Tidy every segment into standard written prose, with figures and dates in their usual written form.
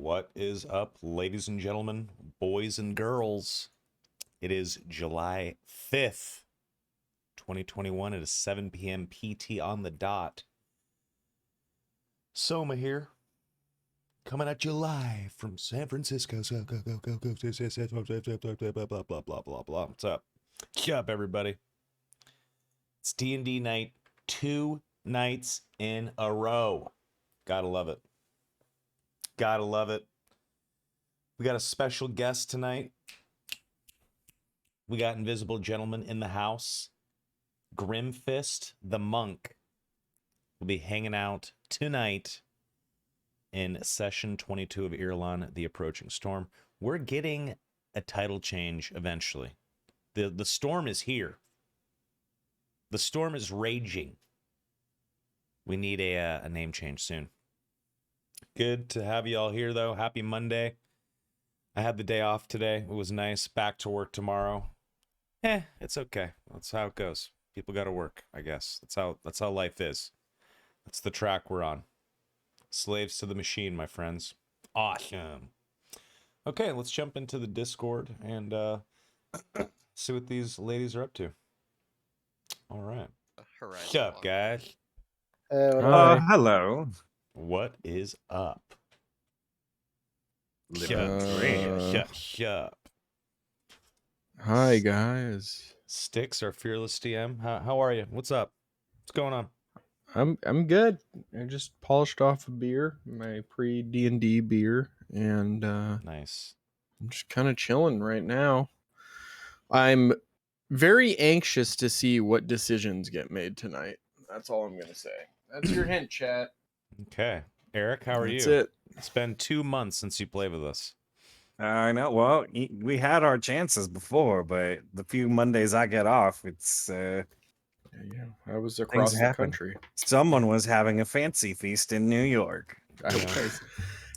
What is up, ladies and gentlemen, boys and girls? It is July 5th, 2021. It is 7 p.m. PT on the dot. Soma here, coming at you live from San Francisco. Blah, blah, blah, blah, blah. What's up? What's up, everybody? It's D&D night, 2 nights in a row. Gotta love it. Gotta love it. We got a special guest tonight. We got Invisible Gentleman in the house. Grimfist the Monk will be hanging out tonight in session 22 of Irilon, The Approaching Storm. We're getting a title change eventually. The storm is here. The storm is raging. We need a name change soon. Good to have you all here, though. Happy Monday. I had the day off today. It was nice. Back to work tomorrow. It's okay. That's how it goes. People got to work, I guess. That's how life is. That's the track we're on. Slaves to the machine, my friends. Awesome. Okay, let's jump into the Discord and see what these ladies are up to. All right. What's up, guys? Hello. What is up? Shut up. Hi, guys. Sticks, our fearless DM. How are you? What's up? What's going on? I'm good. I just polished off a beer, my pre-D&D beer, and Nice. I'm just kind of chilling right now. I'm very anxious to see what decisions get made tonight. That's all I'm gonna say. That's your hint, chat. Okay. Eric, how are you? That's it. It's been 2 months since you played with us. I know. Well, we had our chances before, but the few Mondays I get off, it's Yeah, I was across the happen. country. Someone was having a fancy feast in New York.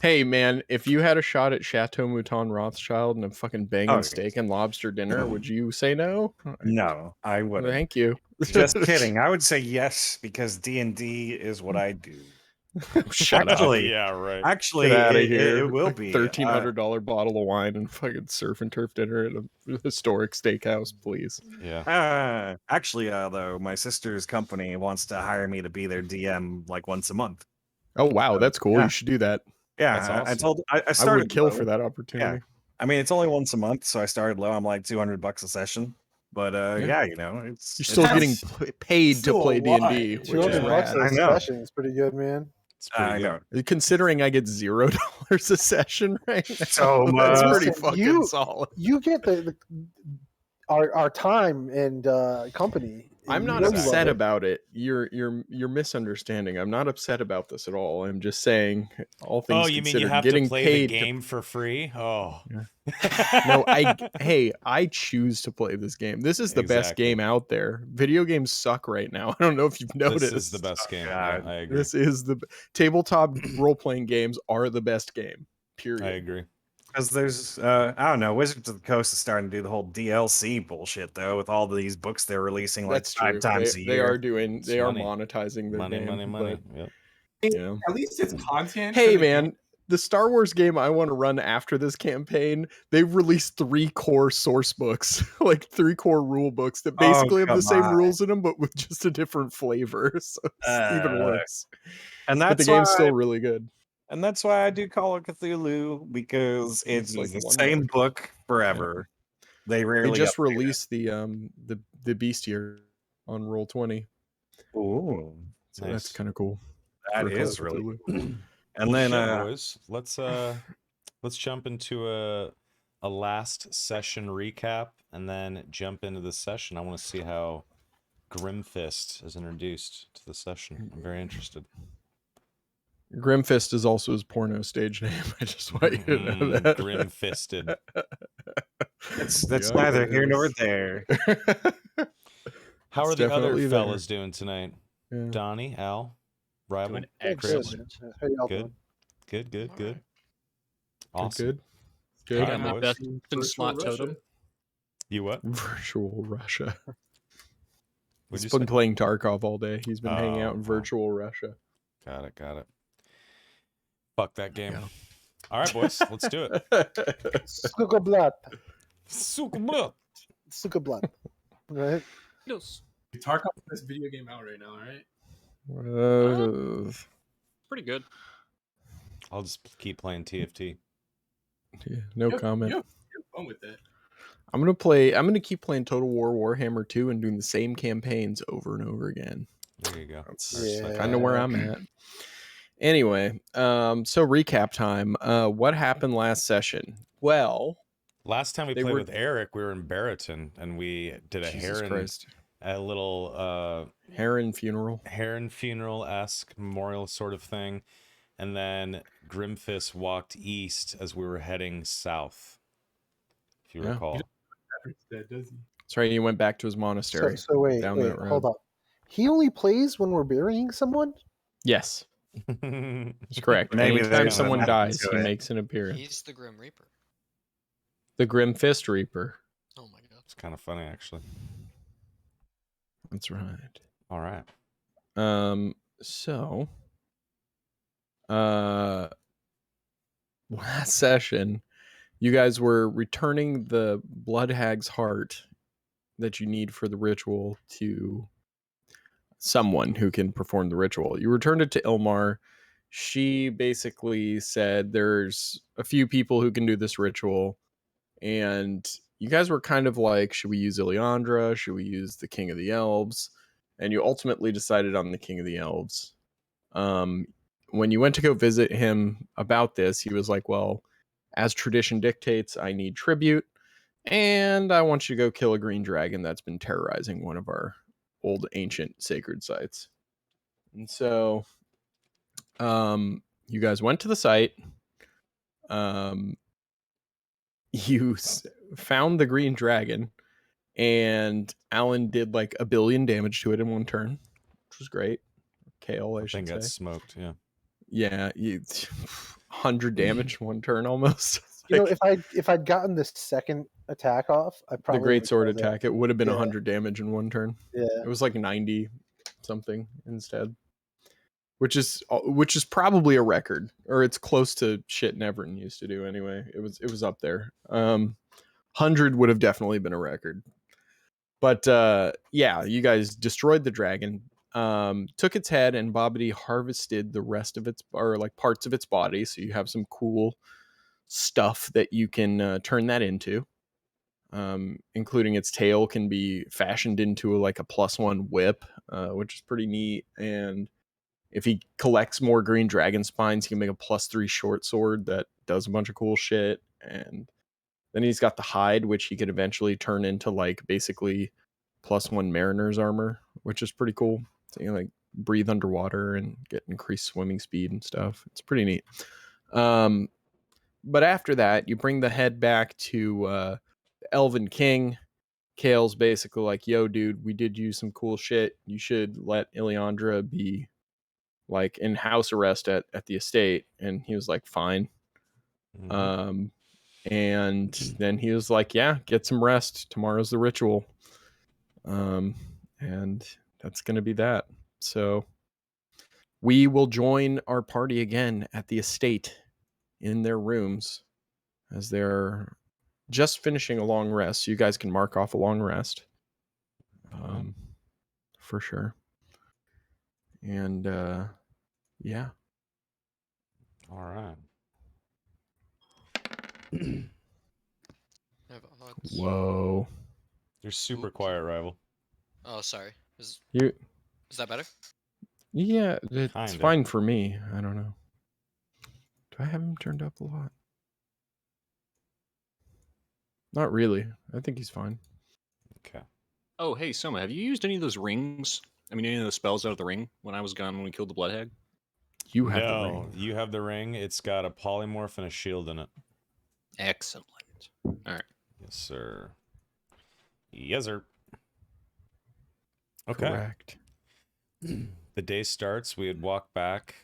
Hey, man, if you had a shot at Chateau Mouton Rothschild and a fucking banging steak and lobster dinner, would you say no? No, I wouldn't. Thank you. Just kidding. I would say yes because D&D is what I do. Shut up. Yeah, right. Actually, Get out of here. it will be $1,300 bottle of wine and fucking surf and turf dinner at a historic steakhouse, please. Yeah. Actually, though, my sister's company wants to hire me to be their DM like once a month. Oh wow, that's cool. Yeah. You should do that. Yeah, That's awesome. I told I I started would kill low. for that opportunity. Yeah. I mean, it's only once a month, so I started low. I'm like $200 a session. But Yeah. you know, it's You're still getting paid to play D&D, which is $200 rad. a I know. session is pretty good, man. It's pretty I good. know. Considering I get $0 a session right now, So that's much. pretty fucking solid. You get our time and company. I'm You not know you love upset it. about it. You're misunderstanding. I'm not upset about this at all. I'm just saying, all things Oh, you mean you considered, have getting to play paid the game for free? Oh. No, I choose to play this game. This is the best Exactly. game out there. Video games suck right now. I don't know if you've noticed. This is the best game. God. Yeah, I agree. This is the tabletop role-playing games are the best game. Period. I agree. Because there's I don't know, Wizards of the Coast is starting to do the whole DLC bullshit though, with all these books they're releasing like That's 5 true. times a year. They are money. monetizing their Money, game. money, money. Yep. Yeah. At least it's content. Hey man, the Star Wars game I want to run after this campaign, they've released 3 core source books, like 3 core rule books that basically have the same rules in them, but with just a different flavor. So it's even worse. And But the that's game's why, still really good. and that's why I do Call of Cthulhu, because it's like the one same book. book forever. They rarely They just update it. released the bestiary on Roll20. Ooh, So Nice. that's kind of cool. that for is Call of really Cthulhu. cool. And then Shit, boys, let's jump into a last session recap and then jump into the session. I want to see how Grimfist is introduced to the session. I'm very interested. Grimfist is also his porno stage name. I just want you to know that. Grim-fisted. that's Yeah, neither it here nor is. there. How are It's the other definitely fellas doing tonight? Yeah. Donnie, Al, Rival, Doing Chris? excellent. How y'all Good. doing? Good. Good. Awesome. Good. All right, my boys. best in slot totem. You what? Virtual Russia. What'd He's you been say? playing Tarkov all day. He's been hanging out in Oh. virtual Russia. Got it. Fuck that game. Yeah. All right, boys, let's do it. Sukablat. Super. Sukablat. Right? Yes. Tarkov is the best video game out right now, all right? Pretty good. I'll just keep playing TFT. yeah, no comment. You have fun with that. I'm gonna keep playing Total War Warhammer 2 and doing the same campaigns over and over again. There you go. That's Yeah. kind of where I'm at. Anyway, so recap time. What happened last session? Well, Last time we They played were- with Eric, we were in Barrington, and we did a Jesus heron, Christ. a little Heron funeral. heron funeral-esque memorial sort of thing, and then Grimfist walked east as we were heading south. If you Yeah. recall. Patrick's dead, does he? That's right. He went back to his So, monastery. so wait, down wait, that road. hold up. He only plays when we're burying someone? Yes, that's correct. Maybe Anytime there's someone some dies, to he it. makes an appearance. He's the Grim Reaper. The Grim Fist Reaper. Oh my god. It's kind of funny, actually. That's right. All right. So last session you guys were returning the blood hag's heart that you need for the ritual to someone who can perform the ritual. You returned it to Ilmar. She basically said there's a few people who can do this ritual, and you guys were kind of like, should we use Ileandra? Should we use the King of the Elves? And you ultimately decided on the King of the Elves. When you went to go visit him about this, he was like, well, as tradition dictates, I need tribute, and I want you to go kill a green dragon that's been terrorizing one of our old ancient sacred sites. And so you guys went to the site. You found the green dragon, and Alan did like 1 billion damage to it in one turn, which was great. KO, I Thing should got say. smoked, yeah. Yeah, 100 damage one turn almost. You know, Like, if I'd gotten this second attack off, I probably the great would sword kill that. attack, it would have been Yeah. 100 damage in one turn. Yeah. It was like 90 something instead, which is probably a record, or it's close to shit Neverin used to do anyway. It was up there. 100 would have definitely been a record. But yeah, you guys destroyed the dragon, took its head, and Bobbity harvested the rest of its, or like parts of its body, so you have some cool stuff that you can turn that into. Including its tail can be fashioned into like a +1 whip, which is pretty neat. And if he collects more green dragon spines, he can make a +3 short sword that does a bunch of cool shit. And then he's got the hide, which he could eventually turn into like basically +1 mariner's armor, which is pretty cool. So you can like breathe underwater and get increased swimming speed and stuff. It's pretty neat. But after that, you bring the head back to Elven King. Kale's basically like, yo, dude, we did you some cool shit. You should let Ileandra be like in house arrest at the estate. And he was like, fine. Mhm. And then he was like, yeah, get some rest. Tomorrow's the ritual. And that's going to be that. So we will join our party again at the estate in their rooms as they're just finishing a long rest. So you guys can mark off a long rest. For sure. And yeah. All right. I have odds. Whoa. You're super quiet, rival. Oh, sorry. Is You that better? yeah, it's Kinda. fine for me. I don't know. Do I have him turned up a lot? Not really. I think he's fine. Okay. Oh, hey, Soma, have you used any of those rings? I mean, any of those spells out of the ring when I was gone when we killed the blood hag? You have the No, ring. you have the ring. It's got a polymorph and a shield in it. Excellent. All right. Yes, sir. Yes, sir. Okay. Correct. The day starts. We had walked back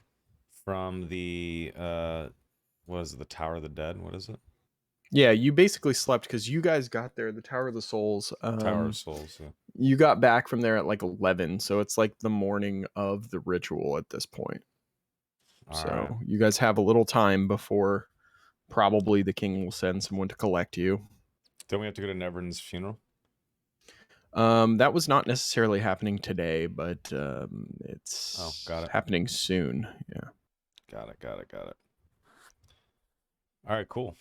from the what is it, the Tower of the Dead? What is it? Yeah, you basically slept because you guys got there, the Tower of the Souls. Tower of Souls. Yeah. You got back from there at like 11, so it's like the morning of the ritual at this point. All So right. you guys have a little time before probably the king will send someone to collect you. Don't we have to go to Nevern's funeral? That was not necessarily happening today, but it's got it. happening soon. Yeah. Got it. All right, cool.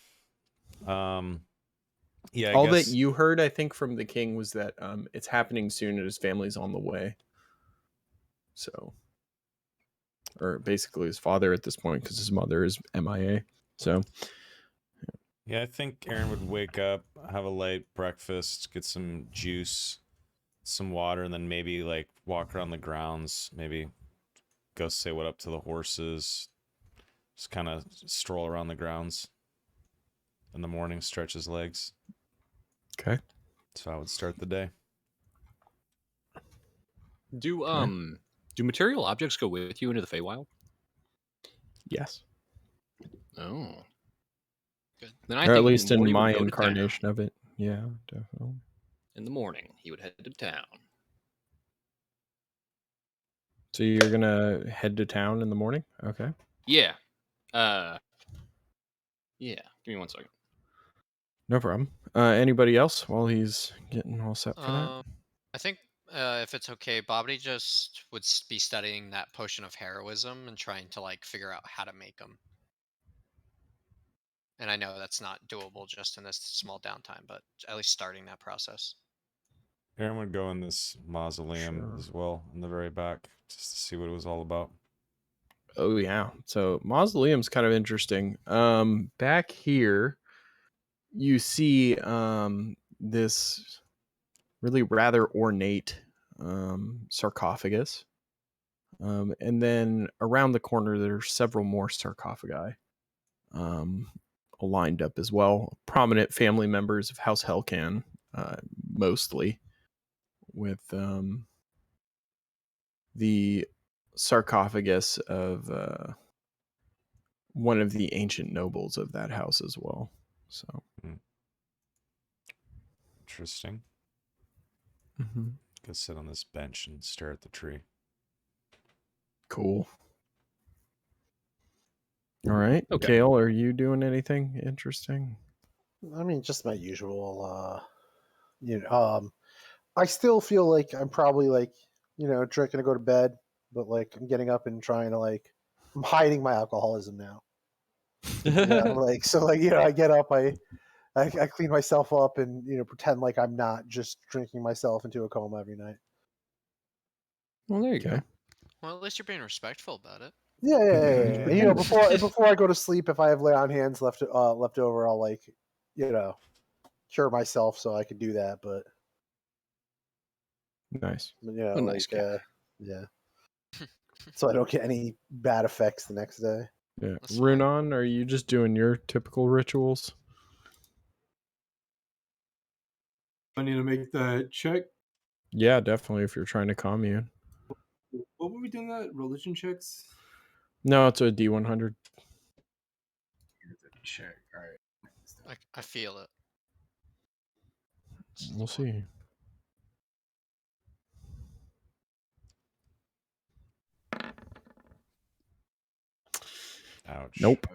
Yeah, I All guess, that you heard, I think, from the king was that it's happening soon and his family's on the way. So, or basically his father at this point, because his mother is MIA. So, yeah, I think Aaron would wake up, have a light breakfast, get some juice, some water, and then maybe like walk around the grounds, maybe go say what up to the horses, just kind of stroll around the grounds in the morning, stretch his legs. okay. So I would start the day. Do material objects go with you into the Feywild? Yes. Oh. Good. Then I Or at think least in Morty would my go to town. incarnation of it. Yeah, definitely. In the morning, he would head to town. So you're gonna head to town in the morning? Okay. Yeah. Yeah. Give me 1 second. No problem. Anybody else while he's getting all set for that? I think if it's okay, Bobbity just would be studying that potion of heroism and trying to like figure out how to make them. And I know that's not doable just in this small downtime, but at least starting that process. Aaron would go in this mausoleum Sure. as well in the very back just to see what it was all about. Oh yeah. So mausoleum's kind of interesting. Back here you see this really rather ornate sarcophagus. And then around the corner there's several more sarcophagi lined up as well. Prominent family members of House Hellcan, mostly, with the sarcophagus of one of the ancient nobles of that house as well. So Interesting. mm-hmm. Go sit on this bench and stare at the tree. Cool. All right. Okay. Kale, are you doing anything interesting? I mean, just my usual. I still feel like I'm probably like, drinking to go to bed, but like I'm getting up and trying to like, I'm hiding my alcoholism now. I get up, I clean myself up and pretend like I'm not just drinking myself into a coma every night. Well, there you Okay. go. Well, at least you're being respectful about it. Yeah. Before I go to sleep, if I have lay on hands left over, I'll like, cure myself so I can do that. But Nice. A nice guy. yeah. So I don't get any bad effects the next day. Yeah. That's fine. Runon, are you just doing your typical rituals? I need to make the check. Yeah, definitely. If you're trying to commune. What were we doing that? Religion checks? No, it's a D100. Check. All right. I feel it. We'll see. Ouch. Nope.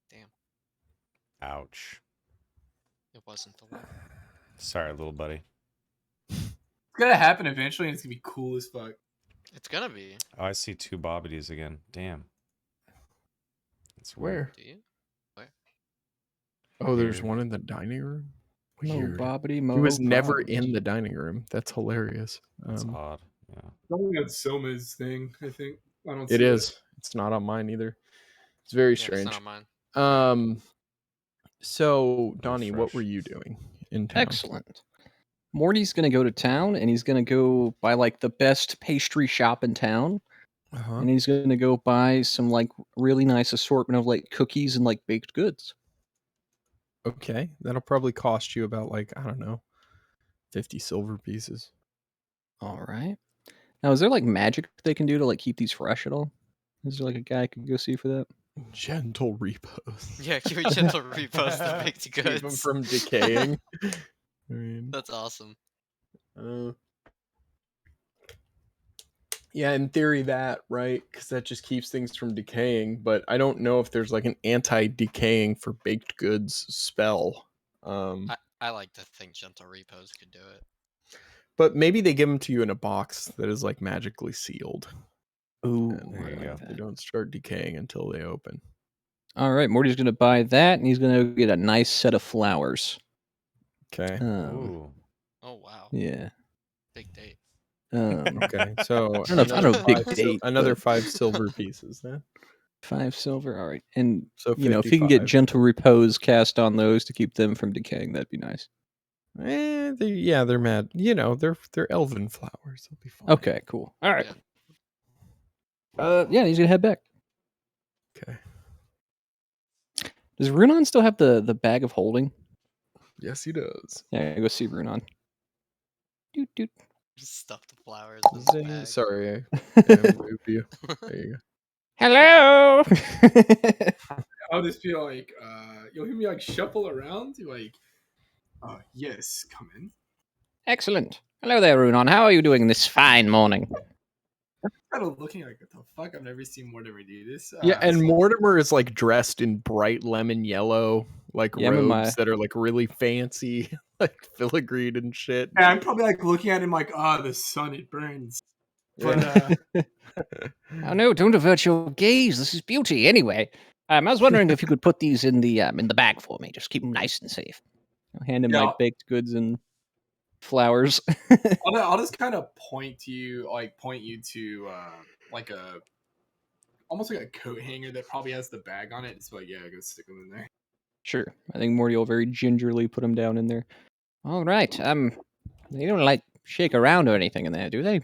Damn, Ouch. it wasn't the one. Sorry, little buddy. It's gonna happen eventually, and it's gonna be cool as fuck. It's gonna be. Oh, I see 2 Bobbities again. Damn. It's Where? Do you? Oh, there's Weird. one in the dining room? Mo Weird. bobbity He mo. was never bobbity. in the dining room. That's hilarious. That's odd. Yeah. I think that's Soma's thing. I think I don't. See It is. It's not on mine either. It's very Yeah, it's not strange. on mine. So Donnie, what fresh. were you doing in town? Excellent. Morty's gonna go to town and he's gonna go buy like the best pastry shop in town. Uh-huh. And he's gonna go buy some like really nice assortment of like cookies and like baked goods. Okay, that'll probably cost you about like, I don't know, 50 silver pieces. All right. Now, is there like magic they can do to like keep these fresh at all? Is there like a guy I could go see for that? Gentle repose. Yeah, give me gentle repost the baked Keep them goods. from decaying. I mean, That's awesome. Yeah, in theory that, right? Because that just keeps things from decaying. But I don't know if there's like an anti-decaying for baked goods spell. I like to think Gentle Repos could do it. But maybe they give them to you in a box that is like magically sealed. Ooh, And There you I go. like they that. don't start decaying until they open. All right, Morty's gonna buy that, and he's gonna get a nice set of flowers. Okay. Ooh. Oh wow, Yeah. big date. Okay. So I don't know if big five date, another but 5 silver pieces then. 5 silver. All right, and So if you can get 55. gentle repose cast on those to keep them from decaying, that'd be nice. They're mad. They're elven flowers. They'll be fine. Okay, cool. All right. Yeah. He's gonna head back. Okay. Does Runon still have the bag of holding? Yes, he does. Yeah, go see Runon. Doot doot. Just stuff the flowers in the Zing. bag. Sorry, I moved you. There you go. Hello. I'll just be like, you'll hear me like shuffle around. Like, yes, come in. Excellent. Hello there, Runon. How are you doing this fine morning? Kind of looking like, what the fuck? I've never seen Mortimer do this. Yeah, and so- Mortimer is like dressed in bright lemon yellow, like Yeah, I'm in robes my- that are like really fancy, like filigreed and shit. Yeah, I'm probably like looking at him like, the sun, it burns. But Oh no, don't avert your gaze. This is beauty. Anyway, I was wondering if you could put these in the bag for me. Just keep them nice and safe. I'll hand him my Yeah. baked goods and flowers. I'll just kind of point you to like a almost like a coat hanger that probably has the bag on it. It's like, yeah, go stick them in there. Sure. I think Morty will very gingerly put them down in there. All right. They don't like shake around or anything in there, do they?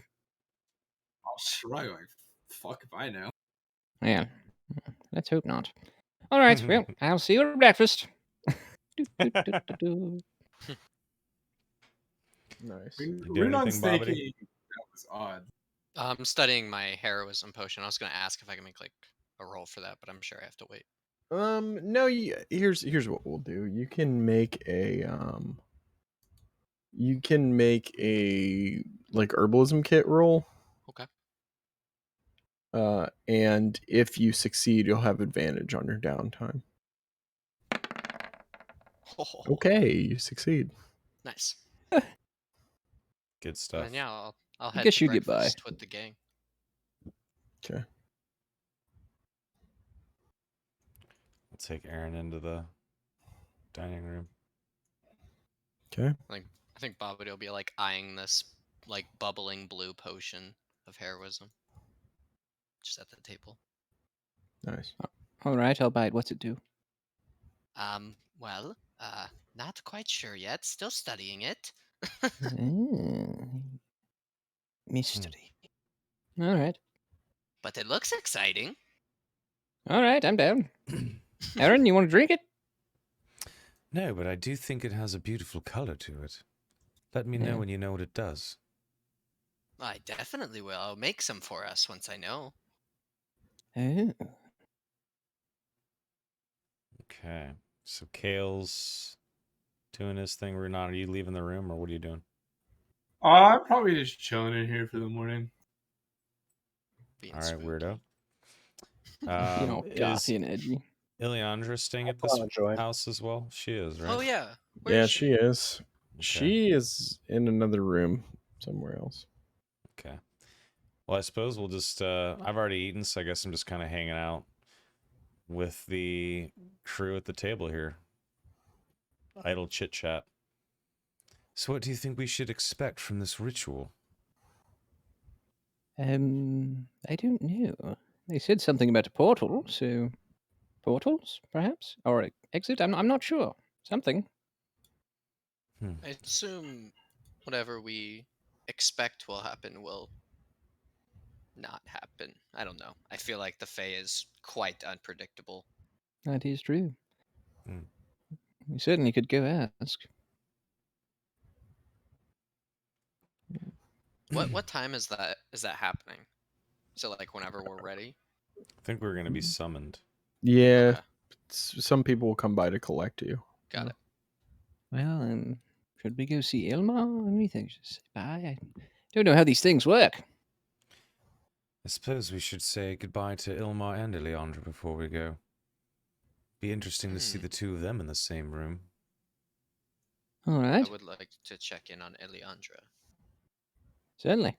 I'll shrug like, fuck if I know. Yeah. Let's hope not. All right. Well, I'll see you at breakfast. Do, do, do, do, do. Nice. You do Runon's anything, Bobbity? thinking that was odd. I'm studying my heroism potion. I was gonna ask if I can make like a roll for that, but I'm sure I have to wait. No. Here's what we'll do. You can make a like herbalism kit roll. Okay. And if you succeed, you'll have advantage on your downtime. Oh, Okay, you succeed. nice. Good And stuff. then yeah, I'll head guess to you get by. breakfast with the gang. Okay. I'll take Aaron into the dining room. Okay. I think Bobbity will be like eyeing this like bubbling blue potion of heroism. Just at the table. Nice. All right. I'll buy it. What's it do? Well, not quite sure yet. Still studying it. Mystery. All right. But it looks exciting. All right. I'm down. Aaron, you want to drink it? No, but I do think it has a beautiful color to it. Let me know Yeah. when you know what it does. I definitely will. I'll make some for us once I know. Oh. Okay. So Kale's doing his thing. Renan, are you leaving the room or what are you doing? I'm probably just chilling in here for the morning. Being All right, spooky. weirdo. You know, Is gothy and edgy. Ileandra staying at I'll this join. house as well? She is, right? Oh yeah. Where Yeah, is she is. Okay. She is in another room somewhere else. Okay. Well, I suppose we'll just I've already eaten, so I guess I'm just kind of hanging out with the crew at the table here. Idle chit chat. So what do you think we should expect from this ritual? I don't know. They said something about a portal, so portals, perhaps, or exit. I'm not sure. Something. I assume whatever we expect will happen will not happen. I don't know. I feel like the Fae is quite unpredictable. That is true. Hmm. We certainly could go ask. What time is that happening? So like whenever we're ready? I think we're going to be summoned. Yeah, Okay, some people will come by to collect you. got it. Well, should we go see Ilma? Anything? Just say bye. I don't know how these things work. I suppose we should say goodbye to Ilmar and Eleandra before we go. Be interesting to see the two of them in the same room. All I right. would like to check in on Eleandra. Certainly.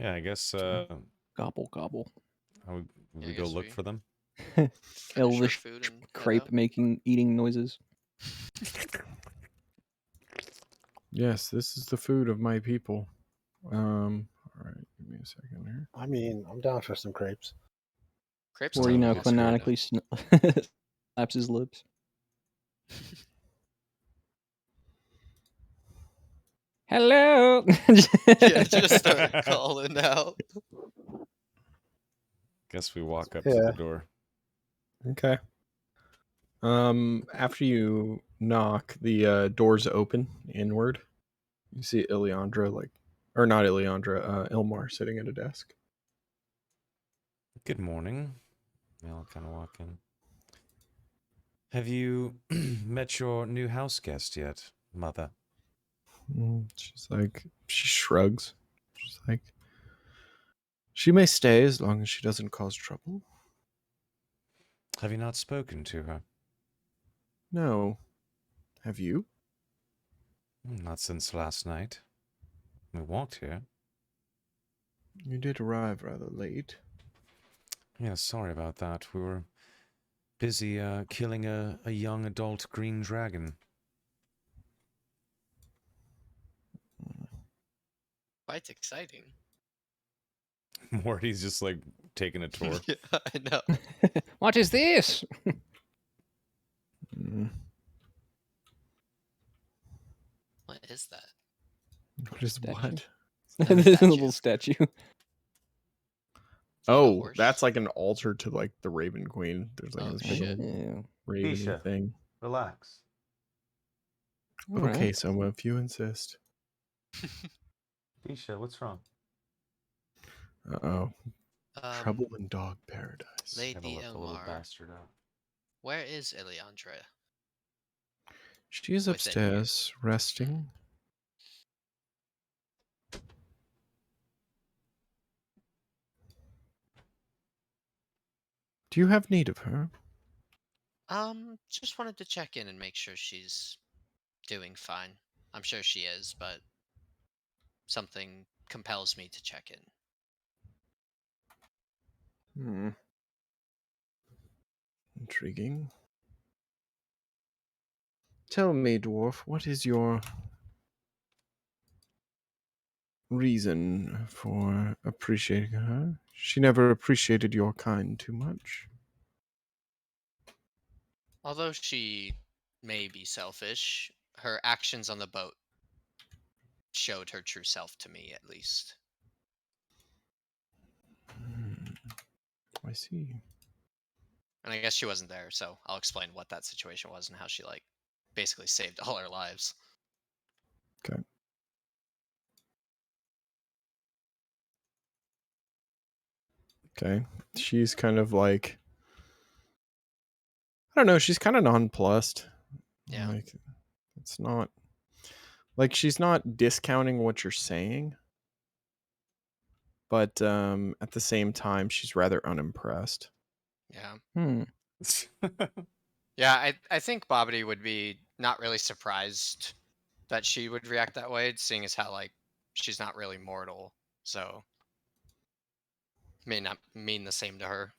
Yeah, I guess Gobble gobble. would Yeah, we I go guess look we for them? finish our Elvish food and head crepe out. making eating noises. Yes, this is the food of my people. All right, give me a second here. I mean, I'm down for some crepes. Crepes Or sound you know, awesome right now. canonically slaps his lips. Hello. Yeah, just start calling out. Guess we walk up to Yeah. the door. Okay. After you knock, the doors open inward. You see Ileandra, or not Ileandra, Ilmar sitting at a desk. Good morning. I'll kind of walk in. Have you met your new house guest yet, Mother? She shrugs. She's like, she may stay as long as she doesn't cause trouble. Have you not spoken to her? No. Have you? Not since last night. We walked here. You did arrive rather late. Yeah, sorry about that. We were busy killing a young adult green dragon. Quite exciting. Morty's just like taking a tour. Yeah, I know. What is this? Mm, What is that? What is Statue? what? That This statue. little statue. Is that a Oh, horse? that's like an altar to like the Raven Queen. There's like Oh, this big shit. old Yeah. raven Keisha. thing. Relax. All Okay, right. Soma, if you insist. Isha, what's wrong? Uh-oh. Trouble in Dog Paradise. Lady Elmar, where is Eleandra? She is Within here. upstairs, resting. Do you have need of her? Just wanted to check in and make sure she's doing fine. I'm sure she is, but something compels me to check in. Intriguing. Tell me, dwarf, what is your reason for appreciating her? She never appreciated your kind too much. Although she may be selfish, her actions on the boat showed her true self to me, at least. I see. And I guess she wasn't there, so I'll explain what that situation was and how she, like, basically saved all our lives. Okay. Okay. She's kind of like, I don't know, she's kind of nonplussed. Yeah. Like, it's not, like, she's not discounting what you're saying, but at the same time, she's rather unimpressed. Yeah. Yeah, I think Bobbity would be not really surprised that she would react that way, seeing as how, like, she's not really mortal, so may not mean the same to her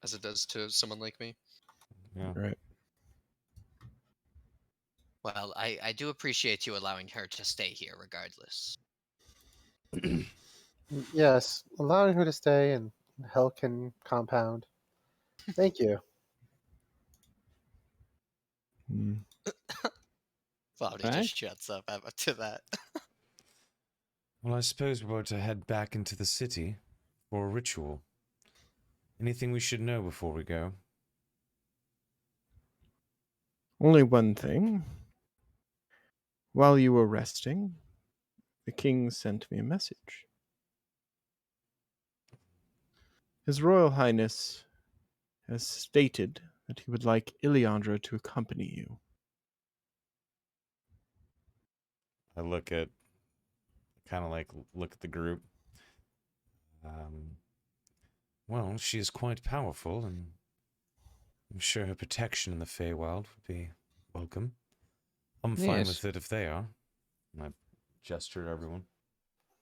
as it does to someone like me. Yeah. Right. Well, I do appreciate you allowing her to stay here regardless. Yes, allowing her to stay in Helkin compound. Thank you. Bobbity Right. just shuts up to that. Well, I suppose we're about to head back into the city for a ritual. Anything we should know before we go? Only one thing. While you were resting, the king sent me a message. His Royal Highness has stated that he would like Ileandra to accompany you. I look at the group. Well, she is quite powerful, and I'm sure her protection in the Feywild would be welcome. I'm fine Yes. with it if they are. And I gesture at everyone.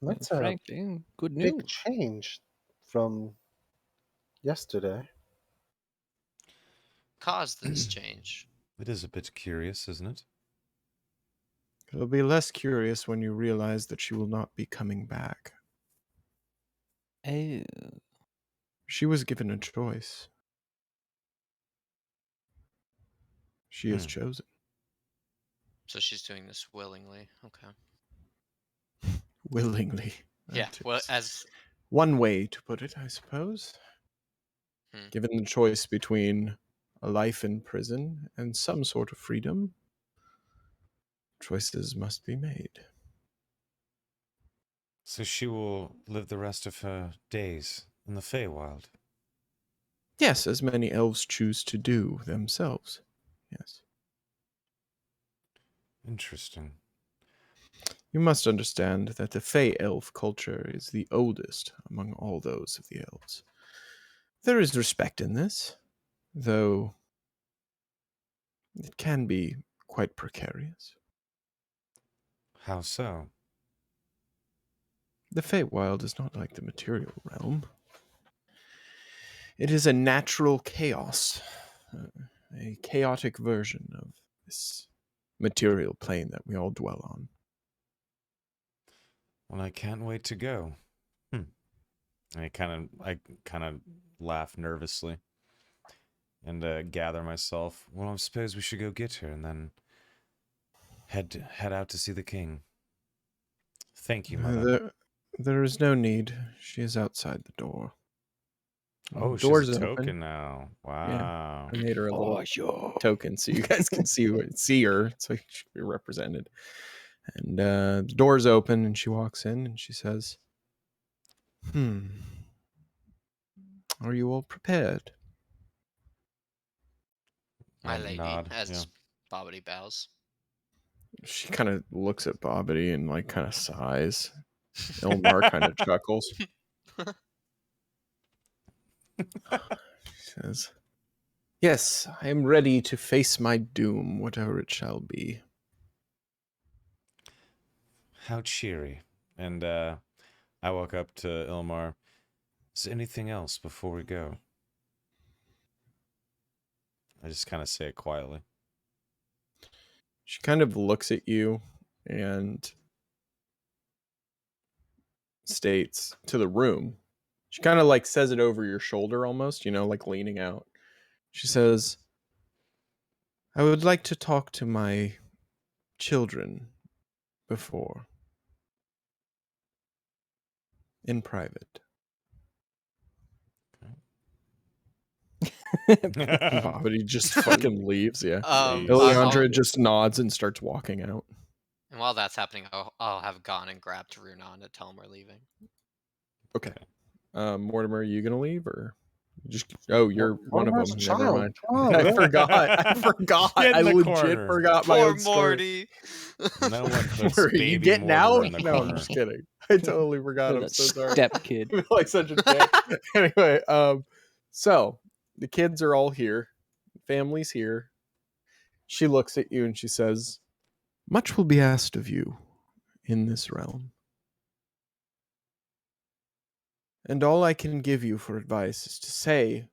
That's a Frankly, good big news. change from yesterday. Caused this change. It is a bit curious, isn't it? It'll be less curious when you realize that she will not be coming back. Oh. She was given a choice. She has chosen. So she's doing this willingly. Okay. Willingly. Yeah. That Well, is as one way to put it, I suppose. Hmm. Given the choice between a life in prison and some sort of freedom, choices must be made. So she will live the rest of her days in the Feywild. Yes, as many elves choose to do themselves. Yes. Interesting. You must understand that the Fey elf culture is the oldest among all those of the elves. There is respect in this, though it can be quite precarious. How so? The Feywild is not like the material realm. It is a natural chaos, a chaotic version of this material plane that we all dwell on. Well, I can't wait to go. I kind of laugh nervously and gather myself. Well, I suppose we should go get her and then head out to see the king. Thank you, Mother. There is no need. She is outside the door. Oh, she's door's a open. token now. Wow. I made her a little sure. token so you guys can see her, so she can be represented. And the door's open, and she walks in, and she says, are you all prepared? my I lady, nod, as yeah. Bobbity bows. She kind of looks at Bobbity and like kind of sighs. Ilmar kind of chuckles. She says, yes, I am ready to face my doom, whatever it shall be. How cheery. And I walk up to Ilmar. Is there anything else before we go? I just kind of say it quietly. She kind of looks at you and states to the room. She kind of like says it over your shoulder almost, like leaning out. She says, I would like to talk to my children before. In private. Bobbity just fucking leaves, yeah. Please. Ileandra just nods and starts walking out. And while that's happening, I'll have gone and grabbed Runon to tell him we're leaving. Okay. Mortimer, are you gonna leave or just? Oh, you're one of Mortimer's them. a Never child. mind. Come on, I man. forgot. Get in I the legit corner. forgot my Poor own story. Morty. No one puts Are you baby getting Mortimer out? in the No, corner. I'm just kidding. I totally forgot. I'm That so sorry. step kid. I feel like such a dick. Anyway, so the kids are all here. Family's here. She looks at you and she says, much will be asked of you in this realm. And all I can give you for advice is to say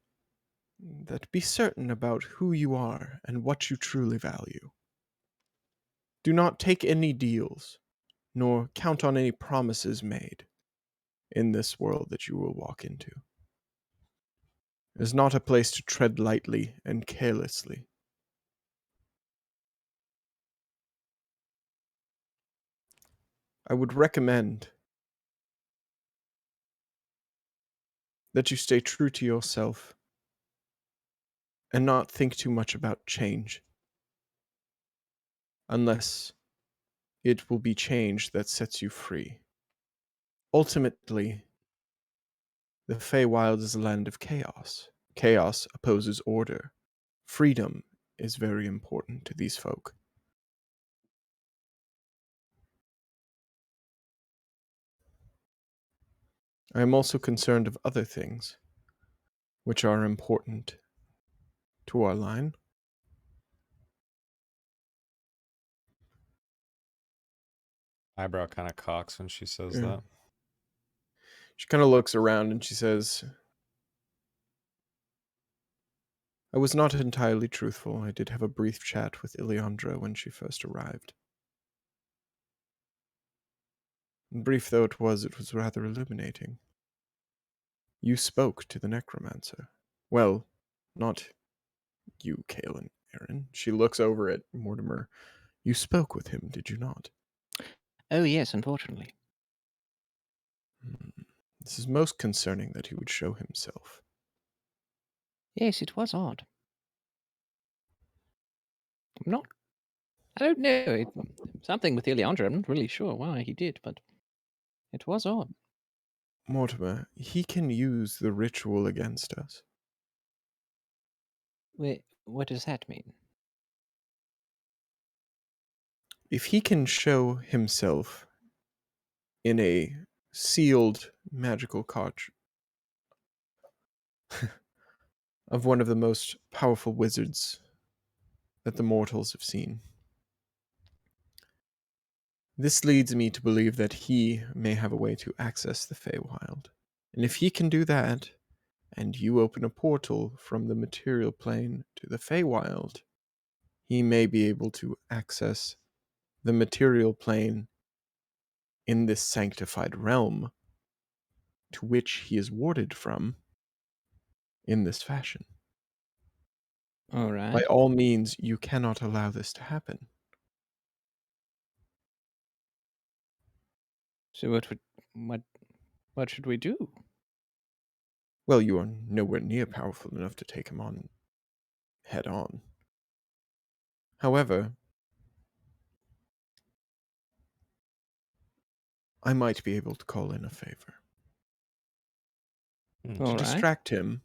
that be certain about who you are and what you truly value. Do not take any deals, nor count on any promises made in this world that you will walk into. It is not a place to tread lightly and carelessly. I would recommend that you stay true to yourself and not think too much about change, unless it will be change that sets you free. Ultimately, the Feywild is a land of chaos. Chaos opposes order. Freedom is very important to these folk. I am also concerned of other things, which are important to our line. Eyebrow kind of cocks when she says Yeah. that. She kind of looks around and she says, I was not entirely truthful. I did have a brief chat with Ileandra when she first arrived. And brief though it was rather illuminating. You spoke to the necromancer. Well, not you, Kaelin, Aaron. She looks over at Mortimer. You spoke with him, did you not? Oh, yes, unfortunately. This is most concerning that he would show himself. Yes, it was odd. I'm not. I don't know. Something with Ileandra. I'm not really sure why he did, but it was odd. Mortimer, he can use the ritual against us. Wait, what does that mean? If he can show himself in a sealed magical couch of one of the most powerful wizards that the mortals have seen, this leads me to believe that he may have a way to access the Feywild. And if he can do that, and you open a portal from the material plane to the Feywild, he may be able to access the material plane in this sanctified realm to which he is warded from in this fashion. All right. By all means, you cannot allow this to happen. So what should we do? Well, you are nowhere near powerful enough to take him on head on. However, I might be able to call in a favor. To All right. distract him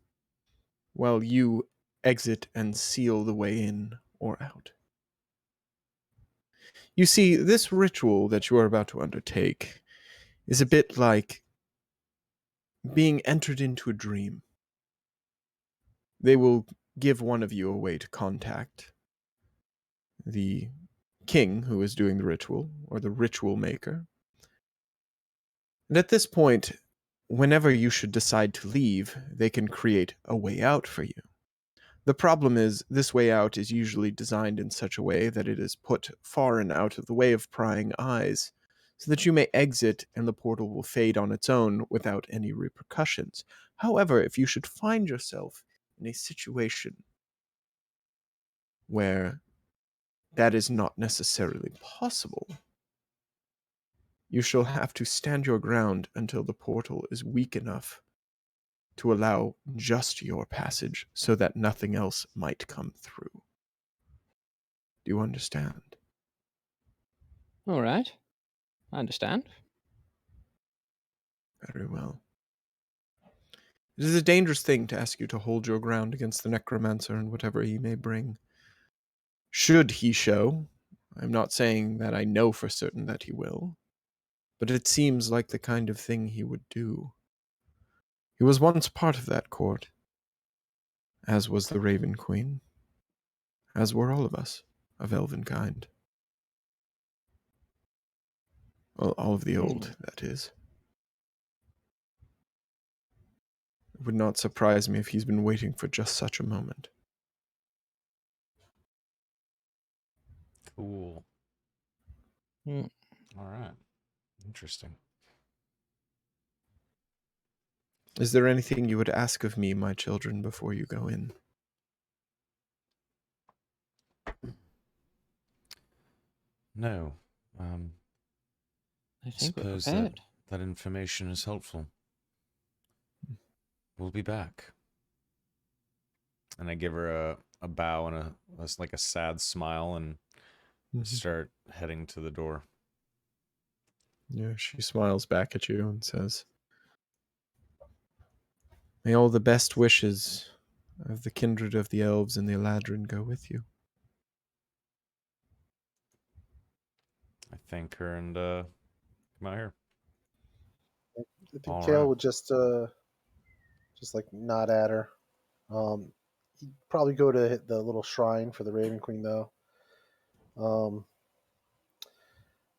while you exit and seal the way in or out. You see, this ritual that you are about to undertake is a bit like being entered into a dream. They will give one of you a way to contact the king who is doing the ritual, or the ritual maker. And at this point, whenever you should decide to leave, they can create a way out for you. The problem is, this way out is usually designed in such a way that it is put far and out of the way of prying eyes, so that you may exit and the portal will fade on its own without any repercussions. However, if you should find yourself in a situation where that is not necessarily possible, you shall have to stand your ground until the portal is weak enough to allow just your passage so that nothing else might come through. Do you understand? All right. I understand. Very well. It is a dangerous thing to ask you to hold your ground against the necromancer and whatever he may bring. Should he show, I'm not saying that I know for certain that he will, but it seems like the kind of thing he would do. He was once part of that court, as was the Raven Queen, as were all of us of elven kind. Well, all of the old, that is. It would not surprise me if he's been waiting for just such a moment. Cool. Hmm. All right. Interesting. Is there anything you would ask of me, my children, before you go in? No. I think we're Suppose that, prepared. that information is helpful. We'll be back. And I give her a bow and like a sad smile and start heading to the door. Yeah, she smiles back at you and says, May all the best wishes of the kindred of the elves and the Eladrin go with you. I thank her and come out here. think All Kale right. would just like nod at her. He'd probably go to hit the little shrine for the Raven Queen though.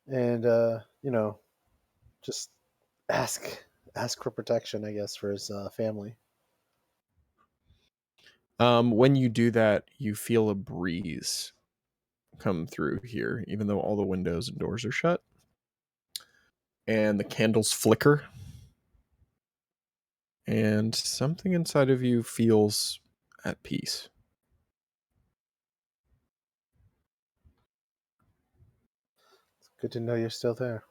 And just ask for protection, I guess, for his family. When you do that, you feel a breeze come through here, even though all the windows and doors are shut. And the candles flicker. And something inside of you feels at peace. It's good to know you're still there.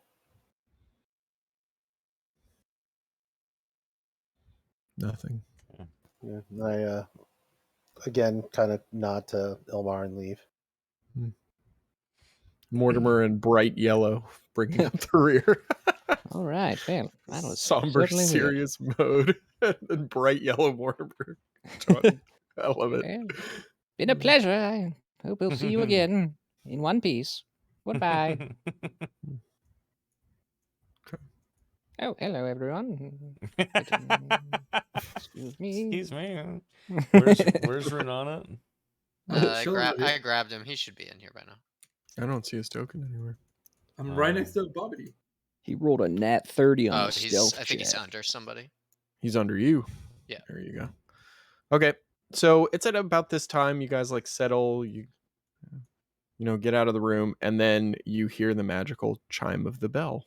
Nothing. Yeah, and I again kind of nod to Ilmar and leave. Mortimer in bright yellow, bringing up the rear. All right, well, that was Somber, certainly weird. serious mode, and bright yellow Mortimer. I love it. Well, been a pleasure. I hope we'll see you again in one piece. Goodbye. Oh, hello, everyone. Excuse me. Excuse me. Where's Renana? I grabbed him. He should be in here by now. I don't see his token anywhere. I'm right next to Bobbity. He rolled a nat 30 on the stealth I think he's check. under somebody. He's under you. Yeah. There you go. Okay. So it's at about this time you guys like settle, you get out of the room, and then you hear the magical chime of the bell,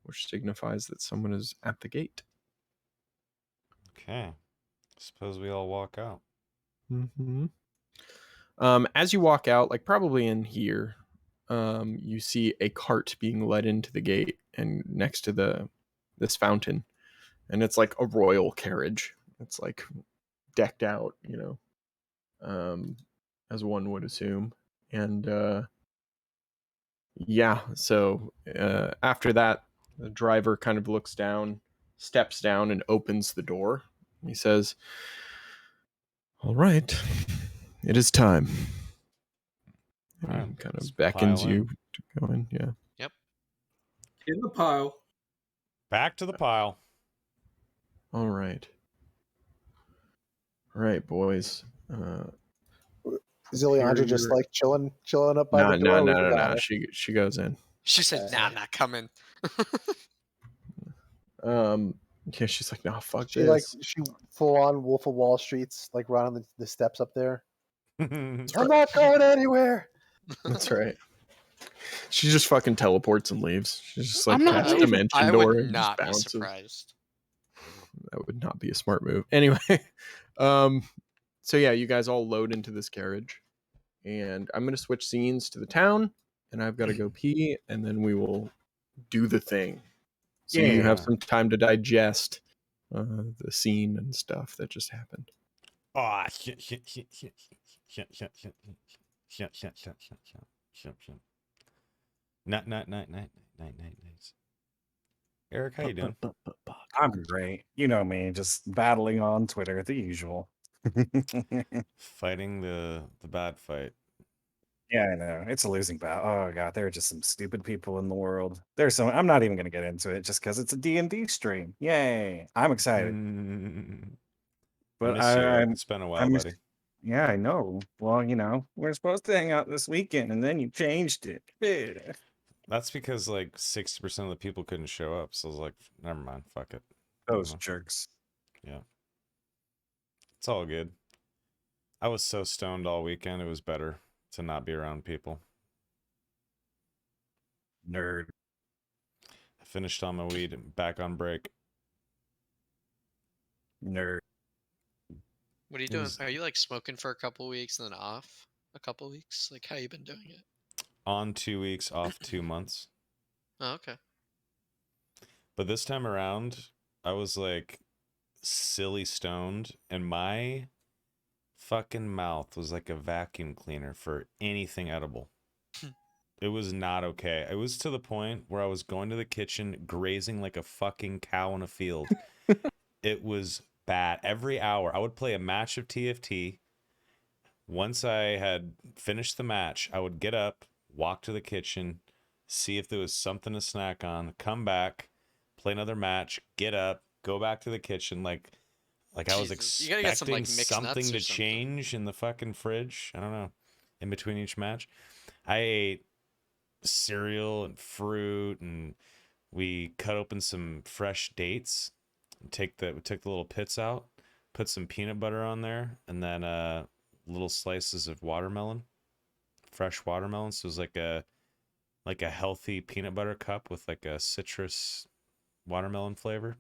which signifies that someone is at the gate. Okay. Suppose we all walk out. Mm-hmm. As you walk out, like probably in here, you see a cart being led into the gate and next to this fountain, and it's like a royal carriage. It's like decked out, as one would assume. And so after that, the driver kind of looks down, steps down, and opens the door. He says, "All right, it is time." All right, And kind let's of beckons pile you in. to go in. Yeah. Yep. In the pile. Back to the pile. All right. All right, boys. Is Ileandra just like chilling up by the door? No. She goes in. She said, "Nah, I'm not coming." Yeah, she's like, "No, fuck She this." she full on Wolf of Wall Street's like running the steps up there. I'm I'm not going anywhere. That's right. She just fucking teleports and leaves. She's just like I'm not past leaving. dimension I door would and just not be bounces. surprised. That would not be a smart move. Anyway, so yeah, you guys all load into this carriage, and I'm gonna switch scenes to the town, and I've got to go pee, and then we will do the thing. So you have some time to digest the scene and stuff that just happened. Oh, shit. Night. Eric, how you doing? I'm great. You know me, just battling on Twitter, the usual. Fighting the bad fight. Yeah, I know. It's a losing battle. Oh god, there are just some stupid people in the world. There's some. I'm not even going to get into it just because it's a D&D stream. Yay! I'm excited. But Miss you. I'm. It's been a while, I'm. buddy. Yeah, I know. Well, we're supposed to hang out this weekend, and then you changed it. Ugh. That's because like 60% of the people couldn't show up. So I was like, never mind, fuck it. Those jerks. Yeah. It's all good. I was so stoned all weekend, it was better to not be around people. Nerd. I finished on my weed and back on break. Nerd. What are you doing? Are you like smoking for a couple weeks and then off a couple weeks? Like how you been doing it? On 2 weeks, off 2 months. Oh, okay. But this time around, I was like silly stoned, and my fucking mouth was like a vacuum cleaner for anything edible. It was not okay. It was to the point where I was going to the kitchen, grazing like a fucking cow in a field. It was bad. Every hour, I would play a match of TFT. Once I had finished the match, I would get up, walk to the kitchen, see if there was something to snack on, come back, play another match, get up, go back to the kitchen. Like I was Jesus. You gotta get some, expecting like, mixed something nuts or to something. change in the fucking fridge. I don't know. In between each match, I ate cereal and fruit, and we cut open some fresh dates. We took the little pits out, put some peanut butter on there, and then little slices of watermelon, fresh watermelon. So it was like a healthy peanut butter cup with like a citrus watermelon flavor.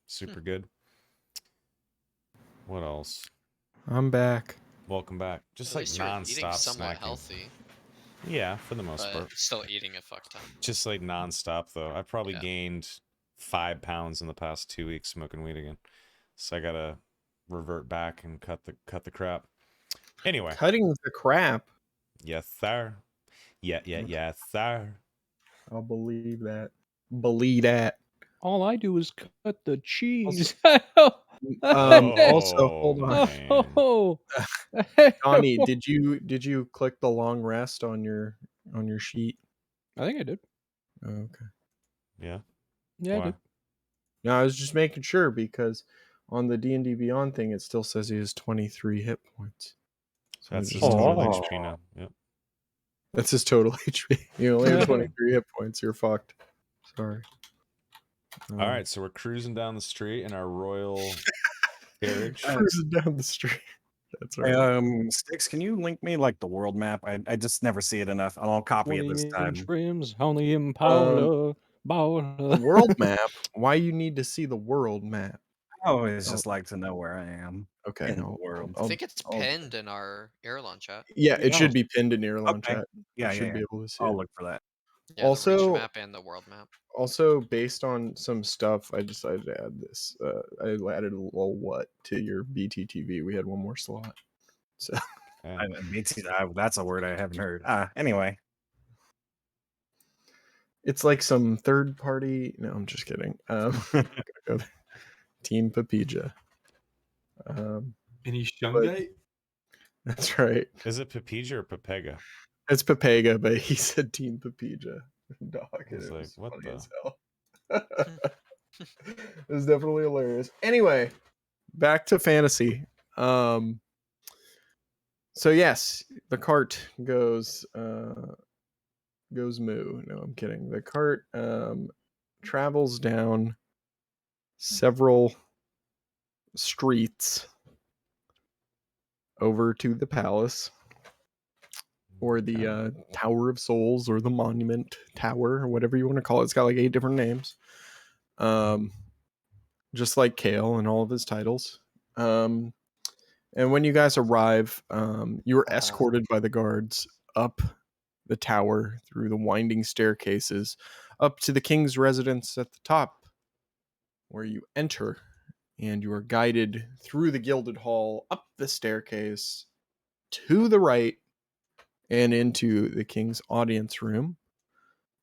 Super good. What else? I'm back. Welcome back. Just At like least you're eating nonstop somewhat snacking. healthy, Yeah, for the most but part. still eating a fuck ton. Just like nonstop though. I probably Yeah. gained 5 pounds in the past 2 weeks smoking weed again. So I gotta revert back and cut the crap. Anyway. Cutting the crap. Yes, sir. Yes, sir. I'll believe that. Believe that. All I do is cut the cheese. Also, hold on. man. Oh, Donnie, did you click the long rest on your sheet? I think I did. Oh, okay. Yeah. Yeah, I Why? did. No, I was just making sure because on the D&D Beyond thing, it still says he has 23 hit points. So That's I his just- total Oh. HP now. Yep. That's his total HP. You only have 23 hit points. You're fucked. Sorry. All right, so we're cruising down the street in our royal carriage. Cruising down the street. That's right. Sticks, can you link me like the world map? I just never see it enough. I'll copy it this 20-inch time. rims on the Impala. The world map. Why you need to see the world map? I always just like to know where I am Okay. in the world. I think it's pinned in our Irilon chat. Yeah, it Oh. should be pinned in Irilon Okay. chat. Yeah, You should yeah. be able to see I'll it. look for that. Yeah, the Also- region map and the world map. Also, based on some stuff, I decided to add this. I added a little what to your BTTV. We had one more slot. So Okay. That's a word I haven't heard. Anyway. it's like some third party. No, I'm just kidding. Team Papija. Any Shungite? That's right. Is it Pepija or Pepega? It's Pepega, but he said Team Papija. Dog, It's it like, was what funny the? as hell. It was definitely hilarious. Anyway, back to fantasy. So yes, the cart goes moo. No, I'm kidding. The cart travels down several streets over to the palace, or the Tower of Souls, or the Monument Tower, or whatever you want to call it. It's got like 8 different names. Just like Kale and all of his titles. And when you guys arrive, you are escorted by the guards up the tower through the winding staircases up to the king's residence at the top, where you enter, and you are guided through the gilded hall, up the staircase, to the right, and into the king's audience room.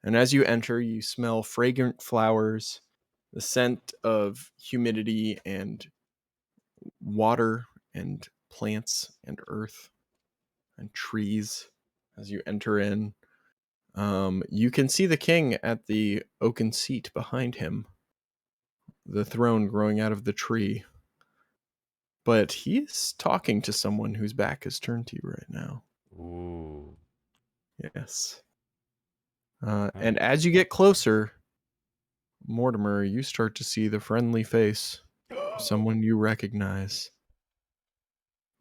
And as you enter, you smell fragrant flowers, the scent of humidity and water and plants and earth and trees. As you enter in, you can see the king at the oaken seat behind him, the throne growing out of the tree. But he is talking to someone whose back is turned to you right now. Ooh. Yes. And as you get closer, Mortimer, you start to see the friendly face of someone you recognize.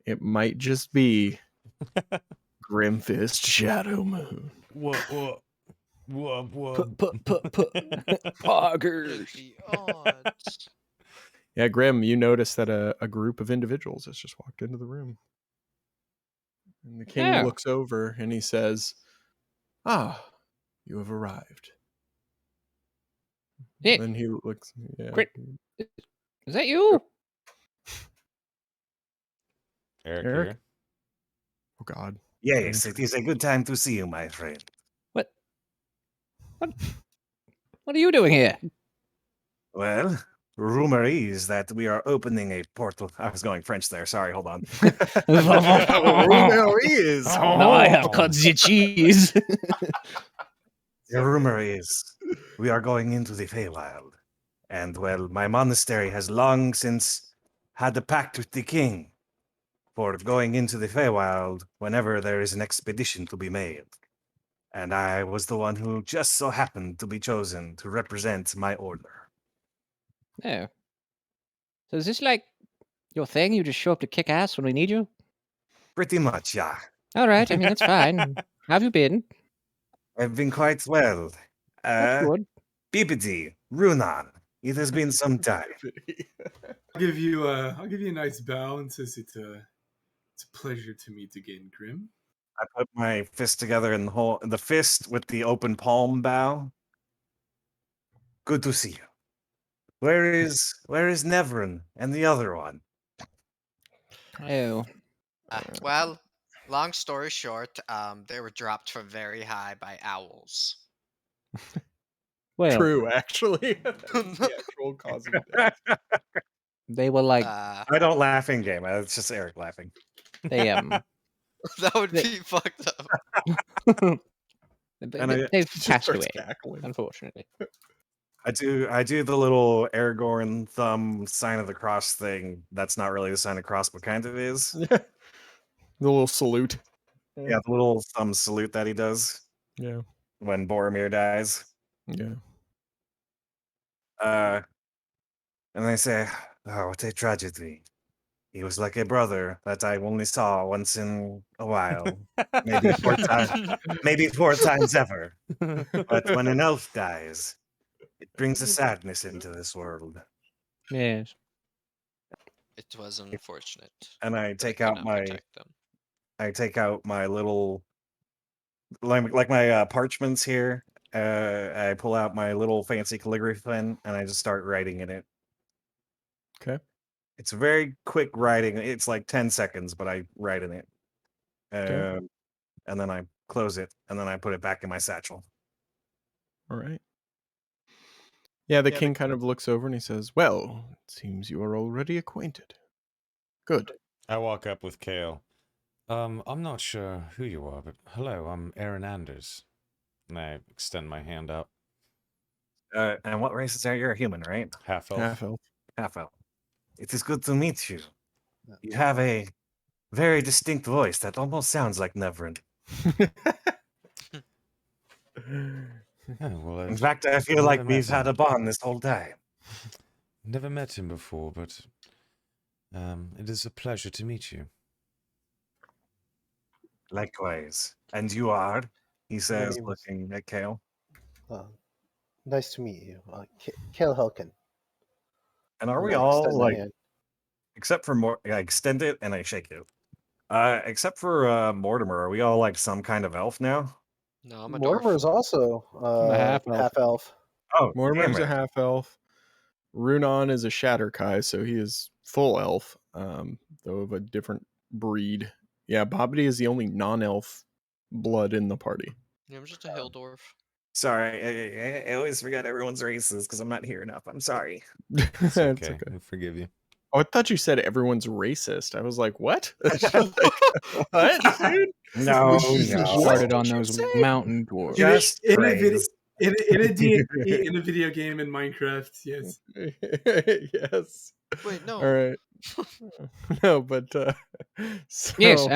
It might just be Grimfist Shadow Moon. What? Poggers. The odds. Yeah, Grim, you notice that a group of individuals has just walked into the room. And the king Yeah. looks over and he says, "Ah, you have arrived." Yeah. Then he looks, yeah. Great. Is that you? Eric, Eric? here. Oh God. Yes, it is a good time to see you, my friend. What are you doing here? Well, rumor is that we are opening a portal. I was going French there. Sorry, hold on. Rumor is. Now I have cut the cheese. The rumor is we are going into the Feywild. And, well, my monastery has long since had a pact with the king for going into the Feywild whenever there is an expedition to be made. And I was the one who just so happened to be chosen to represent my order. Oh. So is this like your thing? You just show up to kick ass when we need you? Pretty much, yeah. All right. I mean, that's fine. How have you been? I've been quite well. That's good. Bibidi, Runan, it has been some time. I'll give you a nice bow and says it's a pleasure to meet again, Grim. I put my fist together in the fist with the open palm bow. Good to see you. Where is Nevrin and the other one? Oh. Well, long story short, they were dropped from very high by owls. Well, True, actually. That's the actual cause of death. they were like I don't laugh in game. It's just Eric laughing. they That would They- be fucked up. they've Just passed starts away, cackling. unfortunately. I do the little Aragorn thumb sign of the cross thing. That's not really the sign of cross, but kind of is. The little salute. Yeah, the little thumb salute that he does Yeah. when Boromir dies. Yeah. And they say, "Oh, what a tragedy! He was like a brother that I only saw once in a while, maybe four times ever. But when an elf dies, it brings a sadness into this world." Yes. It was unfortunate. And I but I take could out not my protect little like my parchments here. I pull out my little fancy calligraphy pen and I just start writing in it. Okay. It's very quick writing. It's like 10 seconds, but I write in it. Okay. And then I close it, and then I put it back in my satchel. All right. Yeah, the king kind of looks over and he says, "Well, it seems you are already acquainted. Good." I walk up with Kale. I'm not sure who you are, but hello, I'm Aaron Anders. And I extend my hand out. And what races are you? You're a human, right? Half elf. Half elf. Half elf. It is good to meet you. You have a very distinct voice that almost sounds like Nevrin. Oh, well, In fact, I feel like we've had a bond this whole time. Never met him before, but it is a pleasure to meet you. Likewise. And you are, he says, name is- looking at Kale. Nice to meet you, Kale Helkin. And are And we I all extend my like, hand. except for I extend it and I shake it. Except for Mortimer, are we all like some kind of elf now? No, I'm a Mortimer dwarf. is also half elf. half elf. Oh, Mortimer's damn a it. half elf. Runan is a Shatterkai, so he is full elf, though of a different breed. Yeah, Bobbity is the only non-elf blood in the party. Yeah, I'm just a hill dwarf. Sorry, I always forget everyone's races because I'm not here enough. I'm sorry. It's okay. I forgive you. Oh, I thought you said everyone's racist. I was like, what? What, dude? No, What no. Started did on you those say? mountain dwarves. Just in a video, praise. in a D&D, in a video game in Minecraft. Yes. Yes. Wait, no. All right. No, but so, Yes,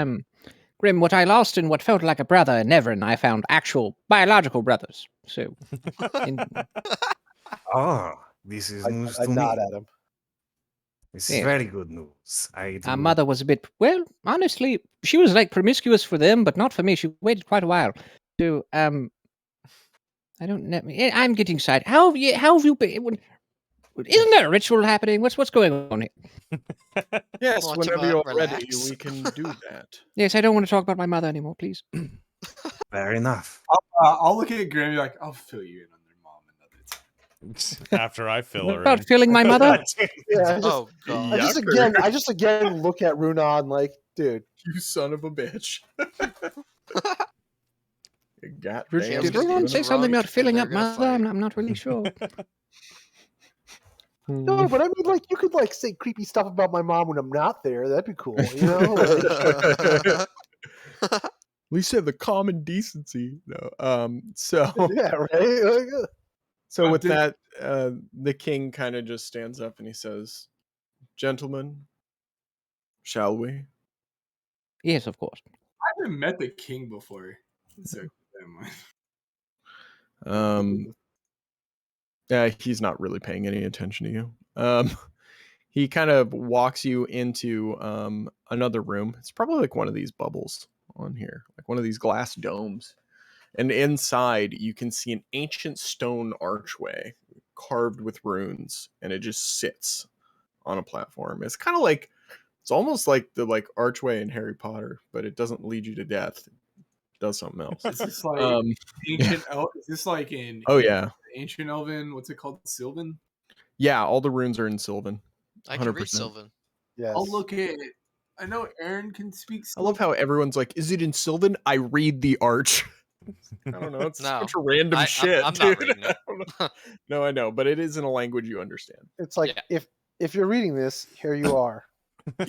Grim, what I lost in what felt like a brother in Nevern, I found actual biological brothers. So, Oh, this is news I to me. nod at him. This is Yes. very good news. our mother was a bit, well, honestly, she was like promiscuous for them, but not for me. She waited quite a while. So, I don't know. I'm getting excited. How have you been? Isn't there a ritual happening? What's going on here? yes, Want whenever to, you're ready, relax? we can do that. Yes, I don't want to talk about my mother anymore, please. Fair enough. I'll look at Graham and be like, I'll fill you in on their mom another time. After I fill her About in. filling my mother? Yeah, Oh god. I just again look at Runan like, dude, You son of a bitch. God Did damn. just everyone get say something drunk about filling and up they're gonna mother? fight. I'm not really sure. no, but I mean, like, you could like say creepy stuff about my mom when I'm not there. That'd be cool, you know? Like, At least have the common decency. No. So yeah, right. Like, So with did- that, the king kind of just stands up and he says, "Gentlemen, shall we?" Yes, of course. I haven't met the king before. So, never mind. Yeah, he's not really paying any attention to you. He kind of walks you into another room. It's probably like one of these bubbles on here, like one of these glass domes. And inside, you can see an ancient stone archway carved with runes, and it just sits on a platform. It's kind of like, it's almost like the like archway in Harry Potter, but it doesn't lead you to death. It does something else. Is this like Yeah. ancient? Is this like in? Oh yeah, ancient Elven. What's it called? Sylvan. yeah. All the runes are in Sylvan. I can read 100%. Sylvan. Yes. I'll look at. I know Aaron can speak. I love how everyone's like, "Is it in Sylvan?" I read the arch. I don't know. It's No, such a random shit, I'm dude. not reading it. I don't know. No, I know, but it is in a language you understand. It's like Yeah. if you're reading this, here you are.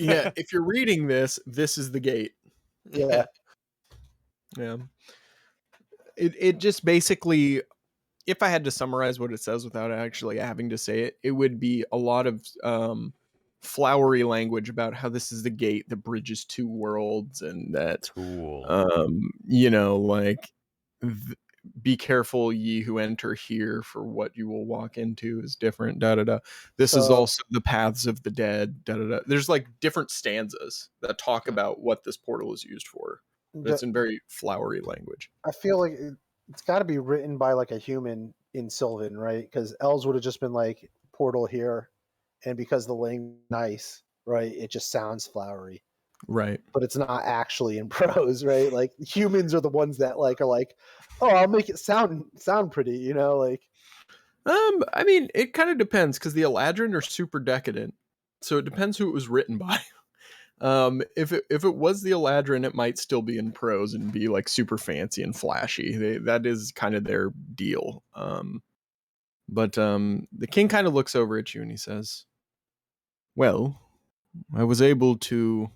Yeah, if you're reading this, this is the gate. Yeah. Yeah. It just basically, if I had to summarize what it says without actually having to say it, it would be a lot of flowery language about how this is the gate that bridges two worlds, and that Cool. you know, like be careful ye who enter here, for what you will walk into is different, da da da. This is So- also the paths of the dead, da da da. There's like different stanzas that talk about what this portal is used for. But it's in very flowery language. I feel like it's got to be written by like a human in Sylvan, right? Because elves would have just been like portal here, and because the language is nice, right? It just sounds flowery, Right. but it's not actually in prose, right? Like humans are the ones that like are like, oh, I'll make it sound pretty, you know, like. I mean, it kind of depends, because the Eladrin are super decadent, so it depends who it was written by. If it was the Eladrin, it might still be in prose and be like super fancy and flashy. That is kind of their deal. But the king kind of looks over at you and he says, "Well, I was able to,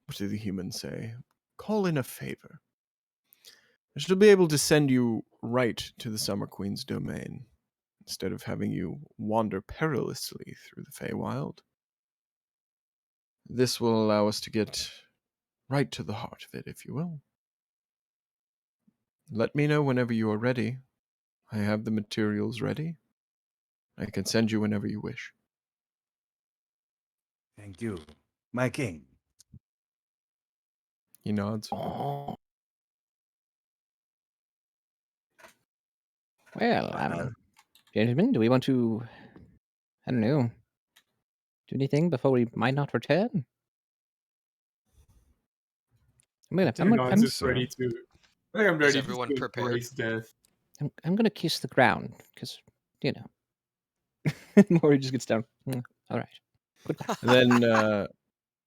what do the humans say? Call in a favor. I shall be able to send you right to the Summer Queen's domain, instead of having you wander perilously through the Feywild. This will allow us to get right to the heart of it, if you will. Let me know whenever you are ready. I have the materials ready. I can send you whenever you wish." Thank you, my king. He nods. Well, gentlemen, do we want to, I don't know, do anything before we might not return? I'm just ready to. I think I'm ready everyone to prepared? embrace death. I'm gonna kiss the ground, because, you know. Maury just gets down. All right. Goodbye. And then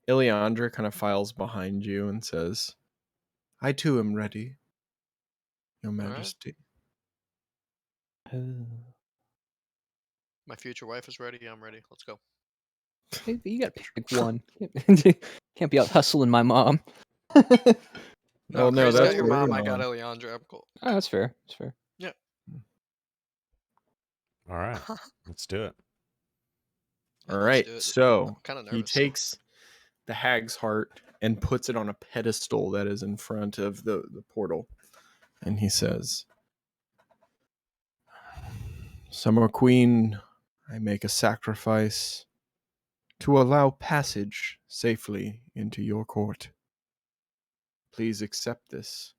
Ileandra kind of files behind you and says, "I too am ready, Your right. Majesty." Oh. My future wife is ready. I'm ready. Let's go. Hey, you got to pick one. Can't be out hustling my mom. Well, no, Chris that's got your fair. mom. I got Eliandra. I'm cool. Oh, that's fair. That's fair. All right, let's do it. Yeah, All let's right, do it. so I'm kind of he nervous. takes the hag's heart and puts it on a pedestal that is in front of the portal. And he says, "Summer Queen, I make a sacrifice to allow passage safely into your court. Please accept this."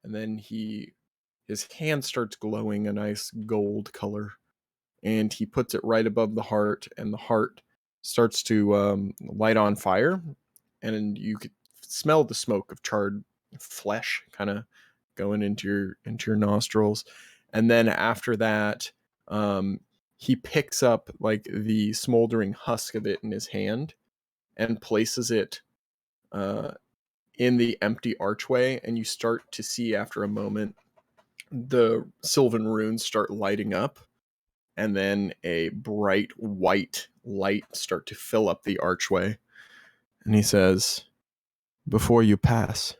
And then his hand starts glowing a nice gold color, and he puts it right above the heart, and the heart starts to light on fire, and you could smell the smoke of charred flesh kind of going into your nostrils. And then after that, he picks up like the smoldering husk of it in his hand and places it in the empty archway, and you start to see after a moment the sylvan runes start lighting up, and then a bright white light start to fill up the archway. And he says, "Before you pass,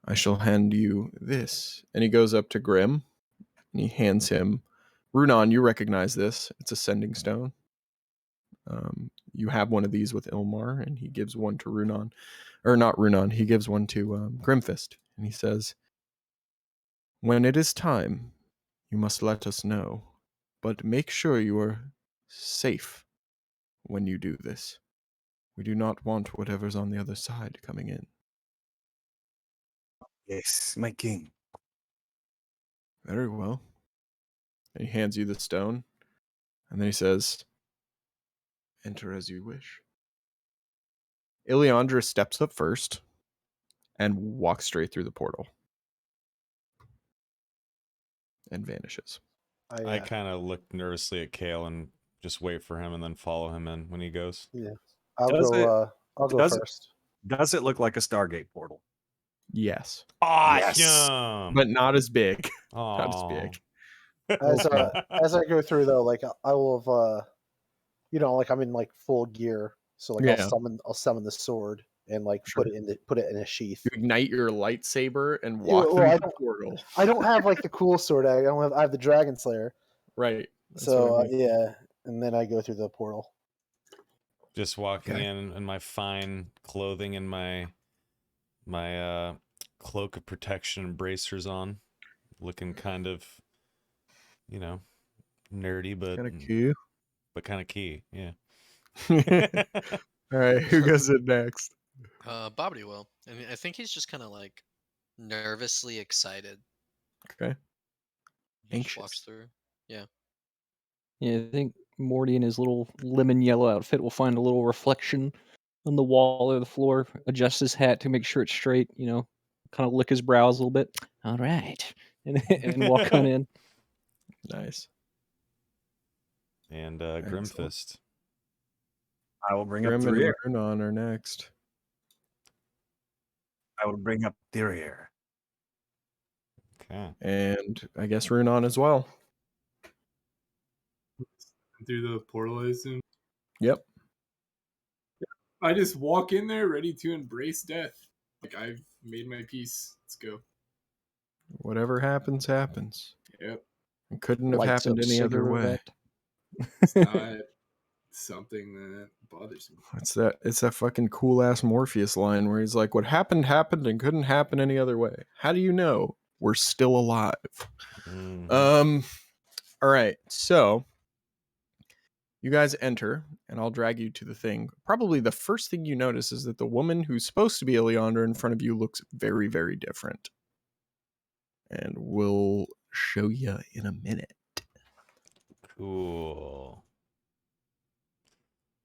I shall hand you this." And he goes up to Grim And he hands him, Runan, you recognize this. It's a sending stone. You have one of these with Ilmar, and he gives one to Runan. Or not Runan, he gives one to Grimfist. And he says, when it is time, you must let us know. But make sure you are safe when you do this. We do not want whatever's on the other side coming in. Yes, my king. Very well. And he hands you the stone. And then he says, enter as you wish. Ileandra steps up first and walks straight through the portal. And vanishes. I kind of look nervously at Kale and just wait for him and then follow him in when he goes. Yeah, I'll Does go. I'll go does it- first. Does it look like a Stargate portal? Yes. Awesome. But not as big. Not as Aw. big. As I go through though, like I will have, like I'm in like full gear, so like Yeah. I'll summon the sword and like Sure. put it in a sheath. You ignite your lightsaber and Yeah, walk well, through I the don't- portal. I don't have like the cool sword. I have the Dragon Slayer. Right. That's So what I mean. yeah, and then I go through the portal. Just walking Okay. in my fine clothing and my cloak of protection and bracers on, looking kind of, nerdy, but Kind of cool. kind of key. Yeah. All right. Who goes in next? Bobbity will. I mean, I think he's just kind of like nervously excited. Okay. He just walks Anxious. through. Yeah. Yeah, I think Morty in his little lemon yellow outfit will find a little reflection on the wall or the floor, adjust his hat to make sure it's straight, kind of lick his brows a little bit. All right. And walk on in. Nice. And Excellent. Grimfist. I will bring up Grim the and rear. Runan are next. I will bring up the rear. Okay. And I guess Runan as well. Through the portal, I assume. Yep. I just walk in there ready to embrace death. Like, I've made my peace. Let's go. Whatever happens, happens. Yep. It couldn't have Lights happened up any other way. cigarette. It's not something that bothers me. It's that fucking cool ass Morpheus line where he's like, what happened happened and couldn't happen any other way. How do you know we're still alive? Mhm. All right. So you guys enter, and I'll drag you to the thing. Probably the first thing you notice is that the woman who's supposed to be Ileandra in front of you looks very, very different. And we'll show you in a minute. Cool.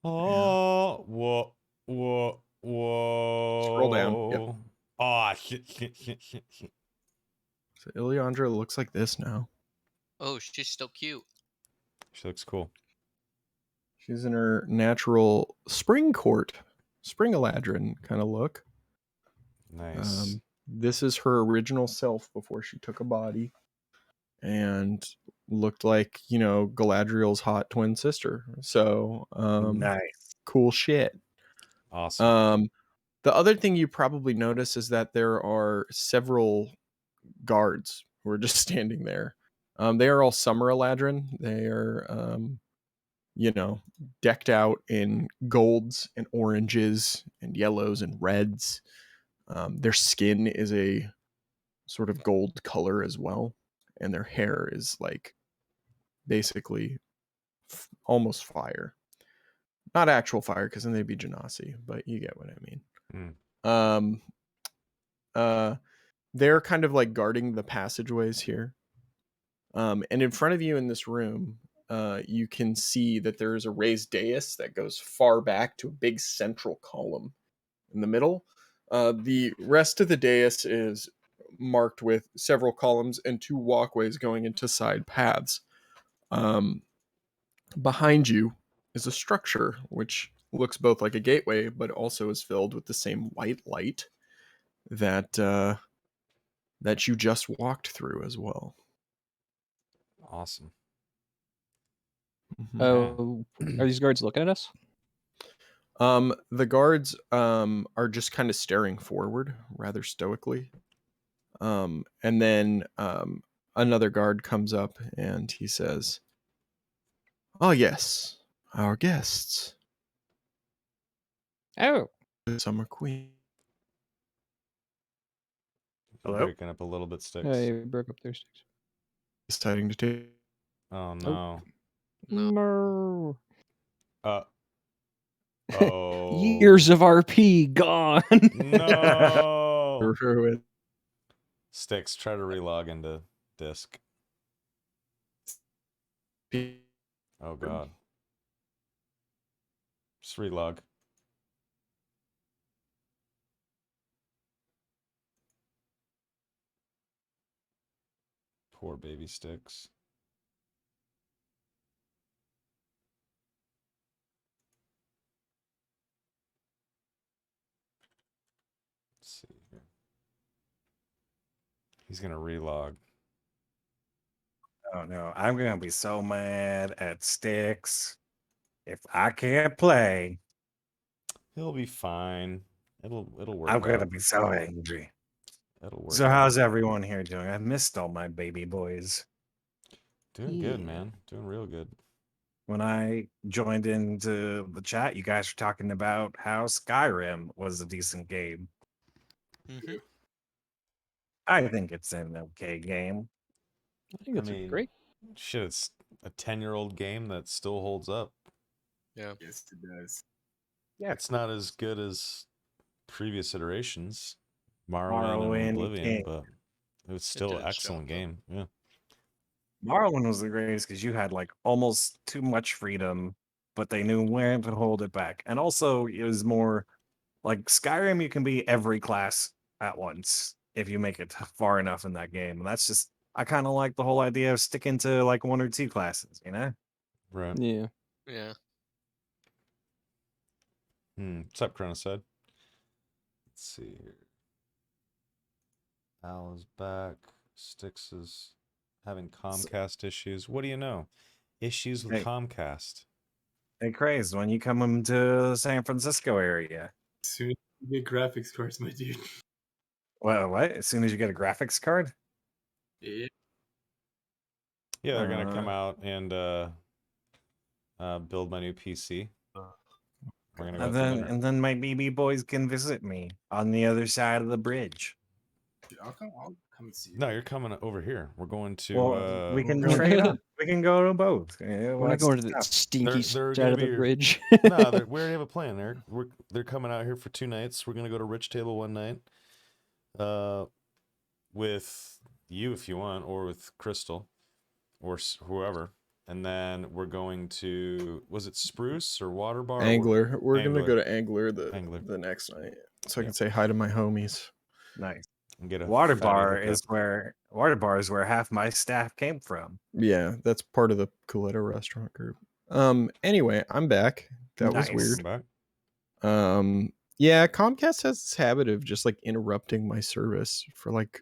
Oh, whoa. Scroll down. Yep. Oh, shit. So Ileandra looks like this now. Oh, she's still cute. She looks cool. She's in her natural spring court, spring Eladrin kind of look. Nice. This is her original self before she took a body and looked like, Galadriel's hot twin sister. So, Nice. cool shit. Awesome. The other thing you probably notice is that there are several guards who are just standing there. They are all summer Eladrin. They are, decked out in golds and oranges and yellows and reds. Their skin is a sort of gold color as well. And their hair is like basically almost fire. Not actual fire, because then they'd be Genasi, but you get what I mean. They're kind of like guarding the passageways here. And in front of you in this room, you can see that there is a raised dais that goes far back to a big central column in the middle. The rest of the dais is marked with several columns and two walkways going into side paths. Behind you is a structure which looks both like a gateway, but also is filled with the same white light that you just walked through as well. Awesome. Oh, are these guards looking at us? The guards are just kind of staring forward rather stoically. And then another guard comes up and he says, "Oh yes, our guests, Oh, the Summer Queen." You're Hello? breaking up a little bit, Sticks. I broke up their sticks. Deciding to take. Oh no. No. Oh. Years of RP gone. No. With Sticks, try to relog into disk. Oh god. Just relog. Poor baby Sticks. Let's see here. He's gonna relog. Oh no, I'm gonna be so mad at Sticks if I can't play. He'll be fine. It'll work I'm gonna out. be so angry. It'll work So out. how's everyone here doing? I missed all my baby boys. Doing good, man. Doing real good. When I joined into the chat, you guys were talking about how Skyrim was a decent game. Mm-hmm. I think it's an okay game. I think it's a great. Shit, it's a 10-year-old game that still holds up. Yeah. Yes, it does. Yeah, It's not as good as previous iterations, Morrowind Morrowind, and Oblivion, King. but it was still an did its excellent job, though. game. Yeah. Morrowind was the greatest because you had like almost too much freedom, but they knew when to hold it back. And also, it was more like Skyrim. You can be every class at once if you make it far enough in that game. And that's just I kind of like the whole idea of sticking to like one or two classes. You know? Right. Yeah. Yeah. What's up, Chronoside? Let's see here. Al is back. Styx is having Comcast issues. What do you know? Issues with Hey. Comcast. Hey, crazed when you come into the San Francisco area. Soon as you get graphics cards, my dude. Well, what? As soon as you get a graphics card? Yeah. Yeah, they're gonna come out and build my new PC. We're gonna go out to dinner. And then my BB boys can visit me on the other side of the bridge. Dude, I'll come and see you. No, you're coming over here. We're going to. Well, we can we're trade going- up. We can go to both. Yeah, We're not going to the stinky They're side gonna of the be- bridge. No, we already have a plan, Eric. They're coming out here for 2 nights. We're gonna go to Rich Table one night, with you if you want, or with Crystal, or whoever. And then we're going to, was it Spruce or Water Bar? Angler. We're gonna Angler. go to Angler Angler. the next night, so I Yeah. can say hi to my homies. Nice. And get a Water fatty bar hookup. is where half my staff came from. Yeah, that's part of the Coletto restaurant group. Anyway, I'm back. That was Nice. weird. Back. Yeah, Comcast has this habit of just like interrupting my service for like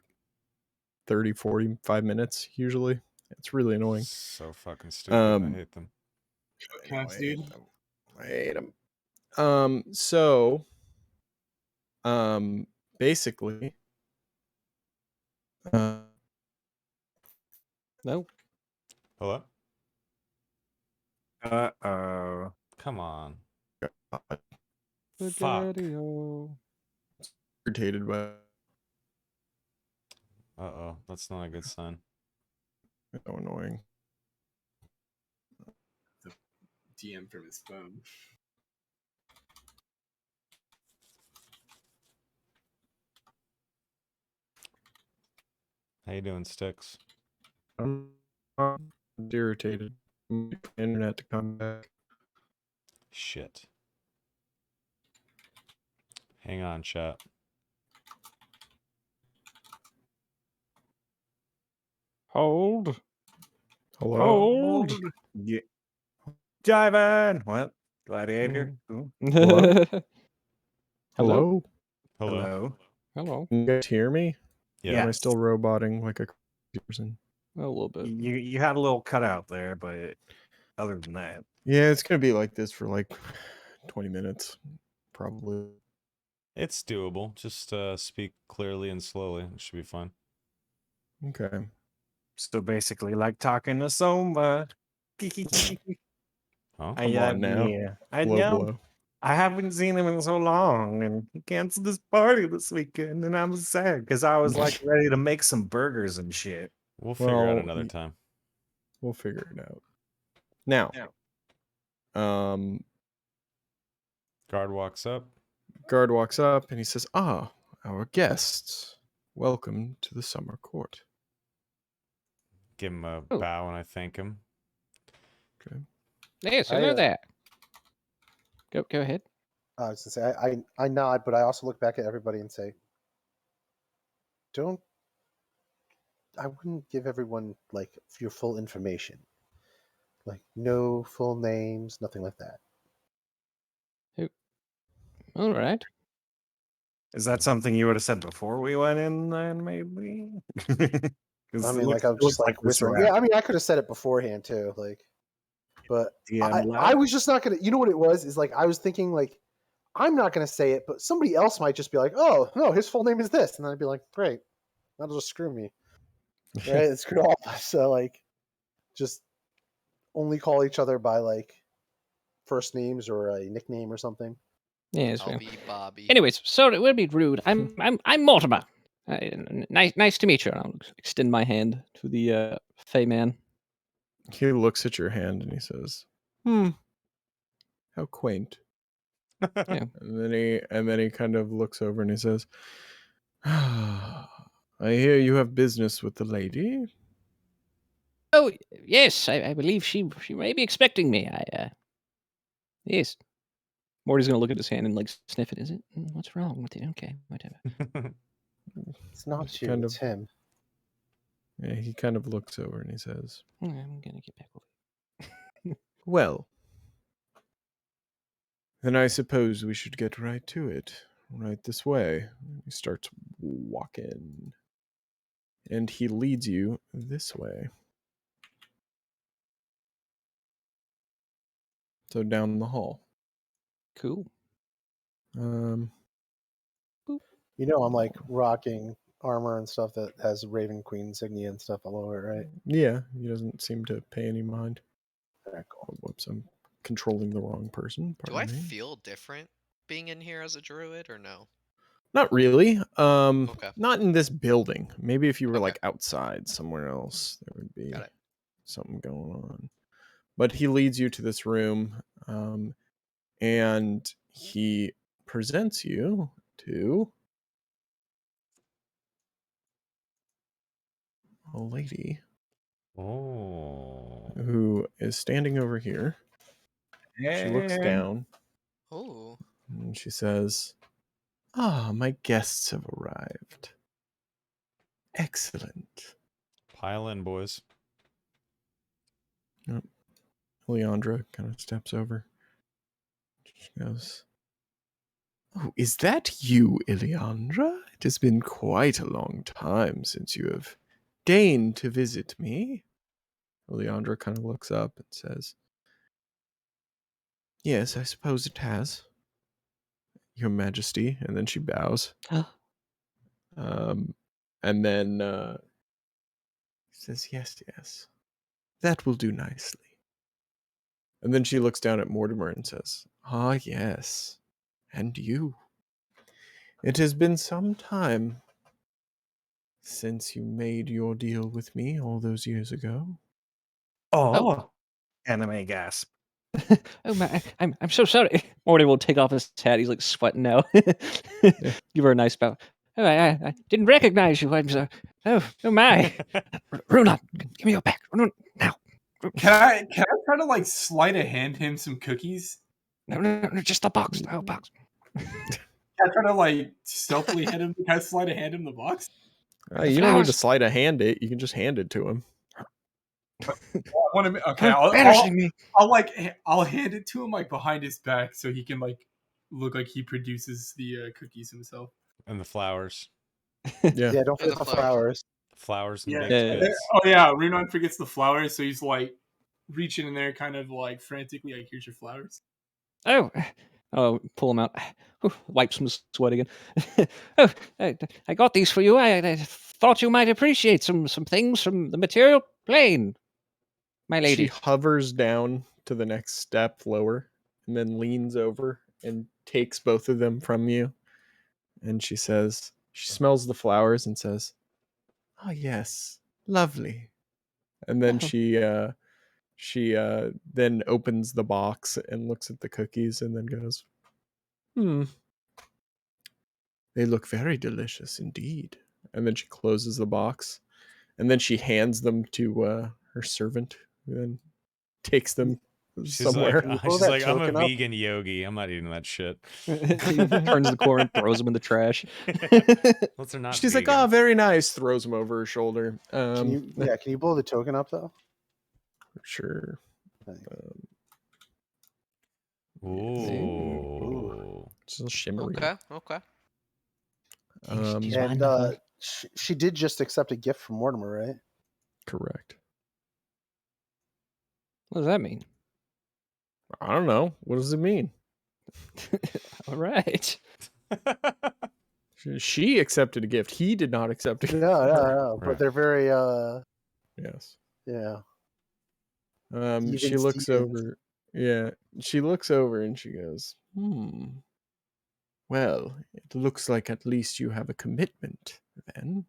30, 45 minutes usually. It's really annoying. So fucking stupid. I hate them. Cats, dude. I hate them. So basically No. Hello? Uh-oh. Come on. Fuck. Spaghetti-o. irritated by Uh-oh. That's not a good sign. so annoying. DM from his phone. How you doing, Sticks? I'm irritated. Internet to come back. Shit. Hang on, chat. Hold. Hello? Hold. Yeah. Jiven! What? Gladiator? Ooh. Hello? Hello? Hello? Hello. Hello. Can you guys hear me? Yeah. Am I Yes. still roboting like a person? A little bit. You had a little cutout there, but other than that. Yeah, it's gonna be like this for like 20 minutes, probably. It's doable. Just speak clearly and slowly. It should be fine. Okay. So basically, like talking to Soma. Huh? Come on now. Yeah. I Blow, know. blow. I haven't seen him in so long, and he canceled this party this weekend, and I'm sad because I was like ready to make some burgers and shit. We'll figure out Well, another time. We'll figure it out. Now, Guard walks up. guard walks up and he says, "Ah, our guests. Welcome to the summer court." Give him a Oh. bow and I thank him. Okay. Yes, I, hello uh, there. Go ahead. I was gonna say I nod, but I also look back at everybody and say, I wouldn't give everyone like your full information, like no full names, nothing like that. All right. Is that something you would have said before we went in, then maybe? I mean, like I'm just like whispering. Yeah, I mean, I could have said it beforehand too, like, but I was just not gonna. You know what it was? Is like I was thinking like I'm not gonna say it, but somebody else might just be like, "Oh no, his full name is this," and then I'd be like, "Great, that'll just screw me." Right? It's screw all of us. So like, just only call each other by like first names or a nickname or something. Yeah, it's I'll fair. be Bobby. Anyways, sorry, it will be rude. I'm Mortimer. Nice to meet you. I'll extend my hand to the Fey man. He looks at your hand and he says, how quaint." Yeah. And then he kind of looks over and he says, "I hear you have business with the lady." Oh yes, I believe she may be expecting me. Yes. Morty's gonna look at his hand and like sniff it. Is it? What's wrong with it? Okay, whatever. It's not He's you, kind it's him. Yeah, he kind of looks over and he says, I'm gonna get back over. "Well, then I suppose we should get right to it. Right this way." He starts walking. And he leads you this way. So down the hall. Cool. Um, You know, I'm like rocking armor and stuff that has Raven Queen insignia and stuff all over it, right? yeah, he doesn't seem to pay any mind. Very cool. Oh, whoops, I'm controlling the wrong person. Do I Pardon me. feel different being in here as a druid or no? Not really. Okay. Not in this building. Maybe if you were Okay. like outside somewhere else, there would be Got it. something going on. But he leads you to this room, and he presents you to a lady Oh. who is standing over here. She looks down Oh. and she says, "Ah, my guests have arrived. Excellent." Pile in, boys. Leandra kind of steps over. She goes, "Oh, is that you, Ileandra? It has been quite a long time since you have deigned to visit me." Leandra kind of looks up and says, "Yes, I suppose it has, Your Majesty." And then she bows. And then says, yes. That will do nicely." And then she looks down at Mortimer and says, "Ah, yes. And you. It has been some time since you made your deal with me all those years ago." Oh, anime gasp. Oh my! I'm so sorry. Morty will take off his hat. He's like sweating now. Give her a nice bow. Oh, I didn't recognize you. I'm so. Oh my! Runa, give me your back. Runa, now. Can I try to like sleight of hand him some cookies? No, just the box. The whole box. Can I try to like stealthily hand him? Can I sleight of hand him the box? You don't need to sleight of hand it. You can just hand it to him. Okay, I'll hand it to him like behind his back so he can like look like he produces the cookies himself. And the flowers. Yeah. Yeah, don't forget the flowers. Flowers and Yeah. baked goods. Oh yeah, Runon forgets the flowers, so he's like reaching in there, kind of like frantically, like, "Here's your flowers." Oh, pull them out. Wipe some sweat again. Oh, I got these for you. thought you might appreciate some things from the material plane, my lady. She hovers down to the next step lower and then leans over and takes both of them from you. And she smells the flowers and says, "Oh yes, lovely." And then Oh. she then opens the box and looks at the cookies and then goes, "They look very delicious indeed." And then she closes the box and then she hands them to her servant, who then takes them somewhere. She's like, I'm a vegan yogi. I'm not eating that shit. He turns the corner and throws them in the trash. Unless they're not She's vegan. like, "Oh, very nice." Throws them over her shoulder. Can you blow the token up though? Sure. Ooh. It's a little shimmery. Okay. And she did just accept a gift from Mortimer, right? Correct. What does that mean? I don't know. What does it mean? All right. She accepted a gift. He did not accept a gift. No. But they're very yes. Yeah. She looks over. Yeah. She looks over and she goes, "Well, it looks like at least you have a commitment, then.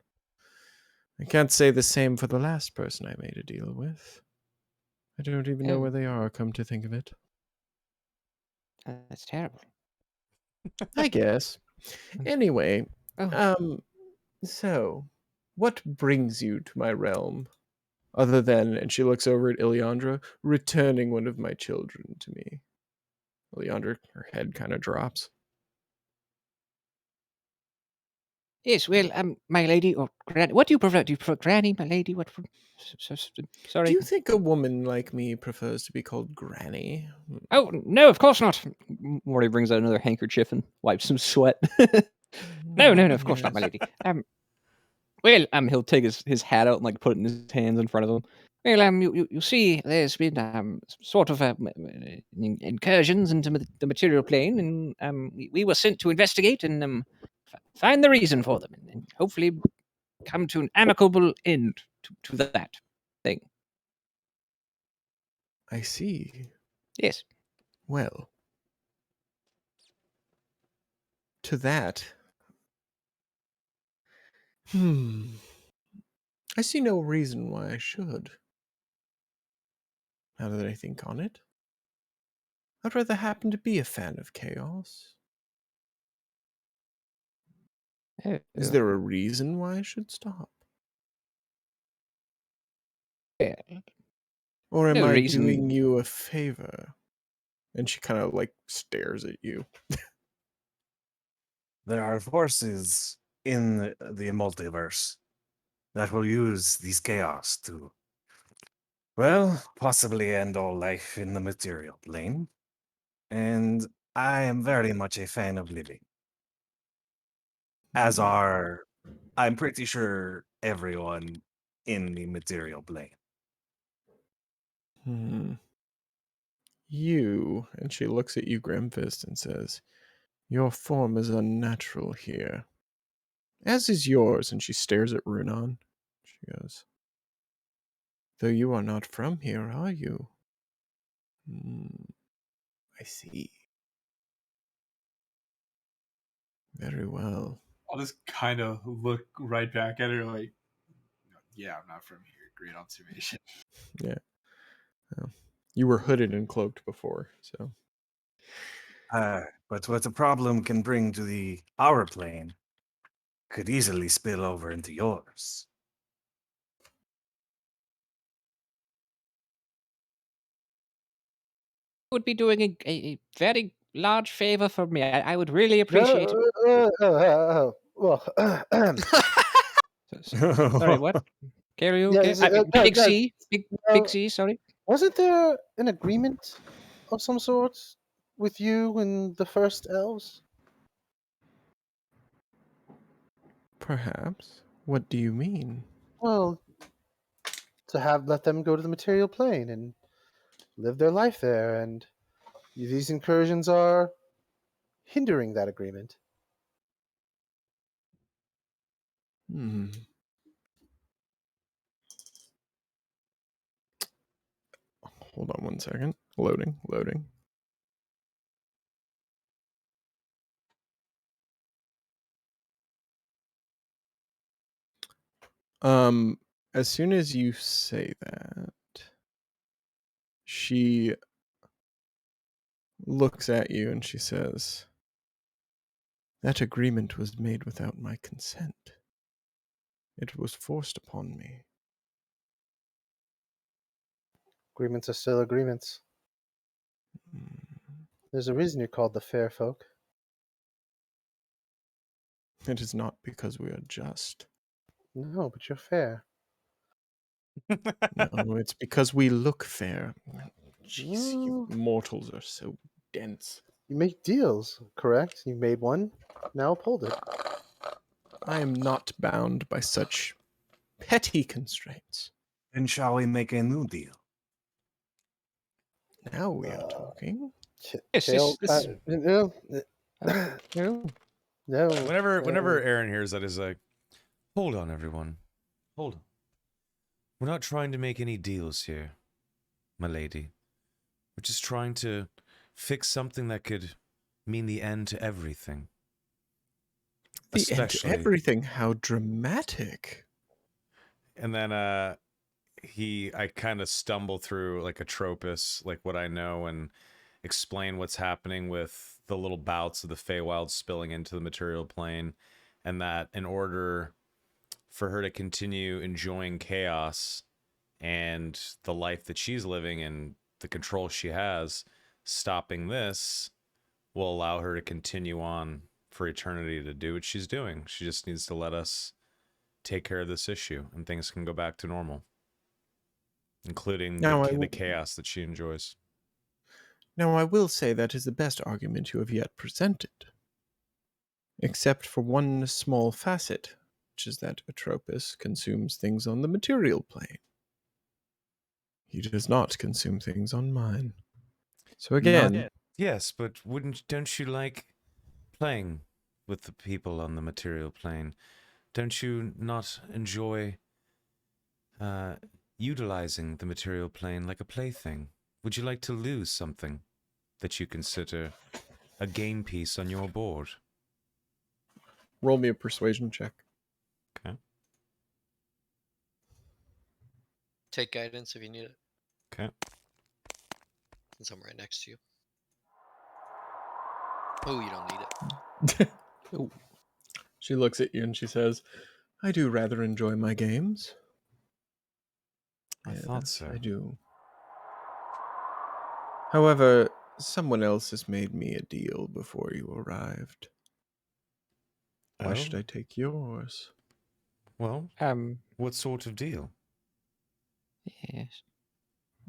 I can't say the same for the last person I made a deal with. I don't even know where they are, come to think of it." That's terrible. I guess. Anyway, so what brings you to my realm? Other than, and she looks over at Ileandra, returning one of my children to me. Ileandra, her head kind of drops. Yes, well, my lady, or granny. What do you prefer? Do you prefer granny, my lady? What? Sorry. Do you think a woman like me prefers to be called granny? Oh, no, of course not. Morty brings out another handkerchief and wipes some sweat. No, of course not, my lady. Well, he'll take his hat out and like put it in his hands in front of him. Well, you see, there's been sort of incursions into the material plane, and we were sent to investigate and find the reason for them, and hopefully come to an amicable end to that thing. I see. Yes. Well, to that, I see no reason why I should. Now that I think on it, I'd rather happen to be a fan of chaos. Is there a reason why I should stop? Yeah. Or am I doing you a favor? And she kind of like stares at you. There are forces in the multiverse that will use these chaos to, well, possibly end all life in the material plane. And I am very much a fan of living. As are, I'm pretty sure, everyone in the material plane. You, and she looks at you, Grimfist, and says, "Your form is unnatural here. As is yours," and she stares at Runon. She goes, "Though you are not from here, are you?" I see. Very well. I'll just kind of look right back at her like, yeah, I'm not from here. Great observation. Yeah. Well, you were hooded and cloaked before, so. But what a problem can bring to our plane could easily spill over into yours. Would be doing a very large favor for me. I would really appreciate it. Well, sorry, what? Carry you? Yeah, Big C? Big C, sorry. Wasn't there an agreement of some sort with you and the first elves? Perhaps. What do you mean? Well, to let them go to the material plane and live their life there, and these incursions are hindering that agreement. Hold on one second. Loading. As soon as you say that, she looks at you and she says, "That agreement was made without my consent. It was forced upon me." Agreements are still agreements. There's a reason you're called the fair folk. It is not because we are just. No, but you're fair. No, it's because we look fair. Jeez, you No. mortals are so dense. You make deals, correct? You made one, now uphold it. I am not bound by such petty constraints. Then shall we make a new deal? Now we are talking. Yes, No. No. No. Whenever Aaron hears that, he's like, "Hold on, everyone. Hold on. We're not trying to make any deals here, my lady. We're just trying to fix something that could mean the end to everything. The end to everything. How dramatic." And then I kind of stumble through like Atropos, like what I know, and explain what's happening with the little bouts of the Feywild spilling into the material plane, and that in order for her to continue enjoying chaos and the life that she's living and the control she has, stopping this will allow her to continue on for eternity to do what she's doing. She just needs to let us take care of this issue and things can go back to normal, including the chaos that she enjoys. Now, I will say that is the best argument you have yet presented. Except for one small facet, which is that Atropos consumes things on the material plane. He does not consume things on mine. So again... Yes, but don't you like playing with the people on the material plane? Don't you not enjoy utilizing the material plane like a plaything? Would you like to lose something that you consider a game piece on your board? Roll me a persuasion check. Okay. Take guidance if you need it. Okay. Since I'm right next to you. Oh, you don't need it. Oh. She looks at you and she says, "I do rather enjoy my games." I thought so. I do. However, someone else has made me a deal before you arrived. Why should I take yours? Well, what sort of deal? Yes.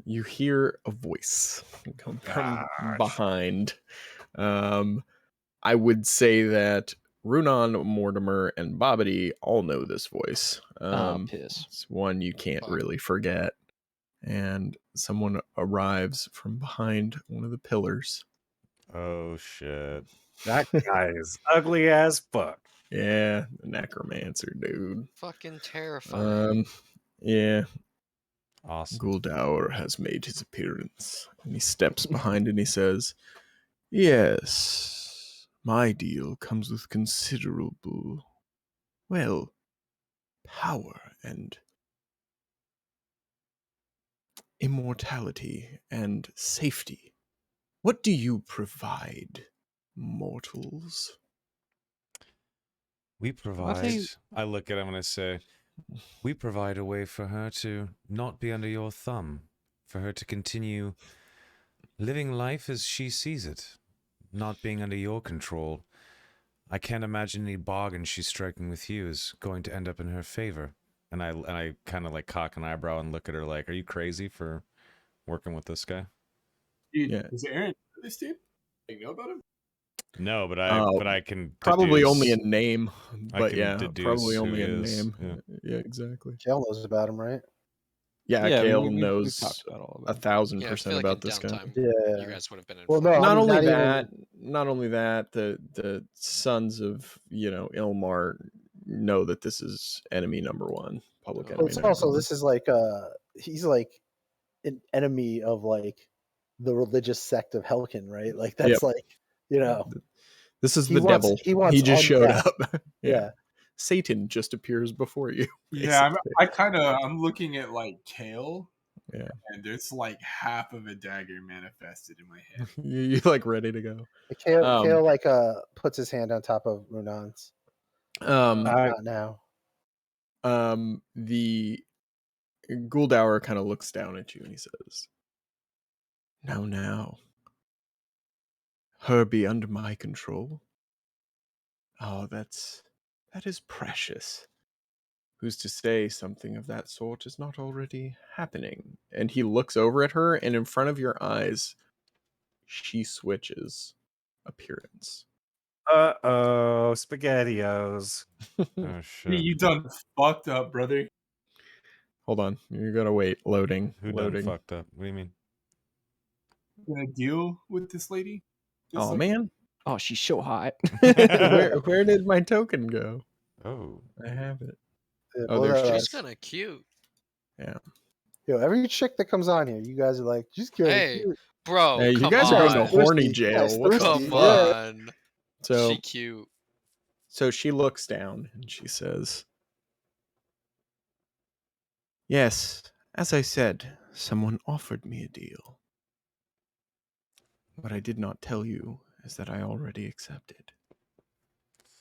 You hear a voice come from behind. I would say that Runan, Mortimer, and Bobbity all know this voice. Piss. It's one you can't really forget. And someone arrives from behind one of the pillars. Oh, shit. That guy is ugly as fuck. Yeah, the necromancer, dude. Fucking terrifying. Yeah. Awesome. Guldaur has made his appearance. And he steps behind and he says, "Yes, my deal comes with considerable, well, power and immortality and safety. What do you provide, mortals?" We provide, I look at him and I say, we provide a way for her to not be under your thumb, for her to continue living life as she sees it, not being under your control. I can't imagine any bargain she's striking with you is going to end up in her favor. And I kind of like cock an eyebrow and look at her like, are you crazy for working with this guy? Dude, is Aaron this dude? You know about him? No, but I can probably deduce, only in name, but yeah, probably who only he in is. name. Yeah, exactly. Kale knows about him, right? Yeah, Kale knows we've talked about all of 1,000% like about this guy. downtime, Yeah. you guys would have been Well, informed. no, Not I mean, only not not only that, the sons of Ilmar know that this is enemy number one, public enemy. Well, it's also this is like he's like an enemy of like the religious sect of Helkin, right? Like that's like, you know, this is the devil. He wants he just showed undeath. up. Yeah. Satan just appears before you. Yeah, I'm looking at like Kale. Yeah. And there's like half of a dagger manifested in my hand. you like ready to go. Kale like puts his hand on top of Runan's. Not now. The Guldower kind of looks down at you and he says, Now. Her be under my control. Oh, that is precious. Who's to say something of that sort is not already happening? And he looks over at her, and in front of your eyes, she switches appearance. Uh-oh, SpaghettiOs. Oh shit! You done fucked up, brother. Hold on, you're gonna wait. Loading. Who Loading. done fucked up? What do you mean? Gonna deal with this lady? Oh man! Oh, she's so hot. where did my token go? Oh, I have it. Yeah, Oh, there she She's is. kind of cute. Yeah. Yo, every chick that comes on here, you guys are like, she's good. Hey, bro, Hey, you come guys are going to on. horny Thirsty. jail. Yes, What the thirsty. Come fuck? on. So, She cute. so she looks down and she says, Yes, as I said, someone offered me a deal. What I did not tell you is that I already accepted.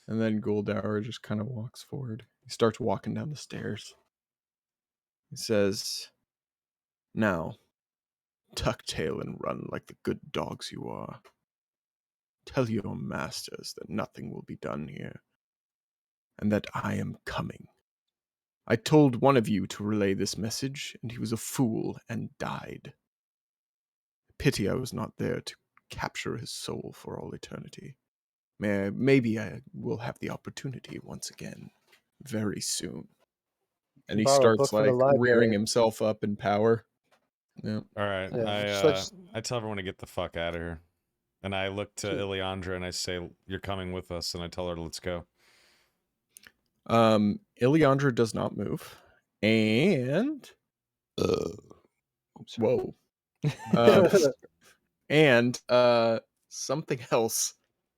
And then Guldower just kind of walks forward. He starts walking down the stairs. He says, Now, tuck tail and run like the good dogs you are. Tell your masters that nothing will be done here, and that I am coming. I told one of you to relay this message, and he was a fool and died. Pity I was not there to capture his soul for all eternity. Maybe I will have the opportunity once again, very soon. And he Borrow a starts book from the like rearing library. himself up in power. Yeah. all right. Yeah, I tell everyone to get the fuck out of here, and I look to Ileandra and I say, "You're coming with us," and I tell her, "Let's go." Ileandra does not move, and whoa, and something else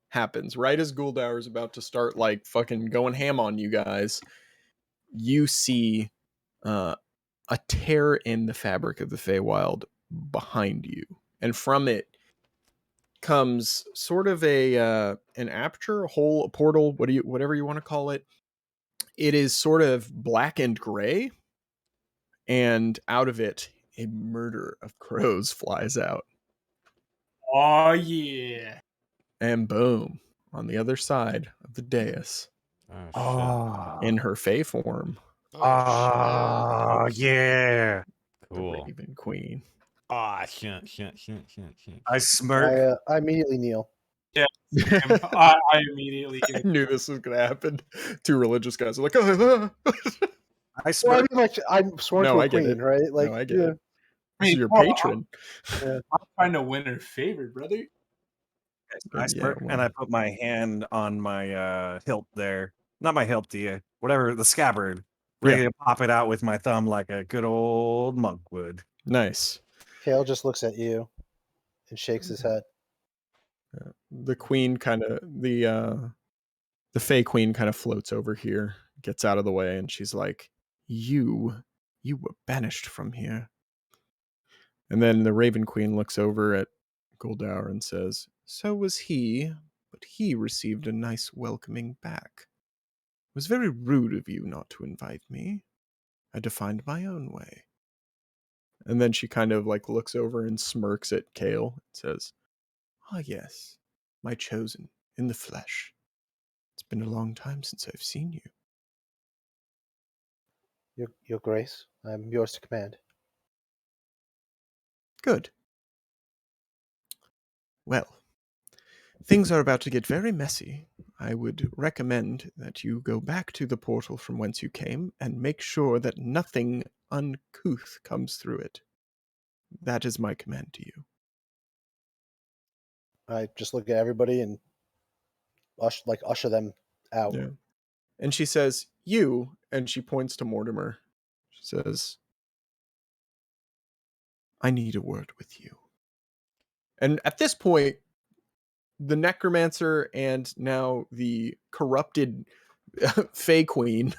happens right as Guldower is about to start like fucking going ham on you guys. You see a tear in the fabric of the Feywild behind you, and from it comes sort of a an aperture, a hole, a portal, whatever you want to call it. It is sort of black and gray, and out of it, a murder of crows flies out. Oh yeah. And boom, on the other side of the dais, in her Fey form, Oh, yeah. the Cool. Raven Queen. Ah, shit. I smirk. I immediately kneel. Yeah. I immediately I knew this was going to happen. Two religious guys are like, oh. I smirk. Well, I mean, like, I'm sworn to a queen, right? Like, I get it. I mean, This is your patron. I'm trying to win her favor, brother. I smirk and I put my hand on my hilt there. Not my hilt, whatever, the scabbard. Ready to pop it out with my thumb like a good old monk would. Nice. Kale just looks at you and shakes his head. The queen kind of the Fey queen kind of floats over here, gets out of the way, and she's like, You were banished from here. And then the Raven Queen looks over at Guldower and says, So was he, but he received a nice welcoming back. It was very rude of you not to invite me. I defined my own way. And then she kind of like looks over and smirks at Kale and says, Ah, yes, my chosen, in the flesh. It's been a long time since I've seen you. Your Grace, I'm yours to command. Good. Well, things are about to get very messy. I would recommend that you go back to the portal from whence you came and make sure that nothing uncouth comes through it. That is my command to you. I just look at everybody and usher them out. Yeah. And she says, You, and she points to Mortimer. She says, I need a word with you. And at this point, the necromancer and now the corrupted Fey Queen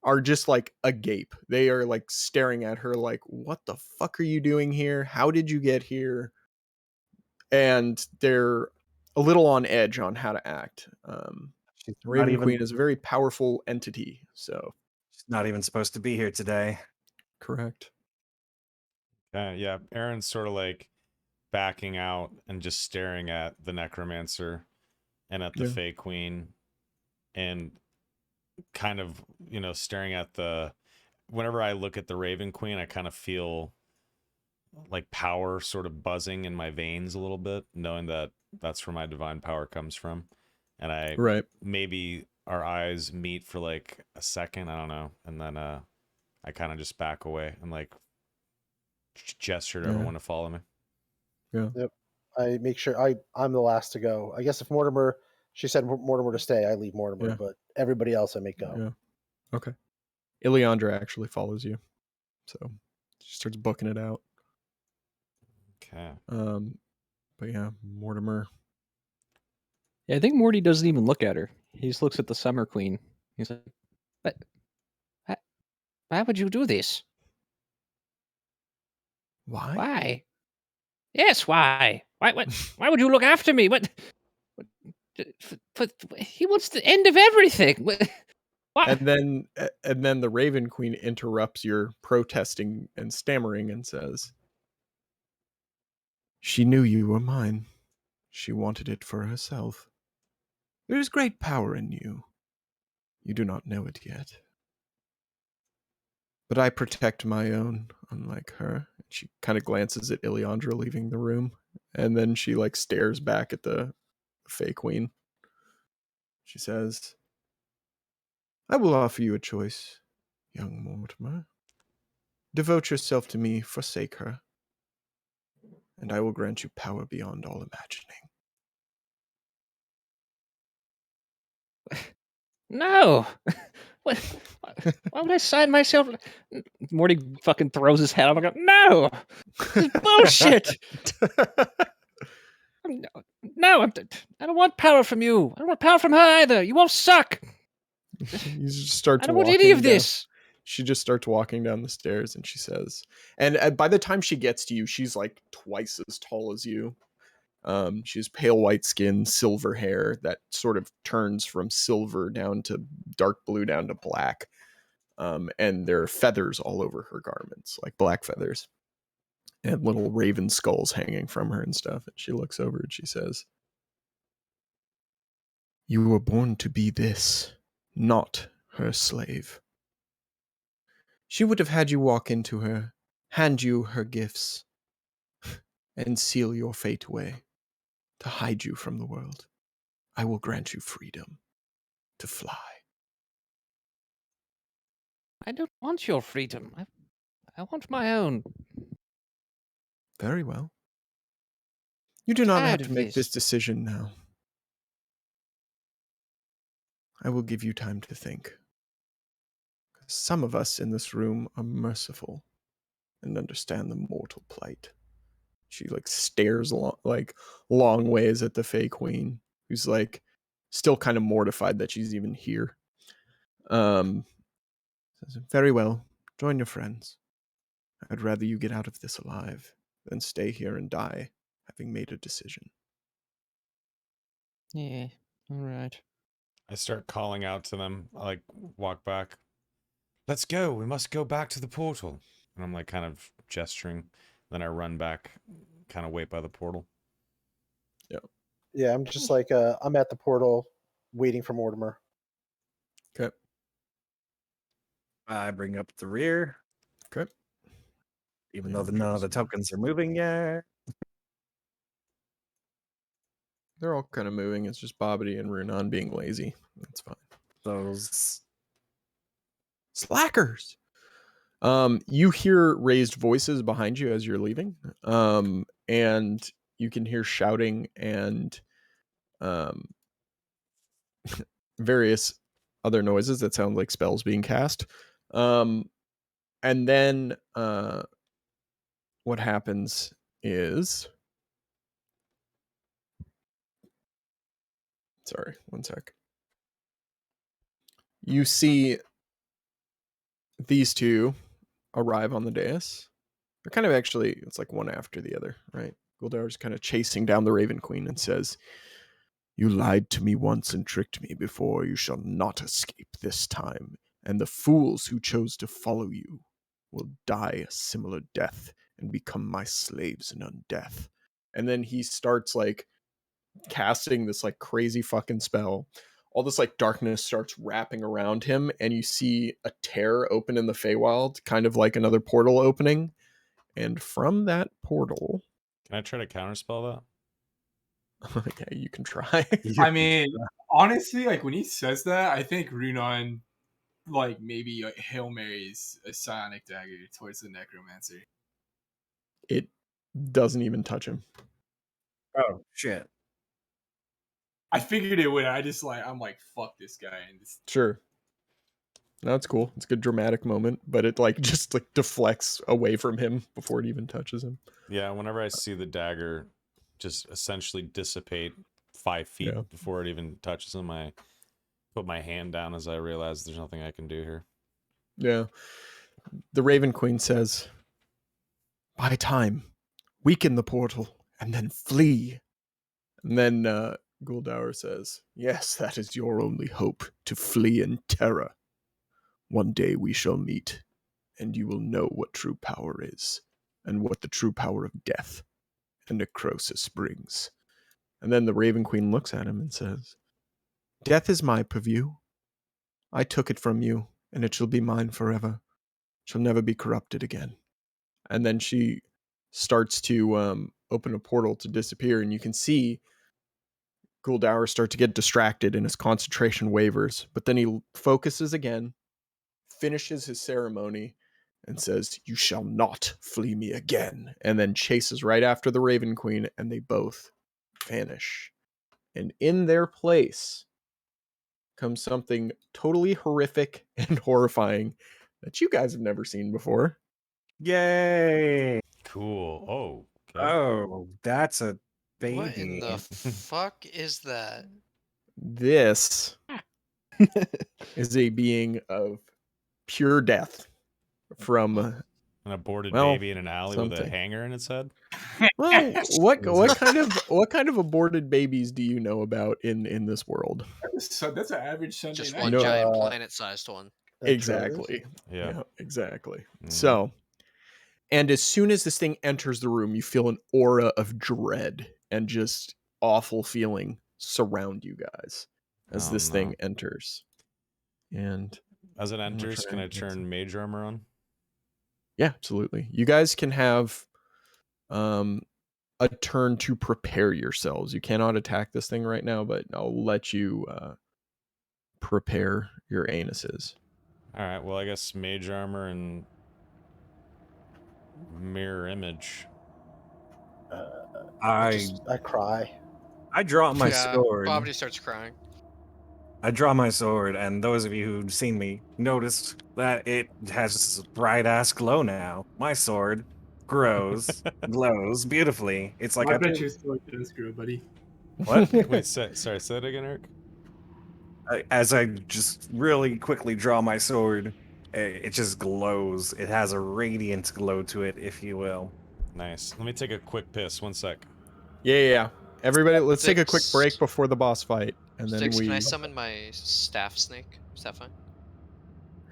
are just like agape. They are like staring at her like, what the fuck are you doing here? How did you get here? And they're a little on edge on how to act. Raven Queen is a very powerful entity, so she's not even supposed to be here today. Correct. Yeah, Aaron's sort of like backing out and just staring at the necromancer and at the Fey Queen, and kind of, staring at whenever I look at the Raven Queen, I kind of feel like power sort of buzzing in my veins a little bit, knowing that that's where my divine power comes from. And maybe our eyes meet for like a second, I don't know, and then I kind of just back away and like gesture to everyone to follow me. Yeah. Yep. I make sure I'm the last to go. I guess if she said Mortimer to stay, I leave Mortimer, but everybody else I make go. Yeah. Okay. Ileandra actually follows you, so she starts booking it out. Okay. But yeah, Mortimer. Yeah, I think Morty doesn't even look at her. He just looks at the Summer Queen. He's like, "But why would you do this? Why? Why? Yes, why? Why would you look after me? What? He wants the end of everything. What? And then the Raven Queen interrupts your protesting and stammering and says, "She knew you were mine. She wanted it for herself. There is great power in you. You do not know it yet. But I protect my own, unlike her." She kind of glances at Ileandra leaving the room, and then she like stares back at the Fey Queen. She says, "I will offer you a choice, young Mortimer. Devote yourself to me, forsake her, and I will grant you power beyond all imagining." No. Why would I sign myself? Morty fucking throws his head up and goes, "No, this is bullshit. No, I don't want power from you. I don't want power from her either. You all suck. He just starts I don't want any of this." She just starts walking down the stairs, and she says, and by the time she gets to you, she's like twice as tall as you. She has pale white skin, silver hair that sort of turns from silver down to dark blue down to black. And there are feathers all over her garments, like black feathers, and little raven skulls hanging from her and stuff. And she looks over and she says, "You were born to be this, not her slave. She would have had you walk into her, hand you her gifts, and seal your fate away, to hide you from the world. I will grant you freedom to fly." I don't want your freedom. I want my own. Very well. You do not have to make this decision now. I will give you time to think. Some of us in this room are merciful and understand the mortal plight. She like stares long ways at the Fey Queen, who's like still kind of mortified that she's even here. Says, "Very well, join your friends. I'd rather you get out of this alive than stay here and die, having made a decision." Yeah, all right. I start calling out to them. I like walk back. "Let's go. We must go back to the portal." And I'm like kind of gesturing. Then I run back, kind of wait by the portal. Yeah. Yeah, I'm just like I'm at the portal waiting for Mortimer. Okay. I bring up the rear. Okay. Even though none of the tokens are moving yet. They're all kind of moving. It's just Bobbity and Runan being lazy. That's fine. Those slackers. You hear raised voices behind you as you're leaving. And you can hear shouting and various other noises that sound like spells being cast. And then what happens is, sorry, one sec. You see these two arrive on the dais. They're kind of actually, it's like one after the other, right? Guldar's kind of chasing down the Raven Queen and says, "You lied to me once and tricked me before. You shall not escape this time. And the fools who chose to follow you will die a similar death and become my slaves in undeath." And then he starts like casting this like crazy fucking spell. All this like darkness starts wrapping around him, and you see a tear open in the Feywild, kind of like another portal opening. And from that portal, can I try to counterspell that? Yeah, you can try. I mean, honestly, like when he says that, I think Runon like maybe like, Hail Marys a psionic dagger towards the necromancer. It doesn't even touch him. Oh shit. I figured it would. I'm like, fuck this guy. And Sure. No, it's cool. It's a good dramatic moment, but it like just like deflects away from him before it even touches him. Yeah, whenever I see the dagger just essentially dissipate 5 feet before it even touches him, I put my hand down as I realize there's nothing I can do here. Yeah. The Raven Queen says, "Buy time, weaken the portal, and then flee." And then Guldower says, "Yes, that is your only hope, to flee in terror. One day we shall meet, and you will know what true power is, and what the true power of death and necrosis brings." And then the Raven Queen looks at him and says, "Death is my purview. I took it from you, and it shall be mine forever. It shall never be corrupted again." And then she starts to open a portal to disappear, and you can see Guldower start to get distracted and his concentration wavers. But then he focuses again, finishes his ceremony, and says, "You shall not flee me again," and then chases right after the Raven Queen, and they both vanish. And in their place comes something totally horrific and horrifying that you guys have never seen before. Yay! Cool. Oh. Okay. Oh, that's a baby. What in the fuck is that? This is a being of pure death from An aborted well, baby in an alley with a something. hanger in its head. Well, what kind of aborted babies do you know about in this world? That's an average Sunday Just night. one giant planet-sized one. Exactly. Yeah. Exactly. Mhm. So, and as soon as this thing enters the room, you feel an aura of dread and just awful feeling surround you guys as this thing enters. And as it enters, can I turn mage armor on? Yeah, absolutely. You guys can have a turn to prepare yourselves. You cannot attack this thing right now, but I'll let you prepare your anuses. All right. Well, I guess mage armor and mirror image. I cry. I draw my sword. Bobby starts crying. I draw my sword, and those of you who've seen me noticed that it has this bright ass glow now. My sword glows beautifully. It's like I bet your sword does grow, buddy. What? Wait, sorry, say that again, Eric. As I just really quickly draw my sword, it just glows. It has a radiant glow to it, if you will. Nice. Let me take a quick piss. 1 sec. Yeah. Everybody, let's take a quick break before the boss fight, and then Can I summon my staff snake? Is that fine?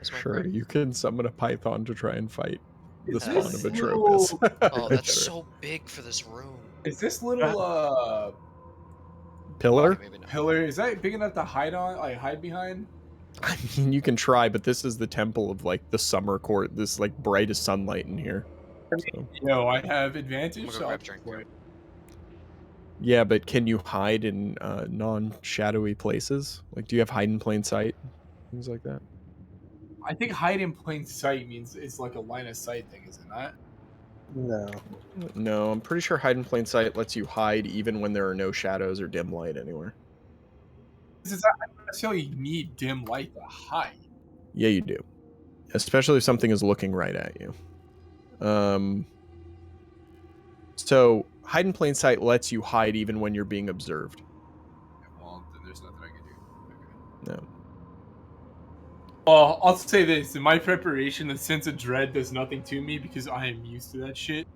Sure, you can summon a python to try and fight the spawn this of Atropus. Oh, that's so big for this room. Is this little pillar? Pillar, is that big enough to hide on? Like hide behind? I mean, you can try, but this is the temple of like the summer court. This like brightest sunlight in here. So. No, I have advantage. I'm gonna go grab Yeah, but can you hide in non-shadowy places? Like, do you have hide in plain sight? Things like that? I think hide in plain sight means it's like a line of sight thing, is it not? No. No, I'm pretty sure hide in plain sight lets you hide even when there are no shadows or dim light anywhere. I don't necessarily need dim light to hide. Yeah, you do. Especially if something is looking right at you. So hide in plain sight lets you hide even when you're being observed. Well, then there's nothing I can do. Okay. No. Well, I'll say this: in my preparation, the sense of dread does nothing to me because I am used to that shit.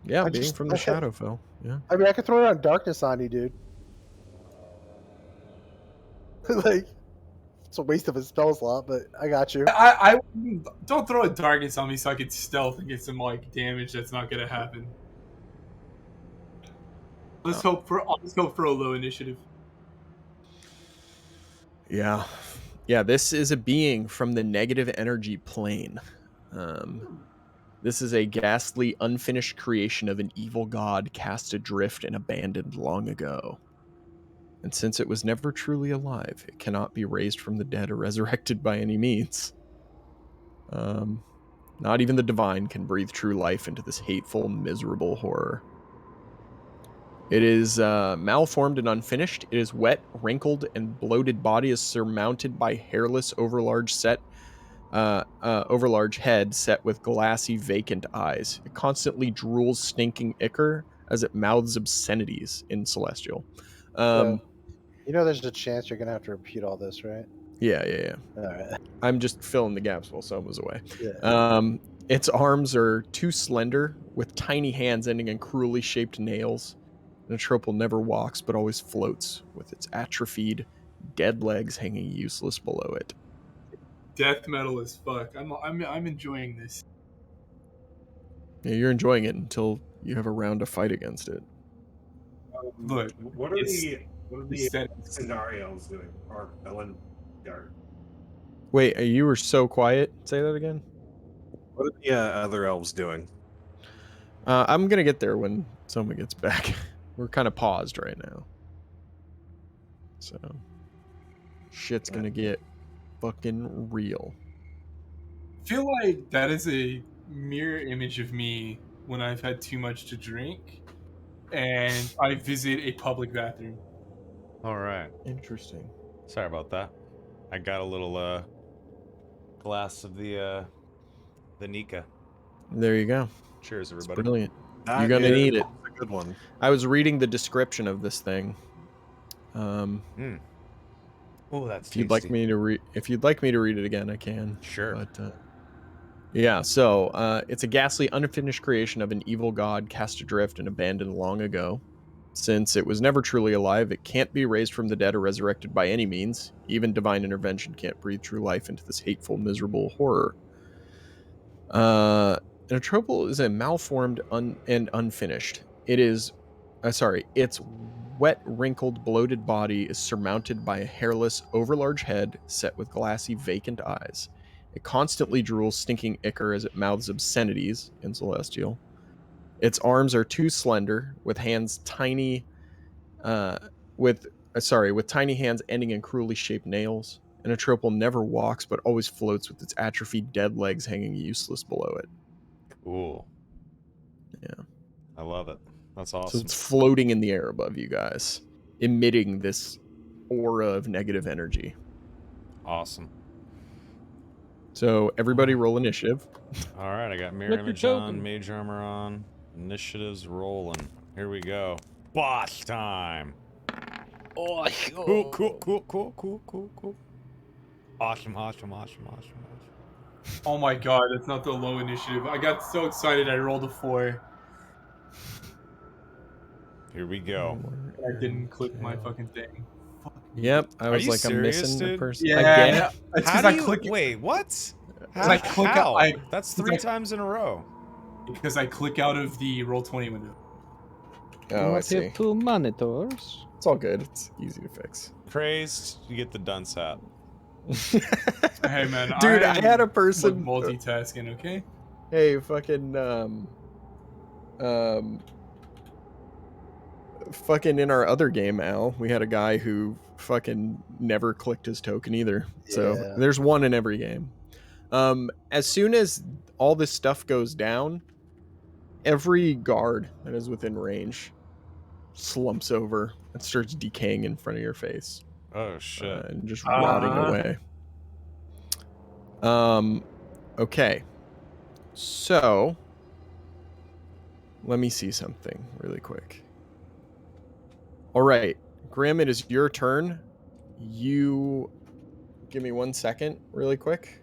Yeah, being from the Shadowfell. Yeah. I mean, I could throw around darkness on you, dude. Like, it's a waste of a spell slot, but I got you. I don't throw a darkness on me so I could stealth and get some like damage. That's not gonna happen. Let's hope for a low initiative. Yeah. Yeah, this is a being from the negative energy plane. This is a ghastly, unfinished creation of an evil god cast adrift and abandoned long ago. And since it was never truly alive, it cannot be raised from the dead or resurrected by any means. Not even the divine can breathe true life into this hateful, miserable horror. It is malformed and unfinished. It is wet, wrinkled, and bloated body is surmounted by hairless, overlarge head set with glassy, vacant eyes. It constantly drools stinking ichor as it mouths obscenities in Celestial. So, there's a chance you're gonna have to repeat all this, right? Yeah. All right. I'm just filling the gaps while Soma's away. Yeah. Its arms are too slender, with tiny hands ending in cruelly shaped nails. Notropal never walks, but always floats, with its atrophied, dead legs hanging useless below it. Death metal as fuck. I'm enjoying this. Yeah, you're enjoying it until you have a round to fight against it. Look, what are the scenarios doing? Or Ellen Yard? Wait, you were so quiet. Say that again. What are the other elves doing? I'm gonna get there when Soma gets back. We're kind of paused right now, so shit's gonna get fucking real. I feel like that is a mirror image of me when I've had too much to drink and I visit a public bathroom. All right. Interesting. Sorry about that. I got a little glass of the Nika. There you go. Cheers, It's everybody. brilliant. You're gonna need it. A good one. I was reading the description of this thing. Oh, that's if you'd like me to read it again, I can. Sure. But yeah, so it's a ghastly, unfinished creation of an evil god cast adrift and abandoned long ago. Since it was never truly alive, it can't be raised from the dead or resurrected by any means. Even divine intervention can't breathe true life into this hateful, miserable horror. Notropal is a malformed and unfinished. Its wet, wrinkled, bloated body is surmounted by a hairless, overlarge head set with glassy, vacant eyes. It constantly drools stinking ichor as it mouths obscenities in Celestial. Its arms are too slender, with tiny hands ending in cruelly shaped nails. And Notropal never walks, but always floats with its atrophied dead legs hanging useless below it. Cool. Yeah. I love it. That's awesome. So it's floating in the air above you guys, emitting this aura of negative energy. Awesome. So everybody roll initiative. All right, I got mirror image on, mage armor on, initiatives rolling. Here we go. Boss time. Oh, Cool. Awesome. Oh my god, that's not the low initiative. I got so excited I rolled a 4. Here we go. I didn't click my fucking thing. Fuck. Yep, I was like, serious, I'm missing dude? a person. Yeah, Again? it's How because do I click. Wait, what? How? That's 3 times in a row. Because I click out of the Roll20 window. Oh, I see. Have 2 monitors. It's all good. It's easy to fix. Crazed, you get the dunce hat. Hey man, dude, I had a person multitasking. Okay. Hey, fucking fucking in our other game, Al, we had a guy who fucking never clicked his token either. So there's one in every game. As soon as all this stuff goes down, every guard that is within range slumps over and starts decaying in front of your face. Oh shit. And just rotting away. Okay. So let me see something really quick. All right, Grim, it is your turn. You give me 1 second, really quick.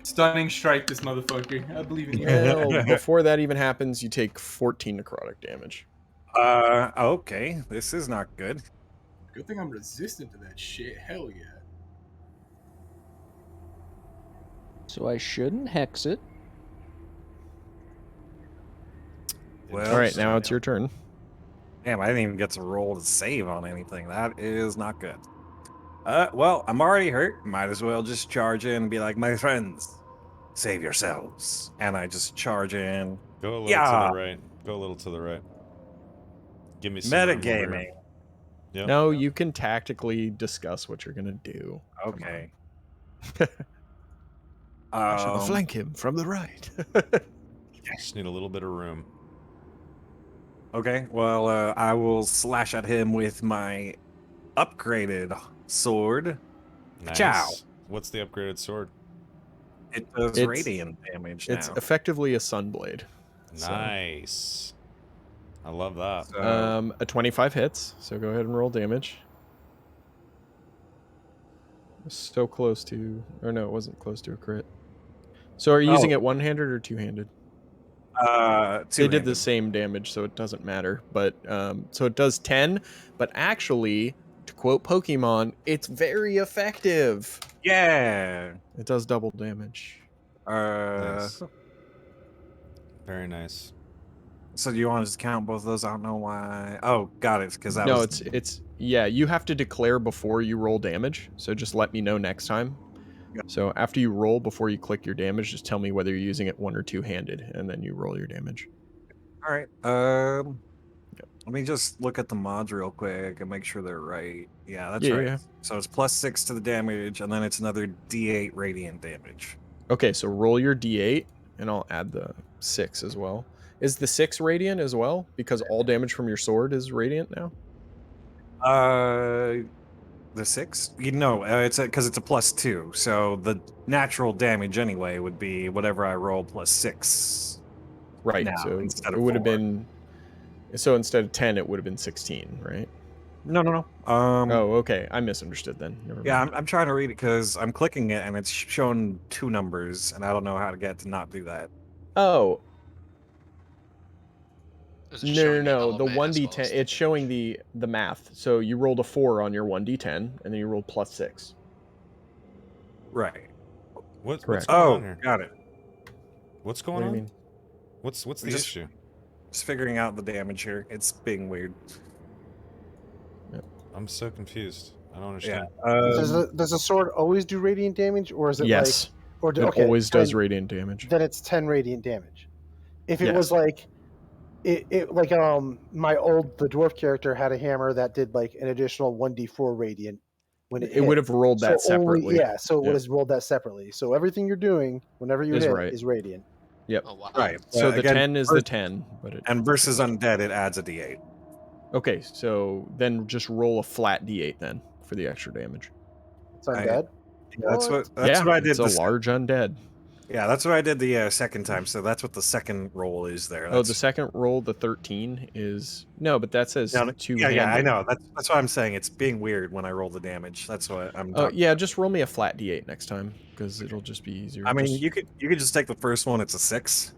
Stunning strike this motherfucker. I believe in you. Well, before that even happens, you take 14 necrotic damage. Okay. This is not good. Good thing I'm resistant to that shit. Hell yeah. So I shouldn't hex it. Well, All right, now it's your turn. Damn, I didn't even get to roll to save on anything. That is not good. Well, I'm already hurt. Might as well just charge in and be like, my friends, save yourselves. And I just charge in. Go a little to the right. Go a little to the right. Give me some room over here. Metagaming. Yep. No, you can tactically discuss what you're gonna do. Okay. I shall flank him from the right. Just need a little bit of room. Okay, well, I will slash at him with my upgraded sword. Nice. Ciao. What's the upgraded sword? It does radiant damage now. It's effectively a sunblade. Nice. I love that. So, A 25 hits, so go ahead and roll damage. So close to, or no, it wasn't close to a crit. So are you using it one-handed or two-handed? They did the same damage, so it doesn't matter. But so it does 10, but actually, to quote Pokemon, it's very effective. Yeah. It does double damage. Nice. Very nice. So do you want to just count both of those? I don't know why. Oh, got it. Because that no, was... it's yeah. You have to declare before you roll damage. So just let me know next time. Yeah. So after you roll, before you click your damage, just tell me whether you're using it one or two-handed, and then you roll your damage. All right. Let me just look at the mods real quick and make sure they're right. Yeah, that's right. Yeah. So it's +6 to the damage, and then it's another D8 radiant damage. Okay, so roll your D8, and I'll add the 6 as well. Is the 6 radiant as well? Because all damage from your sword is radiant now? The 6? It's because it's a +2. So the natural damage anyway would be whatever I roll +6. Right. Now, so instead it of would have 4. been. So instead of 10, it would have been 16, right? No. Oh, okay. I misunderstood then. Never Yeah, mind. I'm trying to read it because I'm clicking it and it's showing 2 numbers, and I don't know how to get to not do that. Oh. Is it showing the No. The element as 1d10. well as the It's showing the math. So you rolled a 4 on your 1d10, and then you rolled +6. Right. What's Correct. going Oh, on here? got it. What's What going do you on? mean? What's the Just- issue? Just figuring out the damage here. It's being weird. I'm so confused. I don't understand. Does a sword always do radiant damage, or is it Yes. like, or It okay, always does then- radiant damage. Then it's 10 radiant damage. If it Yes. was like, it like my the dwarf character had a hammer that did like an additional 1d4 radiant when it It would have rolled that so only, separately. so it Yeah. would have rolled that separately. So everything you're doing whenever you Is hit right. is radiant. Yep. Oh wow. Right. So But the again, 10 is the 10, but it. And versus undead, it adds a D8. Okay, so then just roll a flat d8 then for the extra damage. It's undead. Yeah, that's what I did. It's a large undead. Yeah, that's what I did the second time. So that's what the second roll is there. Oh, the second roll, the 13 is no, but that says two-handed. Yeah, I know. That's what I'm saying. It's being weird when I roll the damage. That's what I'm. Oh yeah, just roll me a flat d8 next time because it'll just be easier. I mean, Just- you could just take the first one. It's a 6.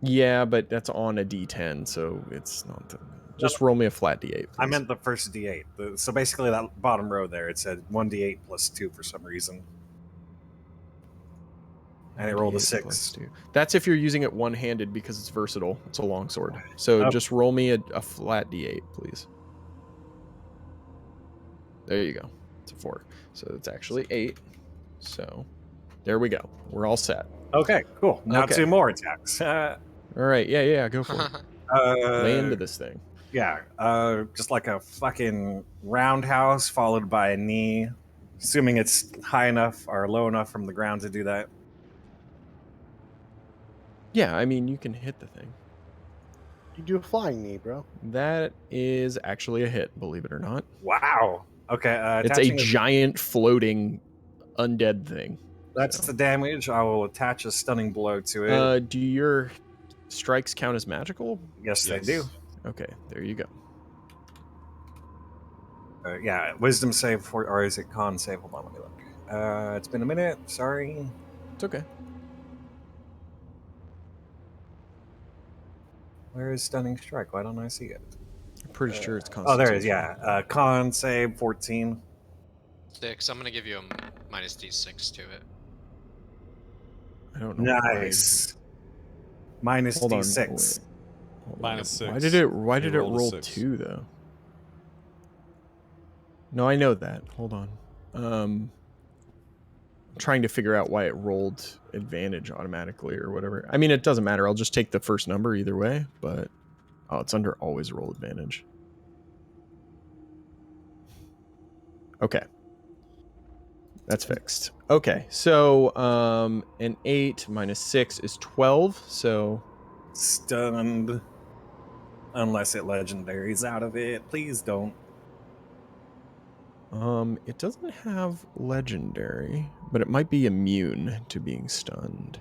Yeah, but that's on a d10, so it's not. Just roll me a flat d8. Please. I meant the first D8. So basically, that bottom row there, it said 1d8 + 2 for some reason. And it rolled a 6. That's if you're using it one-handed because it's versatile. It's a longsword. So just roll me a flat d8, please. There you go. It's a 4. So it's actually 8. So there we go. We're all set. Okay, cool. Now Okay. 2 more attacks. All right. Yeah. Go for it. Lay into this thing. Yeah. Just like a fucking roundhouse followed by a knee. Assuming it's high enough or low enough from the ground to do that. Yeah, I mean, you can hit the thing. You do a flying knee, bro. That is actually a hit, believe it or not. Wow. Okay. It's a giant floating undead thing. That's So. the damage. I will attach a stunning blow to it. Do your strikes count as magical? Yes, they do. Okay, there you go. Yeah, wisdom save for, or is it con save? Hold on, let me look. It's been a minute. Sorry. It's okay. Where is stunning strike? Why don't I see it? I'm pretty sure it's Oh, there it is. Constitution. Yeah, con save 14. 6. I'm gonna give you a minus D6 to it. I don't know. Nice. Minus Hold on. D6. Minus 6. Why did it rolled a roll 6. 2 though? No, I know that. Hold on. I'm trying to figure out why it rolled advantage automatically or whatever. I mean, it doesn't matter. I'll just take the first number either way, but oh, it's under always roll advantage. Okay. That's fixed. Okay. So, an 8 minus 6 is 12, so Stunned. Unless it legendaries out of it. Please don't. It doesn't have legendary, but it might be immune to being stunned.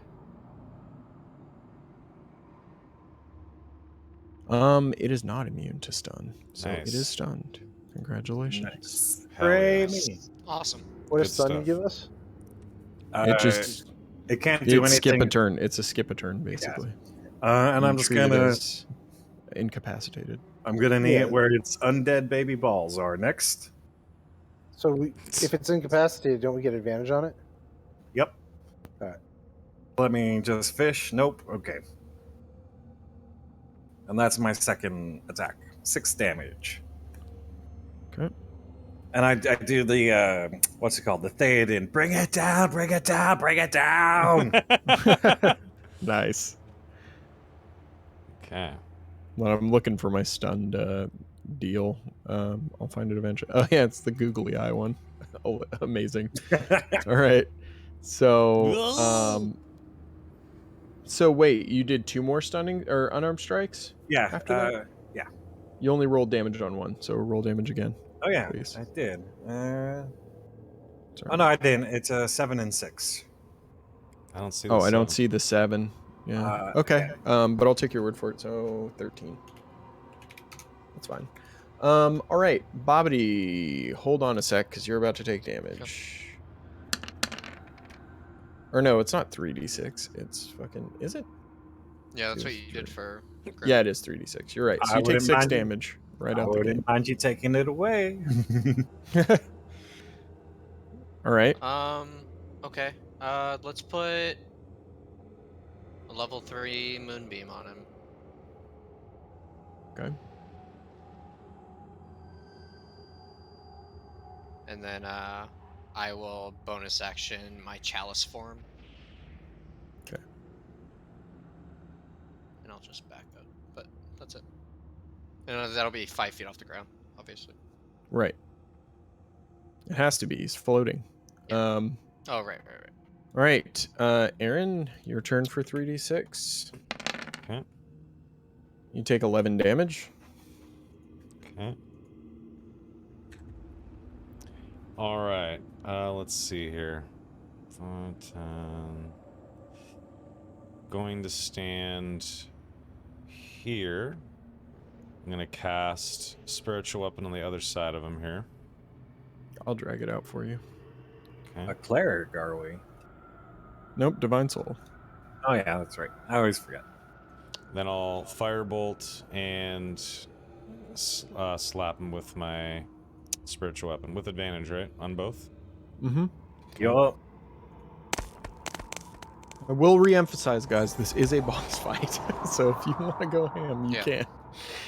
It is not immune to stun, so it Nice. is stunned. Congratulations. Nice. Hell Hooray yeah. me. Awesome. What Good does stun stuff. give us? It just It can't do anything. skip a turn. It's a skip a turn basically. And You I'm just treat it gonna as incapacitated. I'm gonna need Yeah. it where its undead baby balls are next. So if it's incapacitated, don't we get advantage on it? Yep. Alright. Let me just fish. Nope. Okay. And that's my second attack. 6 damage. Okay. And I do the what's it called? The Theoden. Bring it down, bring it down, bring it down. Nice. Okay. Well, I'm looking for my stunned deal. I'll find it eventually. Oh yeah, it's the googly eye one. Oh, amazing. All right. So so wait, you did 2 more stunning or unarmed strikes? Yeah. After that? Yeah. You only rolled damage on one, so roll damage again. Oh yeah, Please. I did. Sorry. Oh no, I didn't. It's a 7 and 6. I don't see Oh, the I don't 7. see the 7. Yeah. Okay. But I'll take your word for it. So 13. That's fine. All right, Bobbity, hold on a sec because you're about to take damage. Or no, it's not 3d6. It's fucking. Is it? Yeah, that's 2, what you did 3. for. Yeah, it is 3d6. You're right. So I you take wouldn't 6 mind you- damage right I out the gate. wouldn't mind you taking it away. All right. Okay. Let's put a level 3 moonbeam on him. Okay. And then I will bonus action my chalice form. Okay. And I'll just back up. But that's it. And that'll be 5 feet off the ground, obviously. Right. It has to be. He's floating. Yeah. Oh, right. All right. Aaron, your turn for 3d6. Okay. You take 11 damage. Okay. All right. Let's see here. 5, 10. Going to stand here. I'm going to cast Spiritual Weapon on the other side of him here. I'll drag it out for you. Okay. A cleric, are we? Nope, Divine Soul. Oh yeah, that's right. I always forget. Then I'll Firebolt and slap him with my Spiritual Weapon. With advantage, right? On both? Mm-hmm. Yup. I will re-emphasize, guys, this is a boss fight. So if you want to go ham, you can.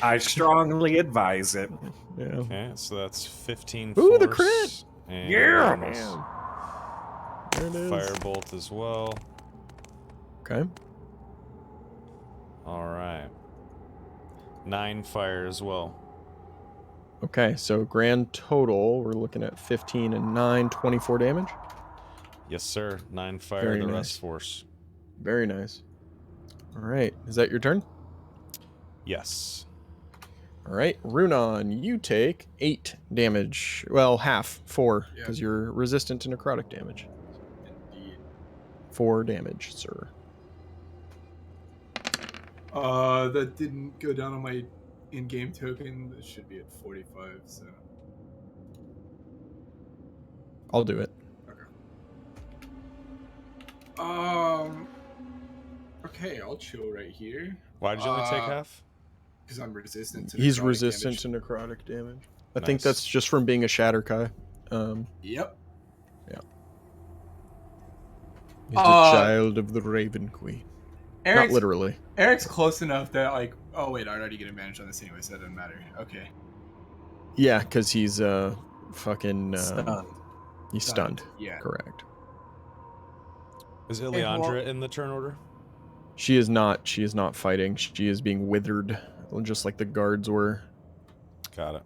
I strongly advise it. Yeah. Okay, so that's 15 Ooh, force. the crit! And Yeah! Man. There it is. Firebolt as well. Okay. All right. 9 fire as well. Okay, so grand total, we're looking at 15 and 9, 24 damage. Yes, sir. 9 fire, Very the nice. rest force. Very nice. All right, is that your turn? Yes. All right, Runon, you take 8 damage. Well, half, 4, because you're resistant to necrotic damage. Indeed. for damage, sir. That didn't go down on my in-game token. That should be at 45. So I'll do it. okay. Okay, I'll chill right here. Why did you only take half? Because I'm resistant to He's necrotic resistant damage. to necrotic damage. I Nice. think that's just from being a Shatterkai. Yep. Yeah. He's a child of the Raven Queen. Not literally. Eric's close enough that like, oh wait, I already get advantage on this anyway, so that doesn't matter. Okay. Yeah, because he's fucking Stunned. He's stunned. Yeah. Correct. Is Ileandra in the turn order? She is not. She is not fighting. She is being withered, just like the guards were. Got it.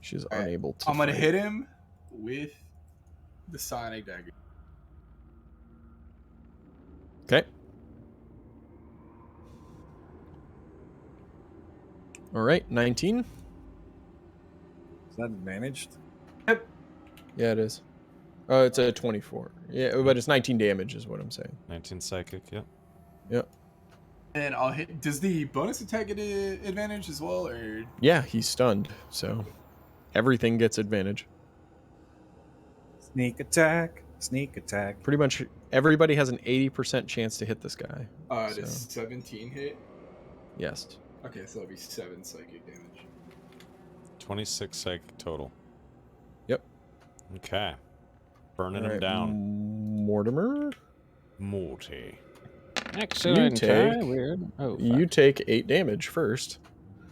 She's unable to. I'm gonna fight. hit him with the Sonic Dagger. Okay. All right, 19. Is that advantaged? Yep. Yeah, it is. Oh, it's a 24. Yeah, but it's 19 damage is what I'm saying. 19 psychic, yep. Yep. And I'll hit. Does the bonus attack get an advantage as well, or? Yeah, he's stunned, so everything gets advantage. Sneak attack. Sneak attack. Pretty much everybody has an 80% chance to hit this guy. Does 17 hit? Yes. Okay, so that'll be 7 psychic damage. 26 psychic total. Yep. Okay. Burning him Alright, down. Mortimer? Morty. Excellent. You take, Weird. Oh, you take 8 damage first.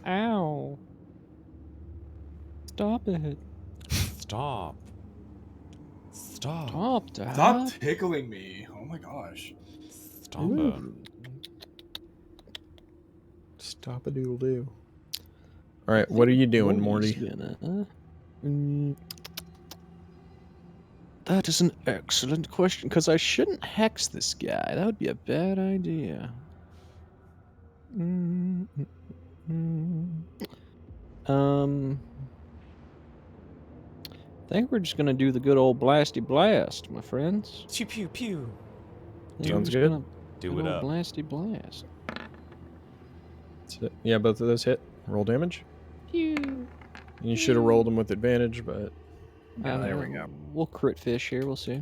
Ow. Stop it. Stop. Stop. Stop, Dad. Stop tickling me. Oh my gosh. Stop it. Stop a doodle do. Alright, what are you doing, Morty? That is an excellent question, because I shouldn't hex this guy. That would be a bad idea. I think we're just gonna do the good old blasty blast, my friends. Pew pew pew. Sounds good. Do it up. Blasty blast. Yeah, both of those hit. Roll damage. Pew. You should have rolled them with advantage, but there we go. We'll crit fish here. We'll see.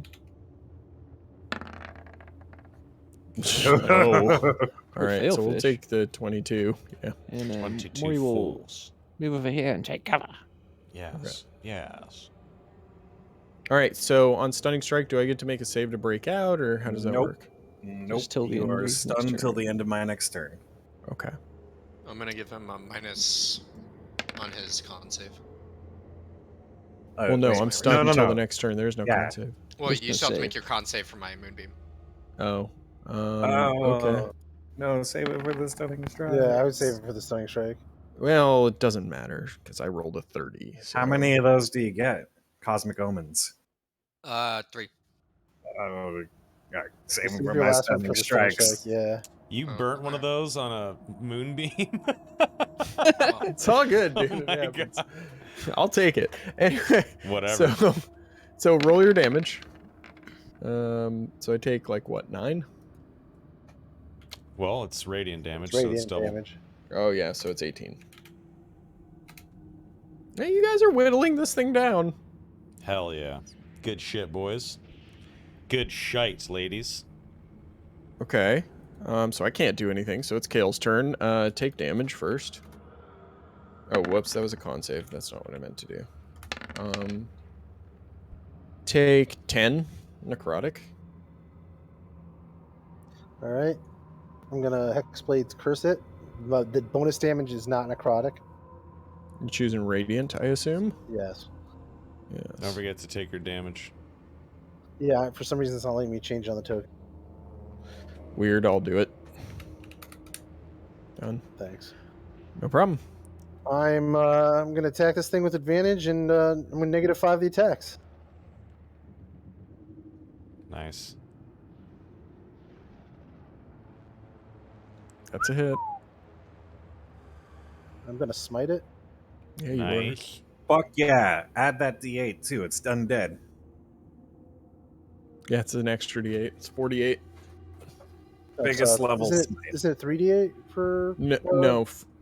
oh. All right, fail so we'll fish. take the 22. Yeah. And 22 Morty will fools. move over here and take cover. Yes. Okay. Yes. All right, so on stunning strike, do I get to make a save to break out, or how does that work? Nope. Just till the You end of are his next stunned till turn. the end of my next turn. Okay. I'm gonna give him a minus on his con save. Well, no, wait, I'm wait, stunned no, until no. the next turn. There's no Yeah. con save. Well, Who's you gonna still have to save? make your con save for my moonbeam. Oh. Oh, Okay. No, save it for the stunning strike. Yeah, I would save it for the stunning strike. Well, it doesn't matter because I rolled a 30. So. How many of those do you get? Cosmic Omens. 3. Oh, yeah, save Save them for your my last one stunning for the stunning strikes. strike. Yeah. You Oh, burnt one of alright. those on a moonbeam? It's all good, dude. Oh It my happens. God. I'll take it. Anyway, Whatever. So roll your damage. So I take like what, 9? Well, it's radiant damage, It's so it's radiant double. damage. Oh yeah, so it's 18. Hey, you guys are whittling this thing down. Hell yeah. Good shit, boys. Good shite, ladies. Okay. So I can't do anything, so it's Kale's turn. Take damage first. Oh, whoops, that was a con save. That's not what I meant to do. Take 10 necrotic. All right. I'm gonna Hexblades curse it. But the bonus damage is not necrotic. You're choosing radiant, I assume. Yes. Yes. Don't forget to take your damage. Yeah. For some reason, it's not letting me change on the token. Weird. I'll do it. Done. Thanks. No problem. I'm gonna attack this thing with advantage, and I'm gonna -5 the attacks. Nice. That's a hit. I'm gonna smite it. Yeah, you Nice. Fuck yeah. Add that D8 too. It's undead. Yeah, it's an extra D8. It's 48. Biggest level. Is it 3d8 for?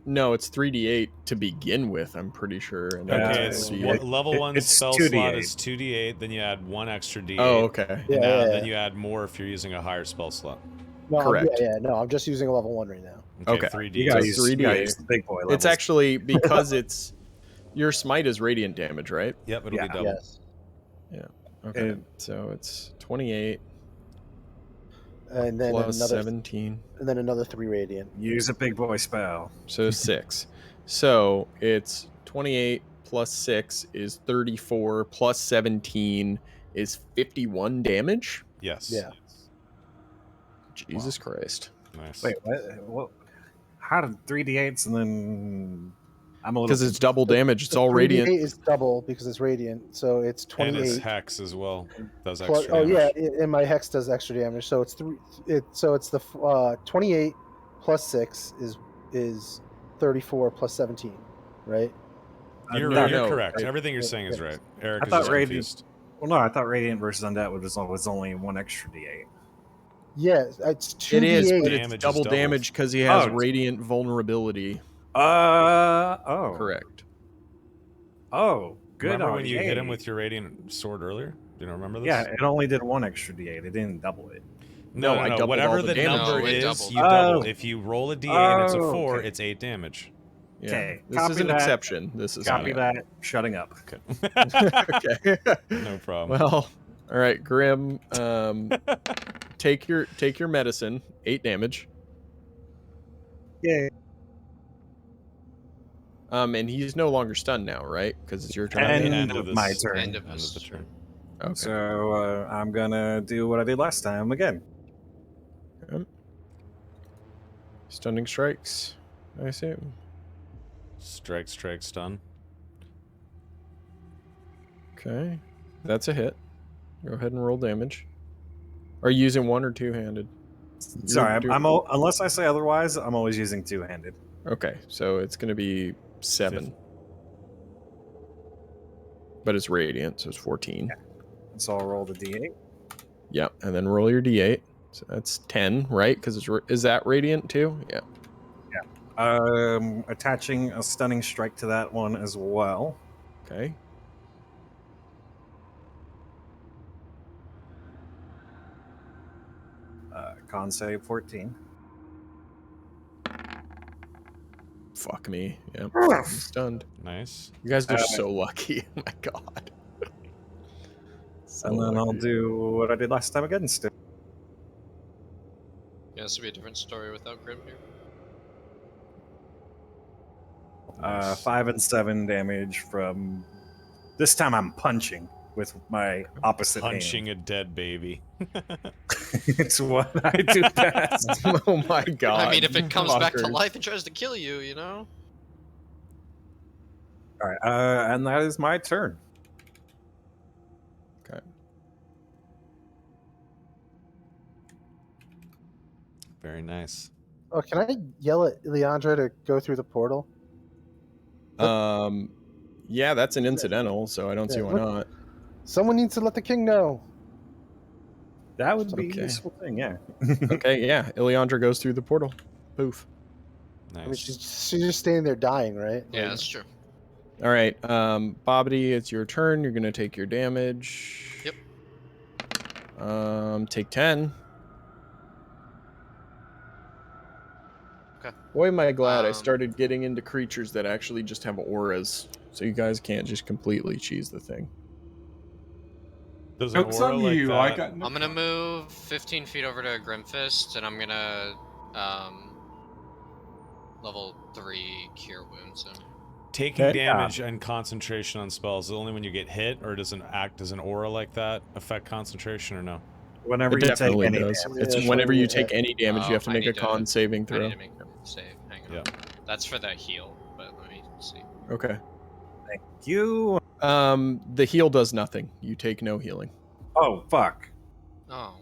No, it's 3d8 to begin with. I'm pretty sure. And Okay, it's level 1 spell 2d8. slot is 2d8. Then you add 1 extra d8. Oh, okay. And then you add more if you're using a higher spell slot. No, correct. No, I'm just using a level 1 right now. Okay. 3d8. You gotta use 3d8. The big boy levels. It's actually because it's your smite is radiant damage, right? Yep, it'll be double. Yes. Yeah. Okay. So it's 28. And then plus another 17. And then another 3 radiant. Use a big boy spell. So 6. So it's 28 plus 6 is 34 plus 17 is 51 damage. Yes. Yeah. Jesus Christ. Nice. Wait, what? How did 3d8s and then I'm a little because it's double damage. It's all 3d8 radiant. is double because it's radiant, so it's 28. And it's hex as well. Does Plus, extra damage. and my hex does extra damage, so it's it's the 28 plus 6 is 34 plus 17, right? You're correct. Everything you're saying is right. Eric I thought is radiant. confused. Well, no, I thought radiant versus undead was only 1 extra d8. Yeah, it's 2d8. It is, but Damage it's is double doubled. damage because he has Oh. radiant vulnerability. Correct. Oh, good. Remember on when you Jay. hit him with your radiant sword earlier? Do you remember this? Yeah, it only did 1 extra d8. It didn't double it. No, I doubled Whatever all the the damage. number No, it is, doubled. you double. Oh. If you roll a d8 and it's a 4, okay. it's 8 damage. Yeah. Okay, This copy is an that. exception. This is Copy not. that. Shutting up. Okay. No problem. Well, all right, Grim. Take your medicine. 8 damage. Yeah. And he's no longer stunned now, right? Because it's your turn. End of of my this- turn. End of End this of the turn. Okay. So I'm gonna do what I did last time again. Stunning strikes. I assume. Strike, stun. Okay, that's a hit. Go ahead and roll damage. Are you using one or two-handed? Sorry, unless I say otherwise, I'm always using two-handed. Okay, so it's going to be 7. But it's radiant, so it's 14. Okay. So I'll roll the d8. Yep, and then roll your d8. So that's 10, right? Because is that radiant too? Yeah. Attaching a stunning strike to that one as well. Okay. Con save 14. Fuck me. Yep. I'm stunned. Nice. You guys are so lucky. Oh my god. So And then I'll lucky. do what I did last time again still. Yeah, this would be a different story without Grim here. 5 and 7 damage from... This time I'm punching with my opposite Punching a dead baby. hand. It's what I do best. Oh my god. I mean, if it comes back to fuckers. life and tries to kill you, you know? Alright, and that is my turn. Okay. Very nice. Oh, can I yell at Leandra to go through the portal? Yeah, that's an incidental, so I don't see Yeah, why look- not. Someone needs to let the king know. That would be Okay. a useful thing, yeah. Okay, yeah. Ileandra goes through the portal. Poof. Nice. I mean, she's just standing there dying, right? Yeah, Like, that's true. All right, Bobbity, it's your turn. You're gonna take your damage. Yep. Take 10. Okay. Boy, am I glad I Um, started getting into creatures that actually just have auras, so you guys can't just completely cheese the thing. Does an Joke's aura on like you. that? I got I'm gonna move 15 feet over to Grimfist, and I'm gonna level 3 cure wounds him. Taking Okay. damage and concentration on spells is it only when you get hit, or does an aura like that affect concentration, or no? Whenever It you take definitely any does. damage. It's Yeah, whenever sure, you yeah. take any damage, Oh, you have to I make a need to- con saving I throw. need to make a save. Hang on. Yeah. That's for the heal, but let me see. Okay. Thank you. The heal does nothing. You take no healing. Oh, fuck. Oh.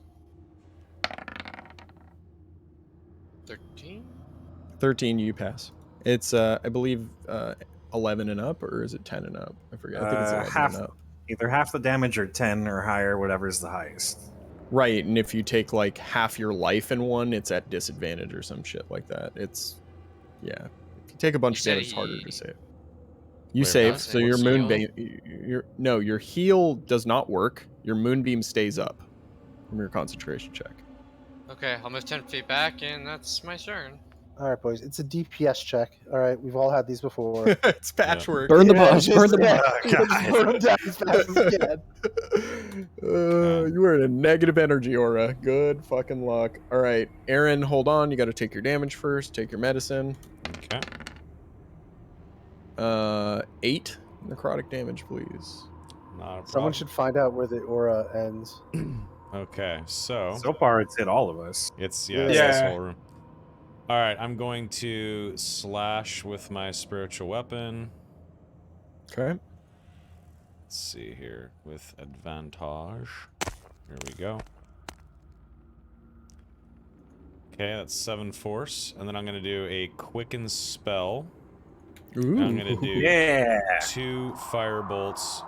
13? 13, you pass. It's I believe 11 and up, or is it 10 and up? I forget. I think it's 11 Half, and up. either half the damage or 10 or higher, whatever's the highest. Right, and if you take like half your life in one, it's at disadvantage or some shit like that. It's yeah. If you take a bunch of damage, it's harder to save. You Wait, save, does so it your heal? moonbeam. Your heal does not work. Your moonbeam stays up from your concentration check. Okay, I'll move 10 feet back, and that's my turn. All right, boys. It's a DPS check. All right, we've all had these before. It's patchwork. Burn the Yeah, boss. Burn the yeah, boss. just burn them down as fast as you can. You are in a negative energy aura. Good fucking luck. All right, Aaron, hold on. You got to take your damage first. Take your medicine. Okay. 8 necrotic damage, please. Not a problem. Someone should find out where the aura ends. Okay, so far it's hit all of us. it's Yeah. it's this whole room. All right, I'm going to slash with my spiritual weapon. Okay. Let's see here with advantage. Here we go. Okay, that's 7 force, and then I'm gonna do a quicken spell. Ooh. And I'm gonna do Yeah. 2 fire bolts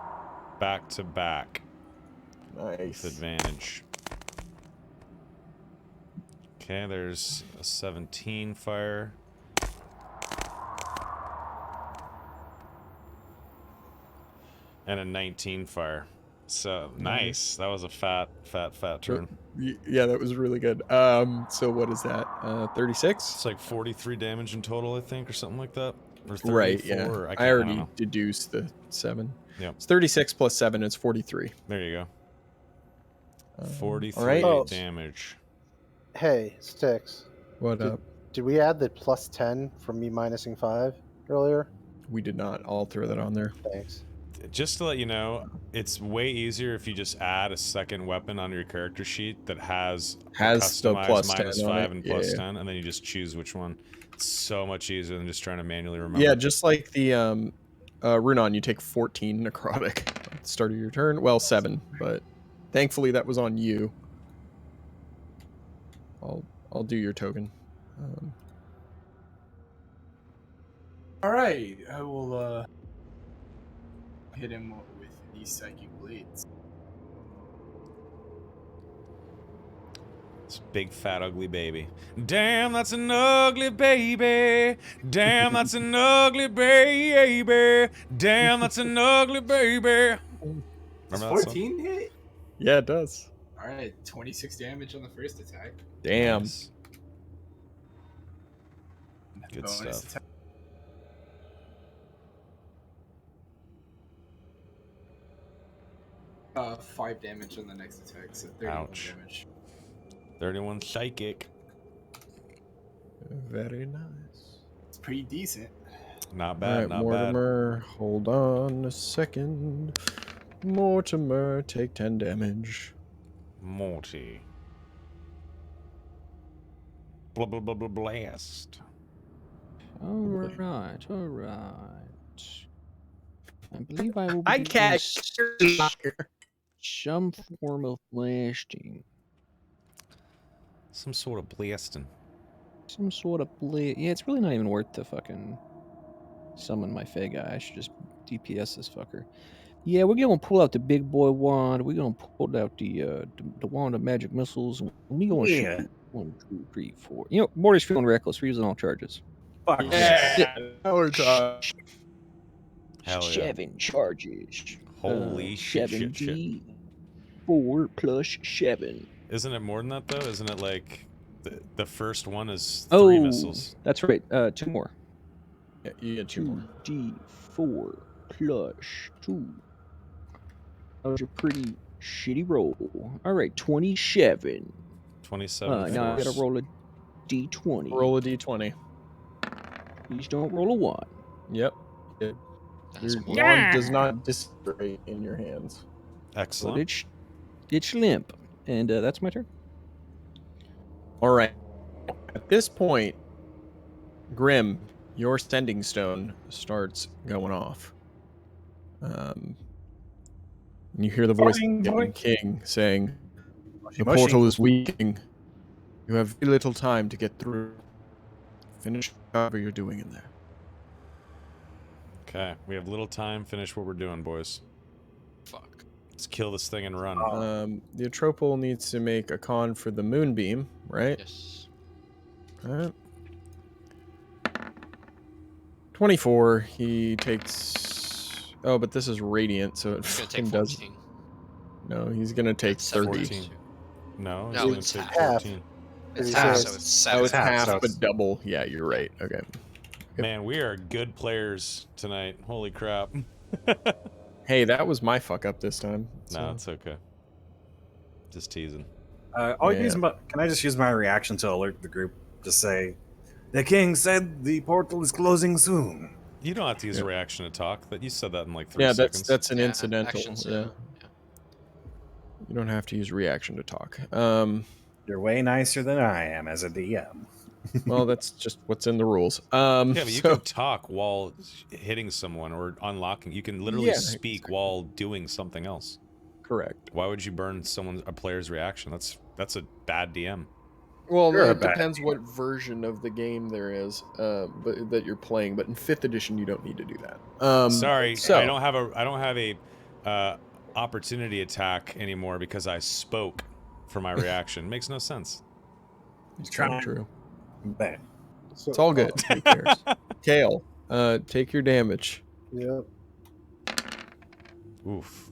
back to back Nice. with advantage. Okay, there's a 17 fire. And a 19 fire. So nice. That was a fat turn. Yeah, that was really good. So what is that? 36? It's like 43 damage in total, I think, or something like that. Or 34. Right, yeah. I don't already know. deduced the 7. Yep. It's 36 plus 7, it's 43. There you go. 43 all right. Oh. damage. Hey, Sticks. What up? Did we add the plus 10 from me minusing 5 earlier? We did not. I'll throw that on there. Thanks. Just to let you know, it's way easier if you just add a second weapon on your character sheet that has the customized plus minus 10 on 5 it. and plus Yeah. 10, and then you just choose which one. It's so much easier than just trying to manually remember. Yeah, just like the Runon, you take 14 necrotic at the start of your turn. Well, 7, but thankfully that was on you. I'll do your token. All right, I will hit him with these psychic blades. This big fat ugly baby. Damn, that's an ugly baby. Damn, that's an ugly baby. Damn, that's an ugly baby. Does Remember that song? 14 hit? Yeah, it does. All right, 26 damage on the first attack. Damn. Nice. Good Bonus stuff. attack. Uh, 5 damage on the next attack, so 31 Ouch. damage. 31 psychic. Very nice. It's pretty decent. Not All bad, right, not bad. Mortimer, hold on a second. Mortimer, take 10 damage. Morty. Blah, blah, blah, blah, blast. All right, all right. I believe I will be I doing can't. some form of blasting. Some sort of blasting. Some sort of Yeah, it's really not even worth to fucking summon my Fey guy. I should just DPS this fucker. Yeah, we're gonna pull out the big boy wand. We're gonna pull out the wand of magic missiles. And we gonna shoot 1, 2, 3, 4. You know, Morty's feeling reckless. We're using all charges. Fuck Yeah. Power time. Hell yeah. 7 charges. Holy shit, shit, shit. 4 plus 7. Isn't it more than that, though? Isn't it like the first one is 3 missiles? That's right. 2 more. Yeah, you get 2 more. 2d4 plus 2. That was a pretty shitty roll. All right, 27. 27 now I force. gotta roll a d20. Roll a d20. Please don't roll a 1. Yep. That's Your more. wand does not disintegrate in your hands. But Excellent. it's limp. And that's my turn. All right. At this point, Grim, your sending stone starts going off. You hear the voice Boing, of boing. King saying, "The Mushy. portal is weakening. You have very little time to get through. Finish whatever you're doing in there." Okay, we have little time. Finish what we're doing, boys. Fuck. Let's kill this thing and run. The Atropal needs to make a con for the Moonbeam, right? Yes. All right. 24. He takes. Oh, but this is Radiant, so it It's gonna fucking take does. 14. No, he's gonna take That's 30. 14. No, he's No, gonna it's take half. 14. It's He half, says- so it's 7. Oh, it's half, so but it's- double. Yeah, you're right. Okay. Man, we are good players tonight. Holy crap. Hey, that was my fuck up this time. No, so- it's okay. Just teasing. I'll Yeah. use can I just use my reaction to alert the group? Just say, the king said the portal is closing soon. You don't have to use a Yeah. reaction to talk. That you said that in like 3 Yeah, seconds. that's an Yeah, incidental. actions, yeah. yeah. You don't have to use reaction to talk. You're way nicer than I am as a DM. Well, that's just what's in the rules. Yeah, but you so- can talk while hitting someone or unlocking. You can literally Yeah, speak exactly. while doing something else. Correct. Why would you burn a player's reaction? That's a bad DM. Well, You're a it bad depends what version of the game there is, but that you're playing. But in 5th edition, you don't need to do that. Sorry, so I don't have a opportunity attack anymore because I spoke for my reaction. Makes no sense. it's Trying. kind of true. Bet. So, It's all good. Who cares? Kale, take your damage. Yeah. Oof.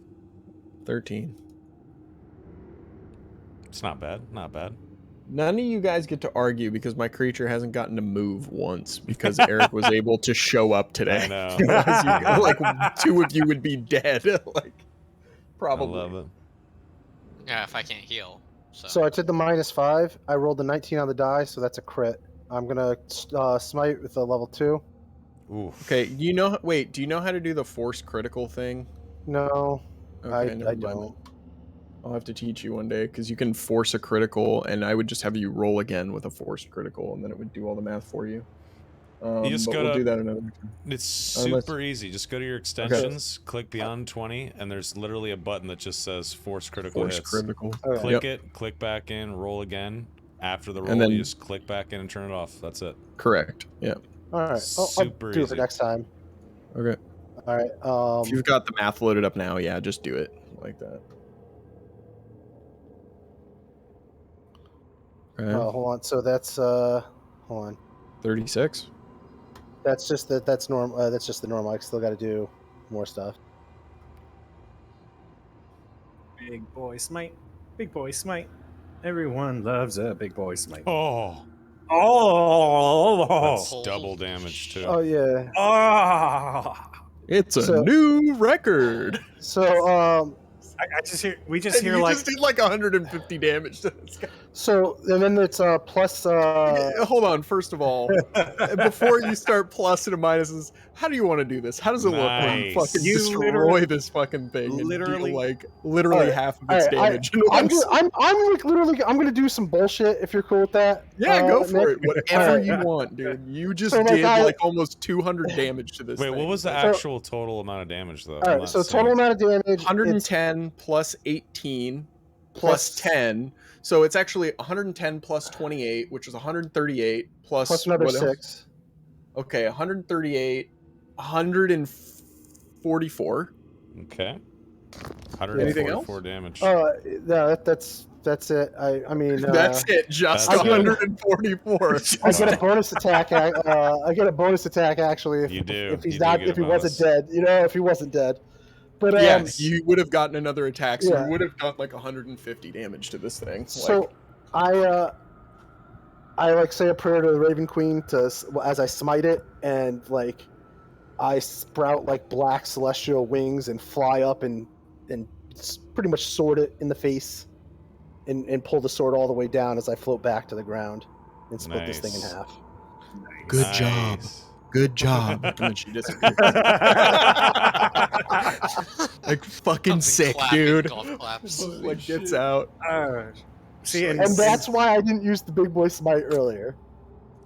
13. It's not bad. Not bad. None of you guys get to argue because my creature hasn't gotten to move once because Eric was able to show up today. I know. Otherwise like 2 of you would be dead. like probably. I love it. Yeah, if I can't heal. So I took the -5. I rolled a 19 on the die, so that's a crit. I'm gonna smite with a level 2. Oof. Okay, do you know how to do the force critical thing? No, Okay, I never mind don't. then. I'll have to teach you one day because you can force a critical, and I would just have you roll again with a forced critical, and then it would do all the math for you. just but gotta- we'll do that another time. It's Unless- super easy. Just go to your extensions, click beyond 20, and there's literally a button that just says force critical Force hits. critical. Okay. Click Yep. it, click back in, roll again. After the roll, And then- you just click back in and turn it off. That's it. Correct. Yeah. All right, I'll Super do it easy. for next time. Okay. All right. If you've got the math loaded up now, yeah, just do it like that. Okay. Hold on. So that's hold on. 36. That's just that's normal. That's just the normal. I still got to do more stuff. Big boy smite. Big boy smite. Everyone loves a big boy smite. Oh, Oh! that's double damage too. Oh yeah. Ah! It's a So- new record. So I just hear we just And hear you like just did like 150 damage to this guy. and then it's plus. Hold on. First of all, before you start pluses and minuses, how do you want to do this? How does it look when you Nice. fucking You destroy literally- this fucking thing and literally- deal like literally Alright, half of its alright, damage? I'm like literally. I'm gonna do some bullshit if you're cool with that. Yeah, go for Nick. it. Whatever Alright. you want, dude. You just So, like, did I- like almost 200 damage to this Wait, thing. what was the So- actual total amount of damage though? All I'm right. not So seeing total it. amount of damage. it's 110 plus 18 plus 10. So it's actually 110 plus 28, which is 138 plus plus another what else? 6. Okay, 138, 144. Okay. Anything else? 144 damage. No, that's it. I mean That's it, just That's it. 144. I get a bonus attack. I get a bonus attack actually. You do. If he's You do not. get a If he wasn't bonus. dead. If he wasn't dead. But Yeah, you would have gotten another attack, so Yeah. you would have done like 150 damage to this thing. So I like say a prayer to the Raven Queen as I smite it, and like I sprout like black celestial wings and fly up and pretty much sword it in the face, and pull the sword all the way down as I float back to the ground and split this thing in Nice. half. Good job. Nice. Good job. And then she disappeared. Like fucking sick, Clapping dude. golf claps. Like gets out. see, And that's why I didn't use the big boy smite earlier.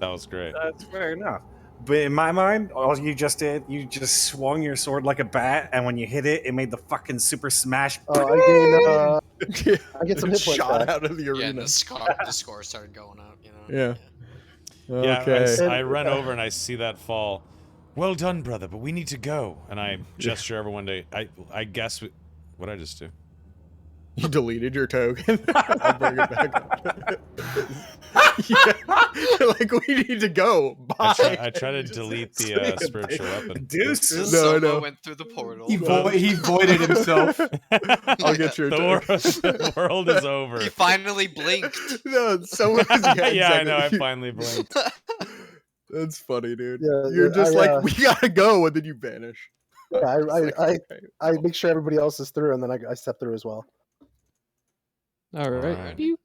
That was great. that's fair enough. But in my mind, all you just did, you just swung your sword like a bat, and when you hit it, it made the fucking super smash. I get some hit points Shot back. out of the Yeah, and arena. the score started going up. Yeah. Yeah, Okay. I run over and I see that fall. Well done, brother, but we need to go. And I gesture everyone to. I guess. What did I just do? You deleted your token. I'll bring it back up. Yeah. Like, we need to go. Bye. I try to delete the spiritual weapon. Deuces. No, Soma no. went through the portal. He voided himself. I'll get your the world is over. He finally blinked. No, someone. Yeah, I know. I finally blinked. That's funny, dude. Yeah, You're just I, like, we gotta go, and then you vanish. Yeah, It's like, okay. I make sure everybody else is through, and then I step through as well. All right. Alright. You-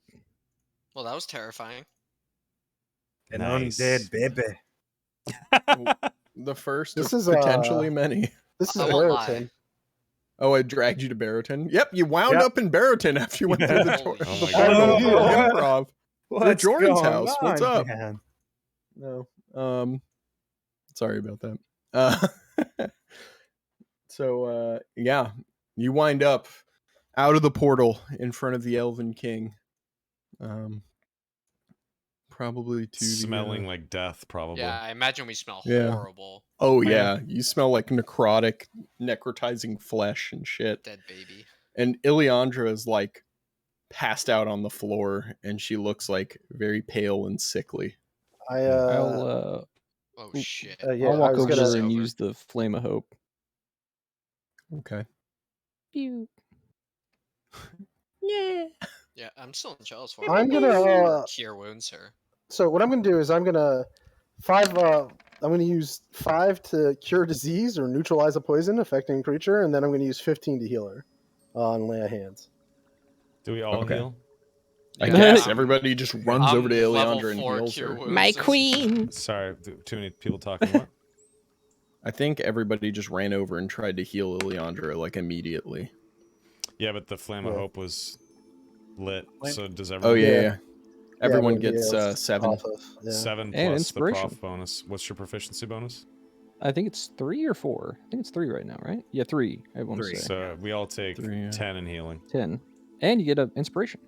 Well, that was terrifying. An Nice. undead baby. The first This of is, potentially many. This is I won't lie. Barrowton. Oh, I dragged you to Barrowton. Yep, you wound Yep. up in Barrowton after you went through the, Holy the shit. portal. Oh, Improv. What's Jordan's going house. What's on, up? man? No. Sorry about that. So yeah, you wind up out of the portal in front of the Elven King. Probably to Smelling like death, probably. Yeah, I imagine we smell Yeah. horrible. Oh yeah, you smell like necrotizing flesh and shit. Dead baby. And Ileandra is like passed out on the floor, and she looks like very pale and sickly. I'll Oh Oop. shit. Yeah, I'll walk I was over gonna- and use the Flame of Hope. Okay. Pew. Yeah. Yeah, I'm still jealous for her. I'm gonna. Cure wounds her. So what I'm gonna do is I'm gonna use 5 to cure disease or neutralize a poison affecting creature, and then I'm gonna use 15 to heal her on lay of hands. Do we all Okay. heal? I Yeah, guess I'm- everybody just runs I'm over to level Ileandra and 4 heals cure her. wounds. My queen. Sorry, too many people talking. What? I think everybody just ran over and tried to heal Ileandra like immediately. Yeah, but the Flame of Yeah. Hope was lit. So does Oh everyone? yeah, Yeah. yeah. Everyone everybody gets else 7. off of, yeah. 7 And plus inspiration. the prof bonus. What's your proficiency bonus? I think it's 3 or 4. I think it's 3 right now, right? Yeah, 3. I want to 3. say So we all take 3, yeah. 10 in healing. 10, and you get an inspiration.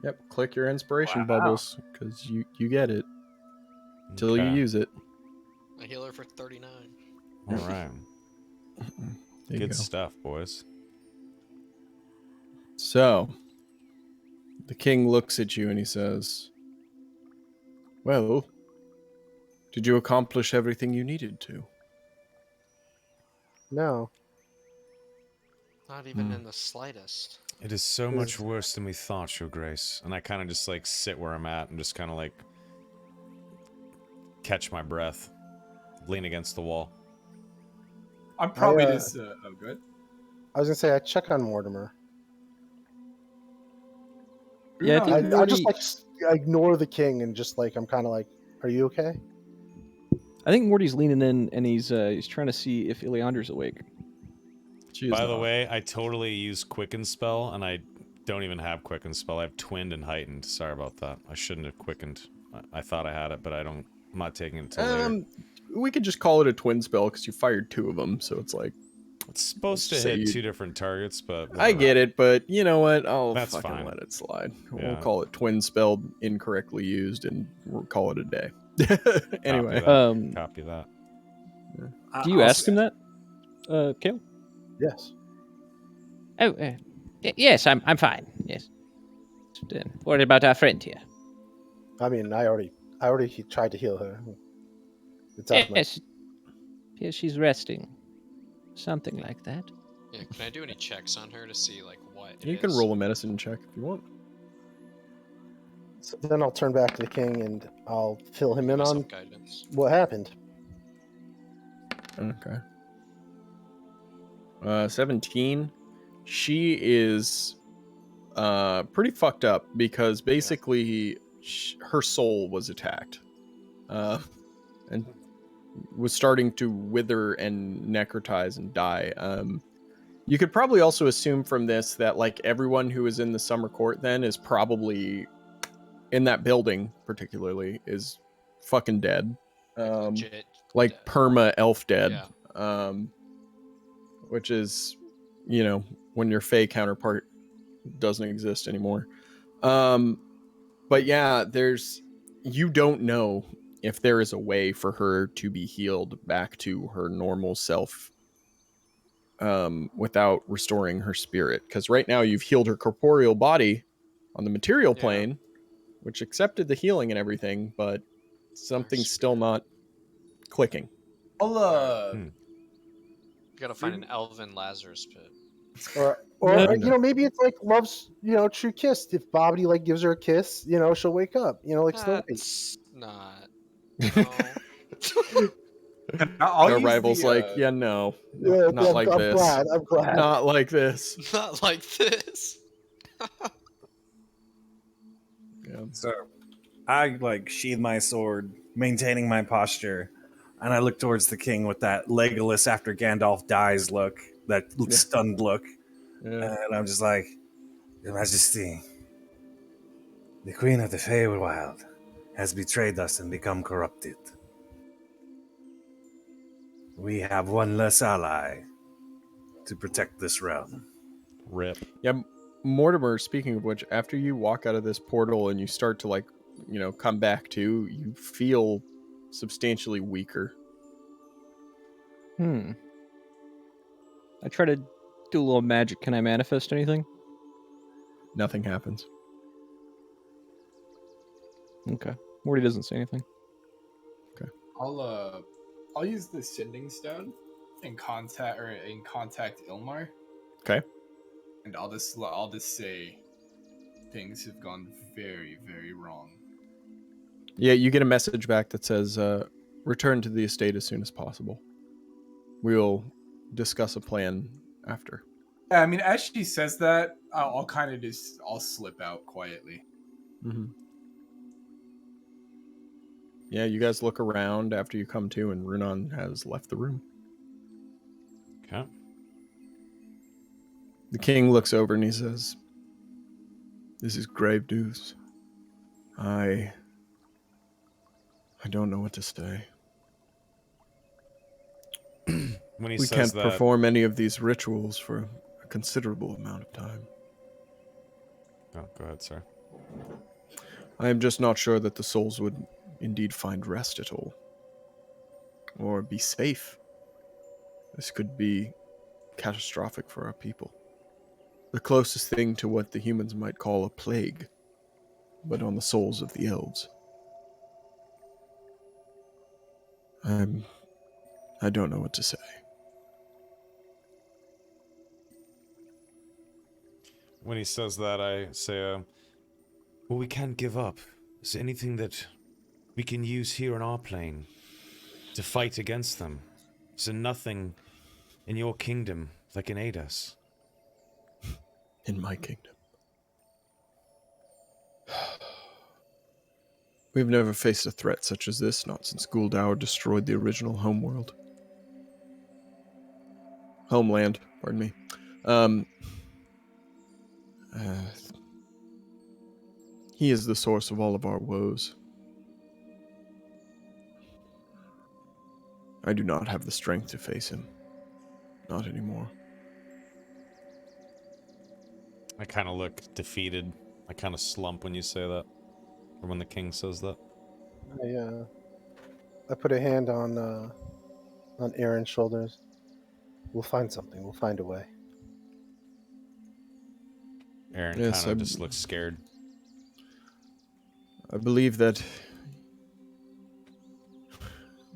Yep, click your inspiration Wow. bubbles because you get it till you Okay. use it. I heal her for 39. All right. There you Good go. stuff, boys. So, the king looks at you and he says, "Well, did you accomplish everything you needed to?" No. Not even Hmm. in the slightest. It is so much worse than we thought, Your Grace. And I kind of just like sit where I'm at and just kind of like catch my breath, lean against the wall. I'm probably I, just. Oh, good. I was gonna say I check on Mortimer. Yeah, I No, think I just like I ignore the king and just like I'm kind of like, are you okay? I think Morty's leaning in and he's trying to see if Ileandra's awake. She is By the not. way, I totally use Quicken Spell, and I don't even have Quicken Spell. I have Twinned and Heightened. Sorry about that. I shouldn't have Quickened. I thought I had it, but I'm not taking it until later. We could just call it a twin spell because you fired 2 of them, so it's like It's supposed to say hit you- 2 different targets, but I whatever. get it, but you know what? I'll That's fucking fine. let it slide. Yeah. We'll call it twin spelled incorrectly used, and we'll call it a day. Anyway, Copy that. Copy that. Do you ask him that, Kale? Yes. Oh, yes, I'm fine. Yes. Worried about our friend here. I mean, I already tried to heal her. It's out of my- Yes. Yes, she's resting. Something like that. Yeah, can I do any checks on her to see like what it you can is? roll a medicine check if you want. So then I'll turn back to the king and I'll fill him in on Myself guidance. what happened. Okay. 17. She is pretty fucked up because basically her soul was attacked. And was starting to wither and necrotize and die. You could probably also assume from this that like everyone who is in the summer court then is probably in that building particularly is fucking dead. Legit Like dead. perma elf dead. Yeah. Which is, you know, when your Fey counterpart doesn't exist anymore. But yeah, you don't know if there is a way for her to be healed back to her normal self without restoring her spirit. Because right now you've healed her corporeal body on the material plane, which accepted the healing and everything, but something's still not clicking. You gotta find an elven Lazarus pit. Or maybe it's like love's true kiss. If Bobbity like gives her a kiss, she'll wake up. Like Snow White. That's not. No. Our rival's no, not like this. I'm glad. Not like this. Not like this. Yeah. So I sheathe my sword, maintaining my posture, and I look towards the king with that Legolas after Gandalf dies look, that stunned look. Yeah. And I'm just like, Your Majesty, the Queen of the Feywild has betrayed us and become corrupted. We have one less ally to protect this realm. Rip. Yeah, Mortimer, speaking of which, after you walk out of this portal and you start to come back to, you feel substantially weaker. I try to do a little magic. Can I manifest anything? Nothing happens. Okay. Morty doesn't say anything. Okay. I'll use the sending stone and contact Ilmar. Okay. And I'll just say things have gone very, very wrong. Yeah, you get a message back that says, return to the estate as soon as possible. We'll discuss a plan after. Yeah, I mean, as she says that, I'll slip out quietly. Mm-hmm. Yeah, you guys look around after you come to, and Runan has left the room. Okay. The king looks over and he says, "This is grave news. I don't know what to say. When he we says can't that, perform any of these rituals for a considerable amount of time. Oh, go ahead, sir. I am just not sure that the souls would indeed find rest at all. Or be safe. This could be catastrophic for our people. The closest thing to what the humans might call a plague, but on the souls of the elves. I don't know what to say." When he says that, I say, well, we can't give up. Is there anything that we can use here on our plane to fight against them? Is there nothing in your kingdom that can aid us? In my kingdom. We've never faced a threat such as this, not since Guldaur destroyed the original homeworld. Homeland, pardon me. He is the source of all of our woes. I do not have the strength to face him. Not anymore. I kind of look defeated. I kind of slump when you say that. Or when the king says that. I put a hand on Aaron's shoulders. We'll find something. We'll find a way. Aaron kind of just looks scared. I believe that,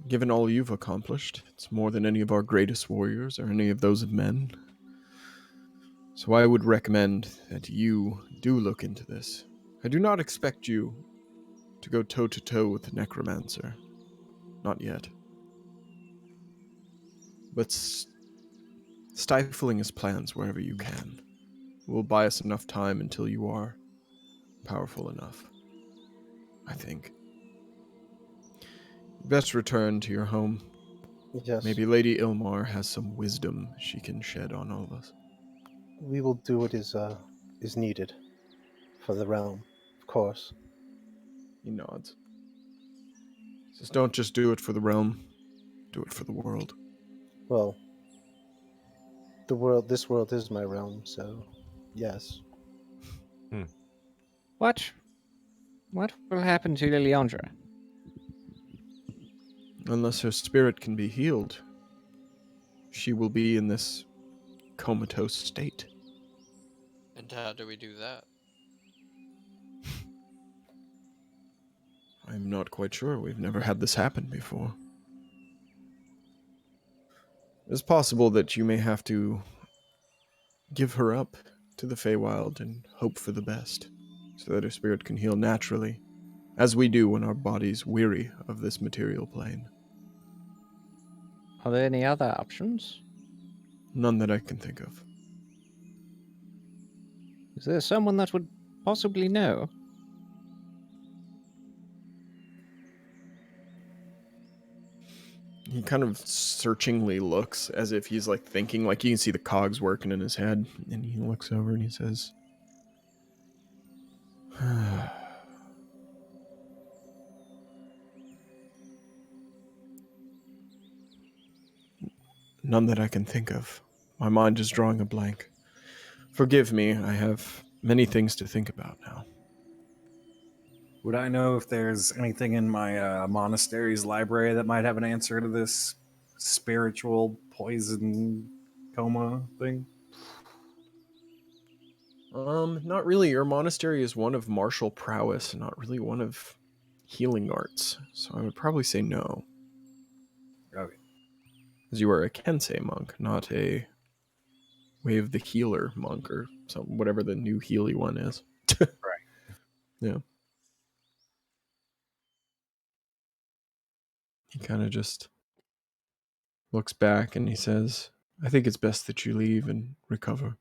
given all you've accomplished, it's more than any of our greatest warriors or any of those of men. So I would recommend that you do look into this. I do not expect you to go toe-to-toe with the necromancer. Not yet. But stifling his plans wherever you can will buy us enough time until you are powerful enough, I think. Best return to your home. Yes. Maybe Lady Ilmar has some wisdom she can shed on all of us. We will do what is needed for the realm, of course. He nods. Says, don't just do it for the realm, do it for the world. Well, this world is my realm, so yes. What will happen to Liliandra? Unless her spirit can be healed, she will be in this comatose state. And how do we do that? I'm not quite sure. We've never had this happen before. It's possible that you may have to give her up to the Feywild and hope for the best, so that her spirit can heal naturally, as we do when our bodies weary of this material plane. Are there any other options? None that I can think of. Is there someone that would possibly know? He kind of searchingly looks as if he's like thinking, like you can see the cogs working in his head, and he looks over and he says, none that I can think of. My mind is drawing a blank. Forgive me, I have many things to think about now. Would I know if there's anything in my monastery's library that might have an answer to this spiritual poison coma thing? Not really. Your monastery is one of martial prowess, not really one of healing arts. So I would probably say no. Okay. Because you are a Kensei monk, not a Way of the Healer monk or some whatever the new Healy one is. Right. Yeah. He kind of just looks back and he says, I think it's best that you leave and recover.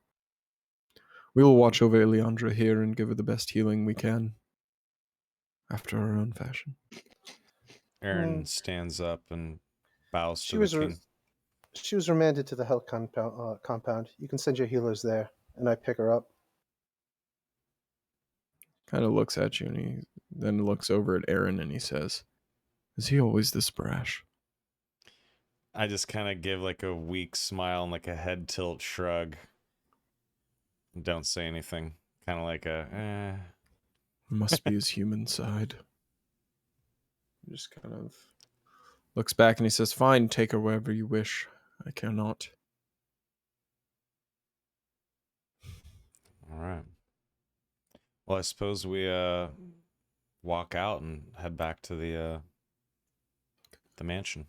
We will watch over Eliandra here and give her the best healing we can, after our own fashion. Aaron stands up and bows She to the was king. she was remanded to the health compound. You can send your healers there, and I pick her up. Kind of looks at you and he then looks over at Aaron and he says, is he always this brash? I just kind of give like a weak smile and like a head tilt shrug. Don't say anything. Kind of like a, Must be his human side. He just kind of looks back and he says, fine, take her wherever you wish. I cannot. All right. Well, I suppose we walk out and head back to the mansion.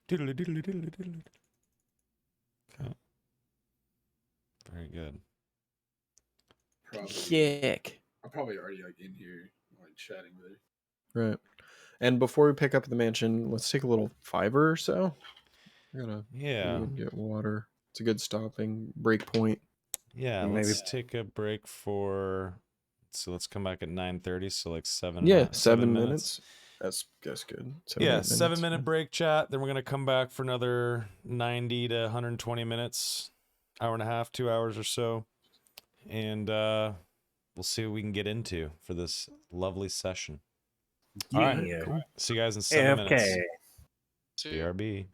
Doodly doodly doodly doodly. Okay. Very good. Probably, Kick. I'm probably already like in here, like chatting with her. Right. And before we pick up at the mansion, let's take a little fiver or so. We're gonna Yeah. food, get water. It's a good stopping break point. Yeah, Maybe- let's take a break for. So let's come back at 9:30. So like seven. Yeah, 7 minutes. That's good. 7, 8 7 minutes. minute break chat. Then we're gonna come back for another 90 to 120 minutes, hour and a half, 2 hours or so, and we'll see what we can get into for this lovely session. All right, Yeah. Cool. see you guys in 7 AFK. minutes. See ya. BRB.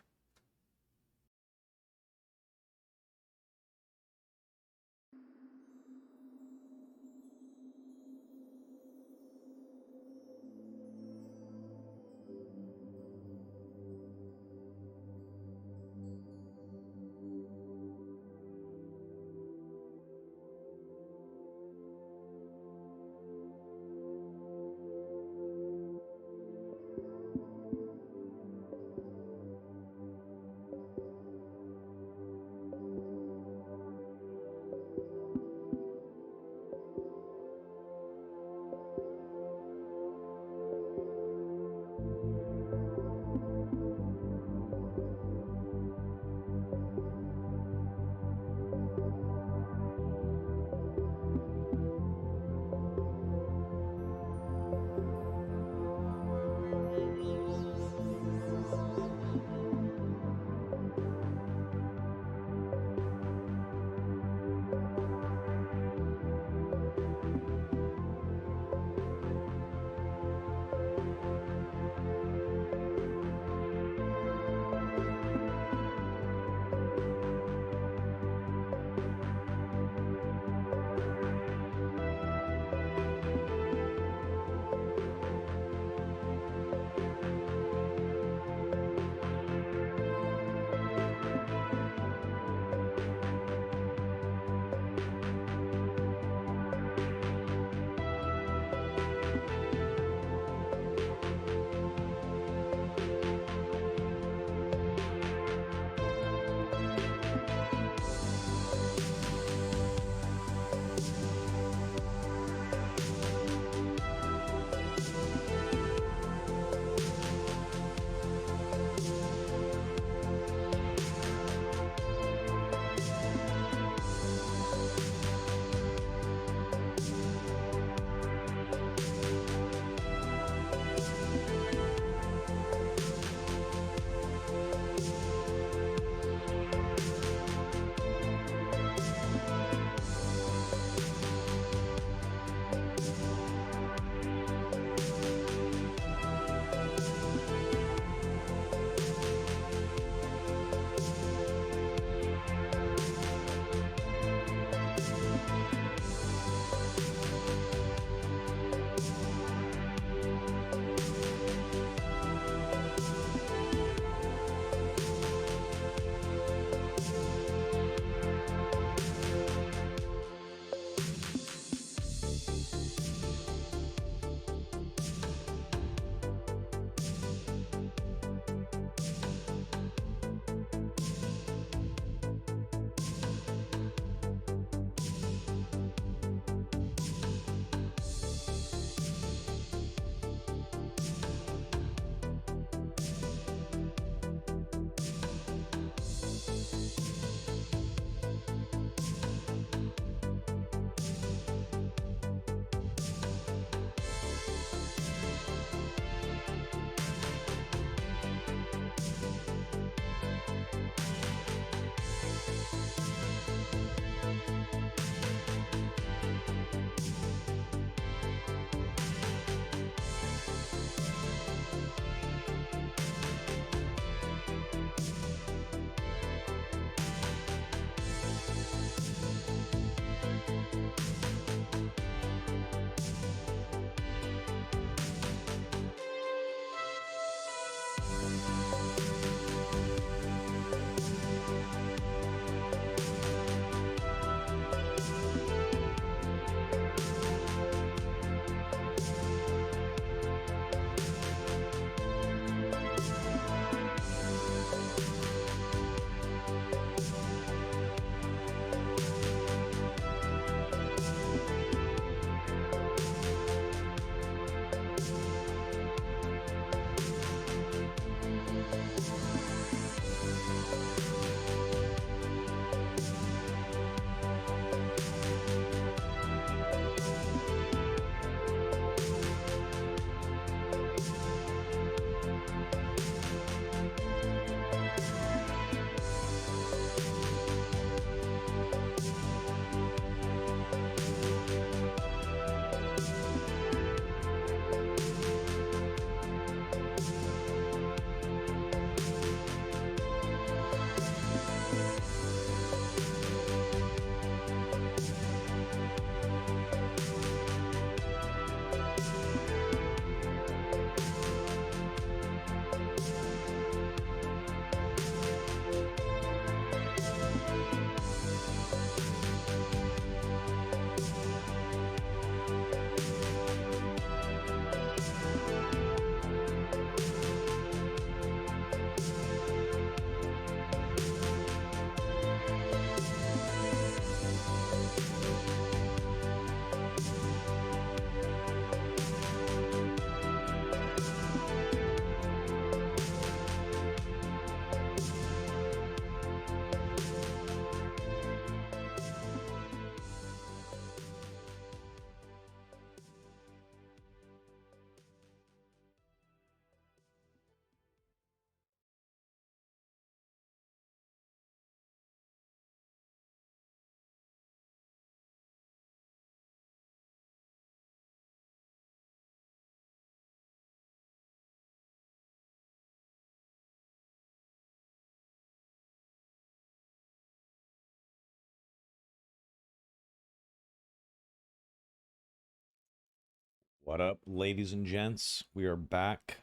What up, ladies and gents? We are back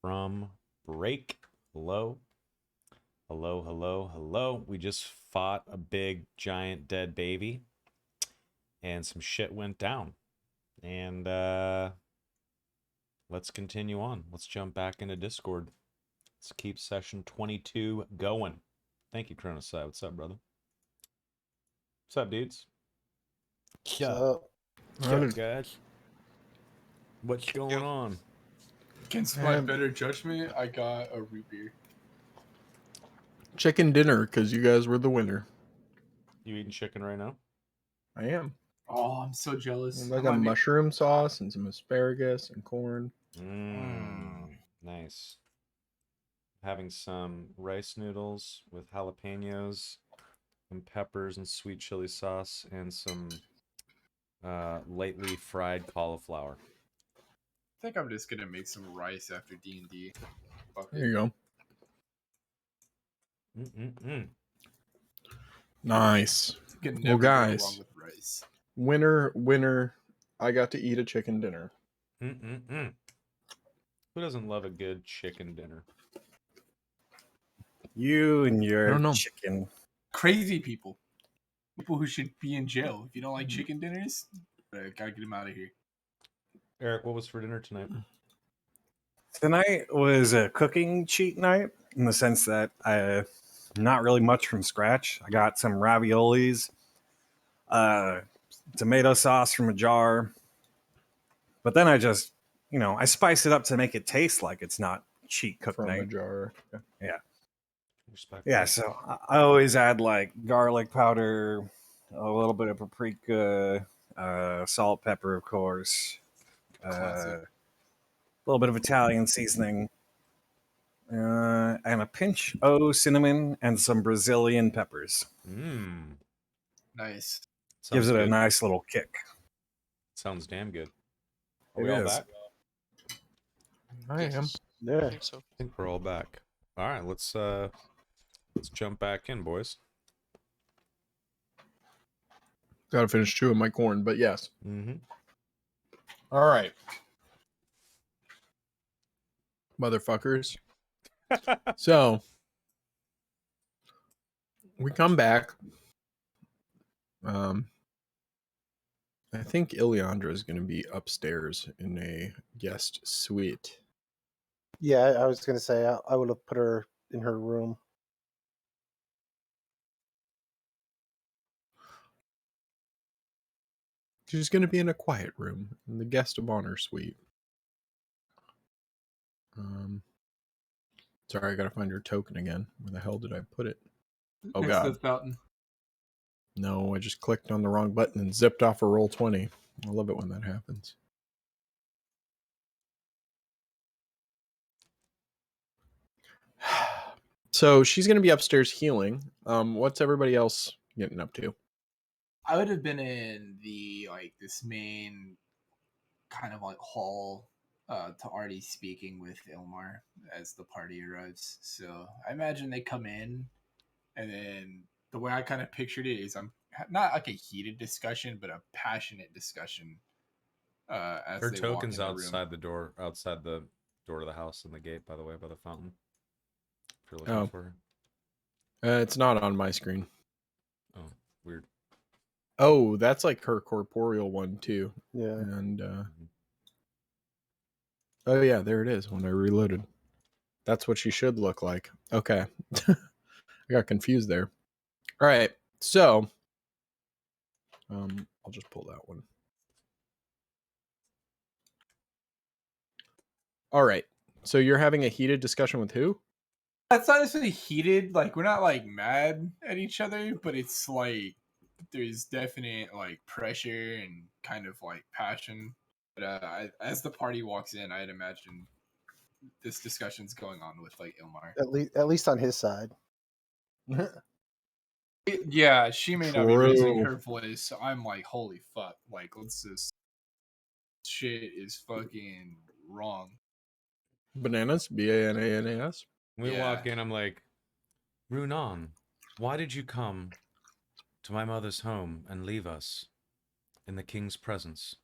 from break. Hello. Hello, hello, hello. We just fought a big, giant, dead baby. And some shit went down. And let's continue on. Let's jump back into Discord. Let's keep session 22 going. Thank you, Chronoside. What's up, brother? What's up, dudes? So, What's up, guys? What's going on? Against my better judgment, I got a root beer. Chicken dinner, because you guys were the winner. You eating chicken right now? I am. Oh, I'm so jealous. I got mushroom sauce and some asparagus and corn. Nice. Having some rice noodles with jalapenos and peppers and sweet chili sauce and some lightly fried cauliflower. I think I'm just gonna make some rice after D&D. There you go. Mm-mm-mm. Nice. Well, guys, winner. I got to eat a chicken dinner. Mm-mm-mm. Who doesn't love a good chicken dinner? You and your chicken. Crazy people. People who should be in jail. If you don't like chicken dinners, gotta get them out of here. Eric, what was for dinner tonight? Tonight was a cooking cheat night in the sense that not really much from scratch. I got some raviolis, tomato sauce from a jar, but then I just, I spice it up to make it taste like it's not cheat cook from night. a jar. Yeah. Respect. Yeah, so I always add like garlic powder, a little bit of paprika, salt, pepper, of course, a little bit of Italian seasoning, and a pinch of cinnamon and some Brazilian peppers. Nice. Gives it a nice little kick. Sounds damn good. Are we all back? I am. Yeah. I think so. I think we're all back. All right, let's jump back in, boys. Got to finish chewing my corn, but yes. Mm-hmm. All right. Motherfuckers. So, we come back. I think Ileandra is going to be upstairs in a guest suite. Yeah, I was gonna say I would have put her in her room. She's going to be in a quiet room in the guest of honor suite. Sorry, I got to find your token again. Where the hell did I put it? Oh, Next God. to the fountain. No, I just clicked on the wrong button and zipped off a roll 20. I love it when that happens. So she's going to be upstairs healing. What's everybody else getting up to? I would have been in the this main kind of hall to already speaking with Ilmar as the party arrives. So I imagine they come in, and then the way I kind of pictured it is I'm not like a heated discussion, but a passionate discussion. As Her they token's walk in the room. outside the door to the house and the gate, by the way, by the fountain. If you're looking for her. It's not on my screen. Oh, weird. Oh, that's like her corporeal one too. Yeah. And oh yeah, there it is when I reloaded. That's what she should look like. Okay. I got confused there. All right. So I'll just pull that one. All right. So you're having a heated discussion with who? It's not necessarily heated. We're not mad at each other, but it's there's definite pressure and kind of passion. But as the party walks in, I'd imagine this discussion's going on with Ilmar. At least on his side. Yeah, she may not be raising her voice. So I'm holy fuck! Let's just shit is fucking wrong. Bananas, BANANAS. We walk in. I'm like, Runan, why did you come to my mother's home and leave us in the king's presence?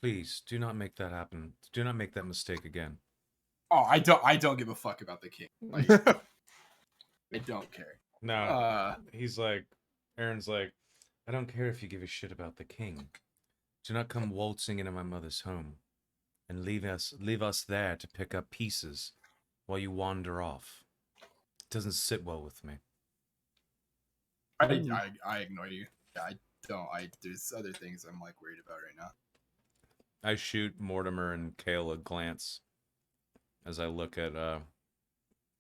Please do not make that happen. Do not make that mistake again. Oh, I don't give a fuck about the king. Like, I don't care. No, he's like, Aaron's like, I don't care if you give a shit about the king. Do not come waltzing into my mother's home and leave us there to pick up pieces while you wander off. It doesn't sit well with me. I ignore you. Yeah, I don't. There's other things I'm like worried about right now. I shoot Mortimer and Kale a glance as I look at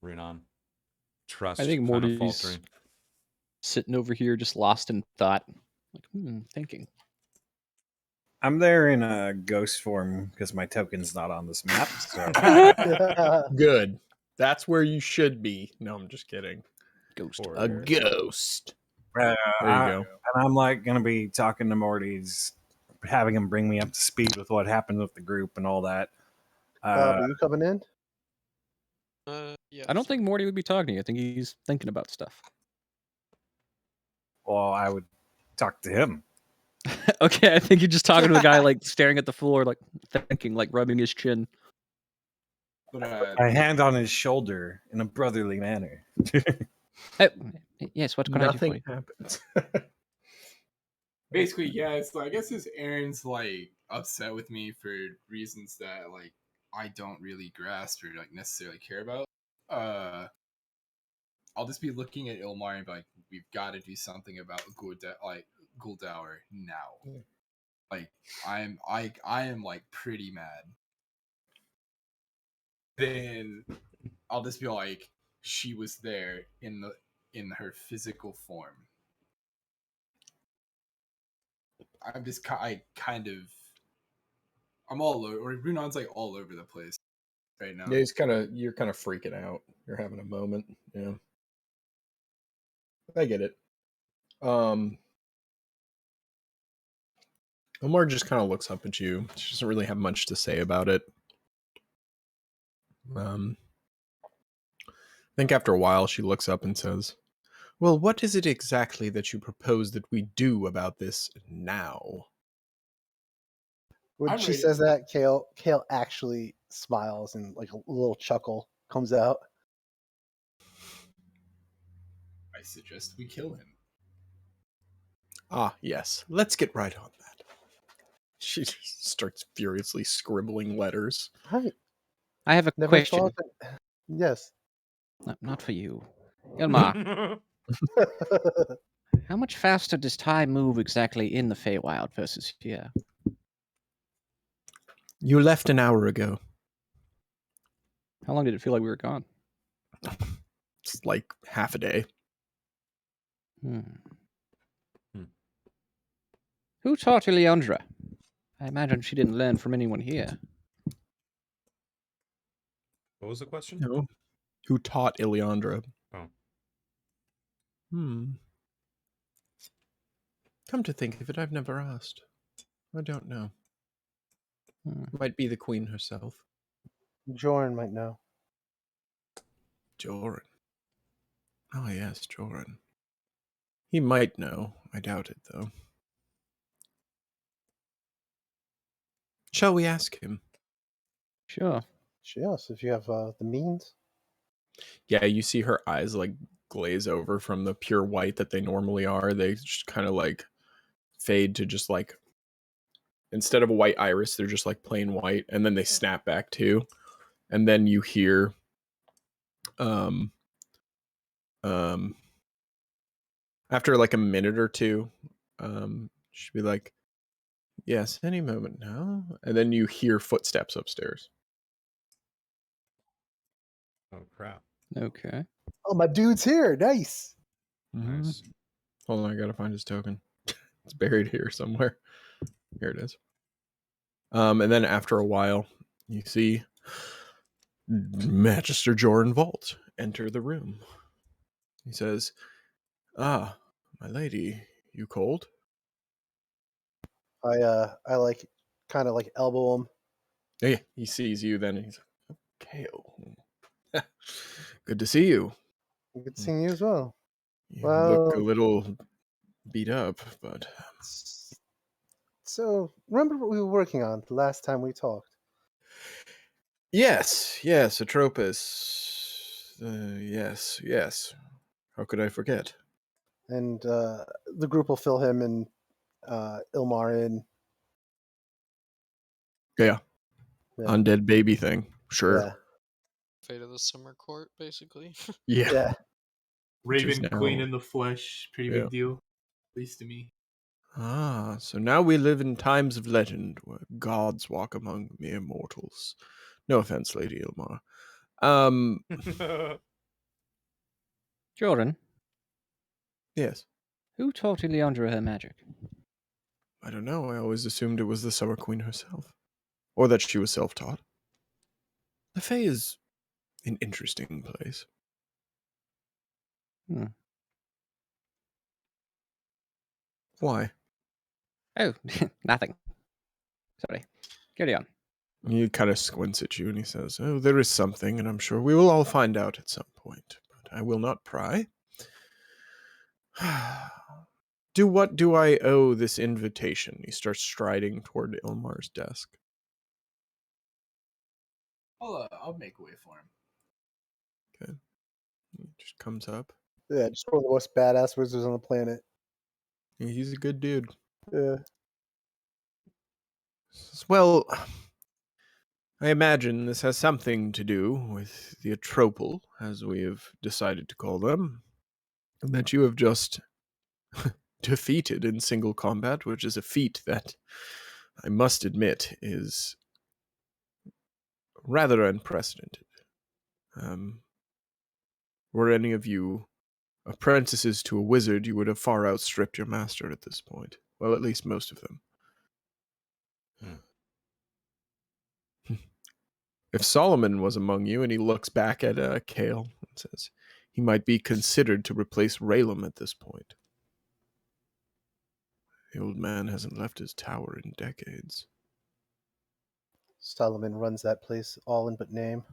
Renan. Trust. I think kind of Morty's faltering. sitting over here, just lost in thought, like thinking. I'm there in a ghost form because my token's not on this map. So good. That's where you should be. No, I'm just kidding. Ghost. A ghost. There you go. And I'm like gonna be talking to Morty's, having him bring me up to speed with what happened with the group and all that. Are you coming in? Yeah. I don't think Morty would be talking to you. I think he's thinking about stuff. Well, I would talk to him. Okay, I think you're just talking to the guy, like staring at the floor, like thinking, like rubbing his chin. But My hand on his shoulder in a brotherly manner. Yes, what can I do for you? Nothing happens. basically, yeah. So I guess this Aaron's like upset with me for reasons that like I don't really grasp or like necessarily care about. I'll just be looking at Ilmar and be like, we've got to do something about Guldower now. Like I am like pretty mad. Then I'll just be like, she was there in her physical form. I'm all over, or Runon's like all over the place right now. Yeah, you're kind of freaking out. You're having a moment. Yeah. I get it. Omar just kind of looks up at you. She doesn't really have much to say about it. I think after a while she looks up and says, well, what is it exactly that you propose that we do about this now? When she says that, Kale actually smiles and like a little chuckle comes out. I suggest we kill him. Ah, yes. Let's get right on that. She just starts furiously scribbling letters. Hi. I have a question. Yes. Not for you. Ilmar, how much faster does time move exactly in the Feywild versus here? You left an hour ago. How long did it feel like we were gone? It's like half a day. Who taught Ileandra? I imagine she didn't learn from anyone here. What was the question? No. Who taught Ileandra? Oh. Come to think of it, I've never asked. I don't know. Might be the queen herself. Joran might know. Joran. Oh, yes, Joran. He might know. I doubt it, though. Shall we ask him? Sure. Yes, if you have the means. Yeah, you see her eyes like glaze over from the pure white that they normally are. They just kind of like fade to just like, instead of a white iris, they're just like plain white, and then they snap back too. And then you hear after like a minute or two, she'd be like, yes, any moment now. And then you hear footsteps upstairs. Oh, crap. Okay. Oh, my dude's here. Nice. Nice. Hold on, I gotta find his token. It's buried here somewhere. Here it is. And then after a while, you see Magister Joran Vault enter the room. He says, ah, my lady, you cold? I like kind of like elbow him. Yeah, he sees you then, and he's like, Kale. Good to see you. Good seeing you as well. You look a little beat up, but So, remember what we were working on the last time we talked? Yes, Atropos. Yes. How could I forget? And the group will fill him and Ilmar in. Yeah. Yeah. Undead baby thing. Sure. Yeah. Fate of the Summer Court, basically. Yeah. Yeah. Raven Queen now- in the flesh, pretty Yeah. big deal, at least to me. Ah, so now we live in times of legend where gods walk among mere mortals. No offense, Lady Ilmar. Jordan, Yes. who taught Ileandra her magic? I don't know. I always assumed it was the Summer Queen herself. Or that she was self-taught. The Fae is an interesting place. Hmm. Why? Oh, nothing. Sorry. Carry on. He kind of squints at you and he says, "Oh, there is something, and I'm sure we will all find out at some point. But I will not pry. What do I owe this invitation?" He starts striding toward Ilmar's desk. I'll make way for him. Okay. He just comes up. Yeah, just one of the most badass wizards on the planet. He's a good dude. Yeah. Says, well, I imagine this has something to do with the Atropal, as we have decided to call them, and that you have just defeated in single combat, which is a feat that I must admit is rather unprecedented. Were any of you apprentices to a wizard, you would have far outstripped your master at this point. Well, at least most of them. If Solomon was among you, and he looks back at Kale and says, he might be considered to replace Raylam at this point. The old man hasn't left his tower in decades. Solomon runs that place all in but name.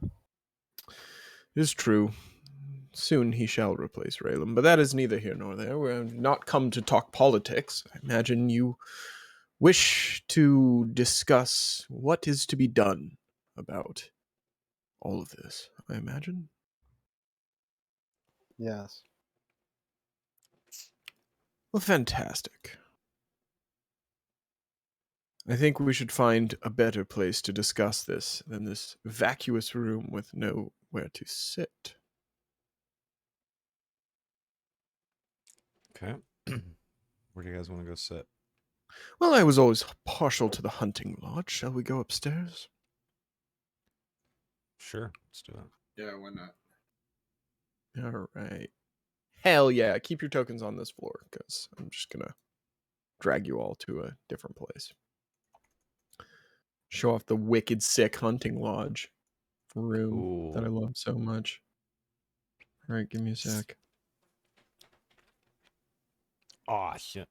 It is true. Soon he shall replace Raylam, but that is neither here nor there. We're not come to talk politics. I imagine you wish to discuss what is to be done about all of this, I imagine. Yes. Well, fantastic. I think we should find a better place to discuss this than this vacuous room with nowhere to sit. Okay. Where do you guys want to go sit? Well, I was always partial to the hunting lodge. Shall we go upstairs? Sure, let's do it. Yeah, why not? All right. Hell yeah. Keep your tokens on this floor, because I'm just going to drag you all to a different place. Show off the wicked sick hunting lodge room that I love so much. All right, give me a sec. Oh, shit.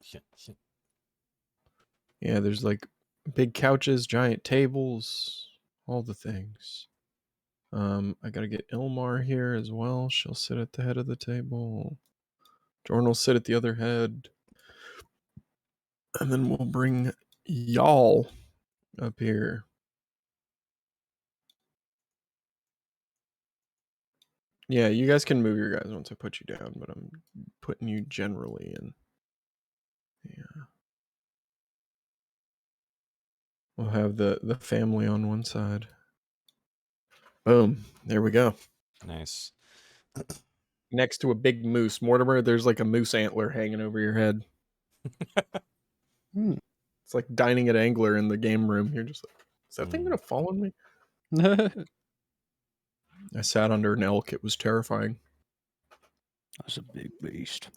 Yeah, there's like big couches, giant tables, all the things. I gotta get Ilmar here as well. She'll sit at the head of the table. Jordan will sit at the other head. And then we'll bring y'all up here. Yeah, you guys can move your guys once I put you down, but I'm putting you generally in. Yeah. We'll have the family on one side. Boom. There we go. Nice. Next to a big moose. Mortimer, there's like a moose antler hanging over your head. It's like dining at Angler in the game room. You're just like, is that thing going to fall on me? I sat under an elk. It was terrifying. That's a big beast.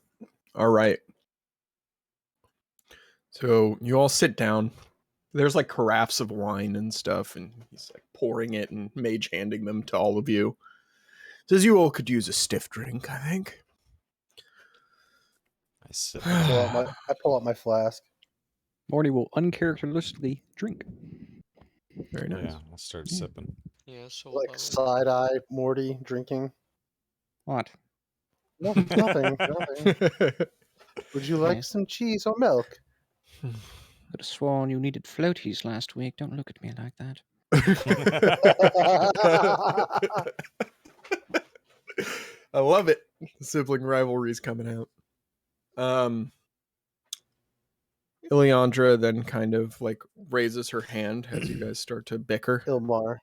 All right. So you all sit down. There's like carafes of wine and stuff, and he's like pouring it and mage handing them to all of you. Says you all could use a stiff drink, I think. I sip. I pull out my flask. Morty will uncharacteristically drink. Very nice. Yeah, I'll start sipping. Yeah, so Like side eye Morty drinking. What? No, nothing. Would you like some cheese or milk? could have sworn you needed floaties last week. Don't look at me like that. I love it. Sibling rivalry's coming out. Ileandra then kind of like raises her hand as you guys start to bicker. Ilmar.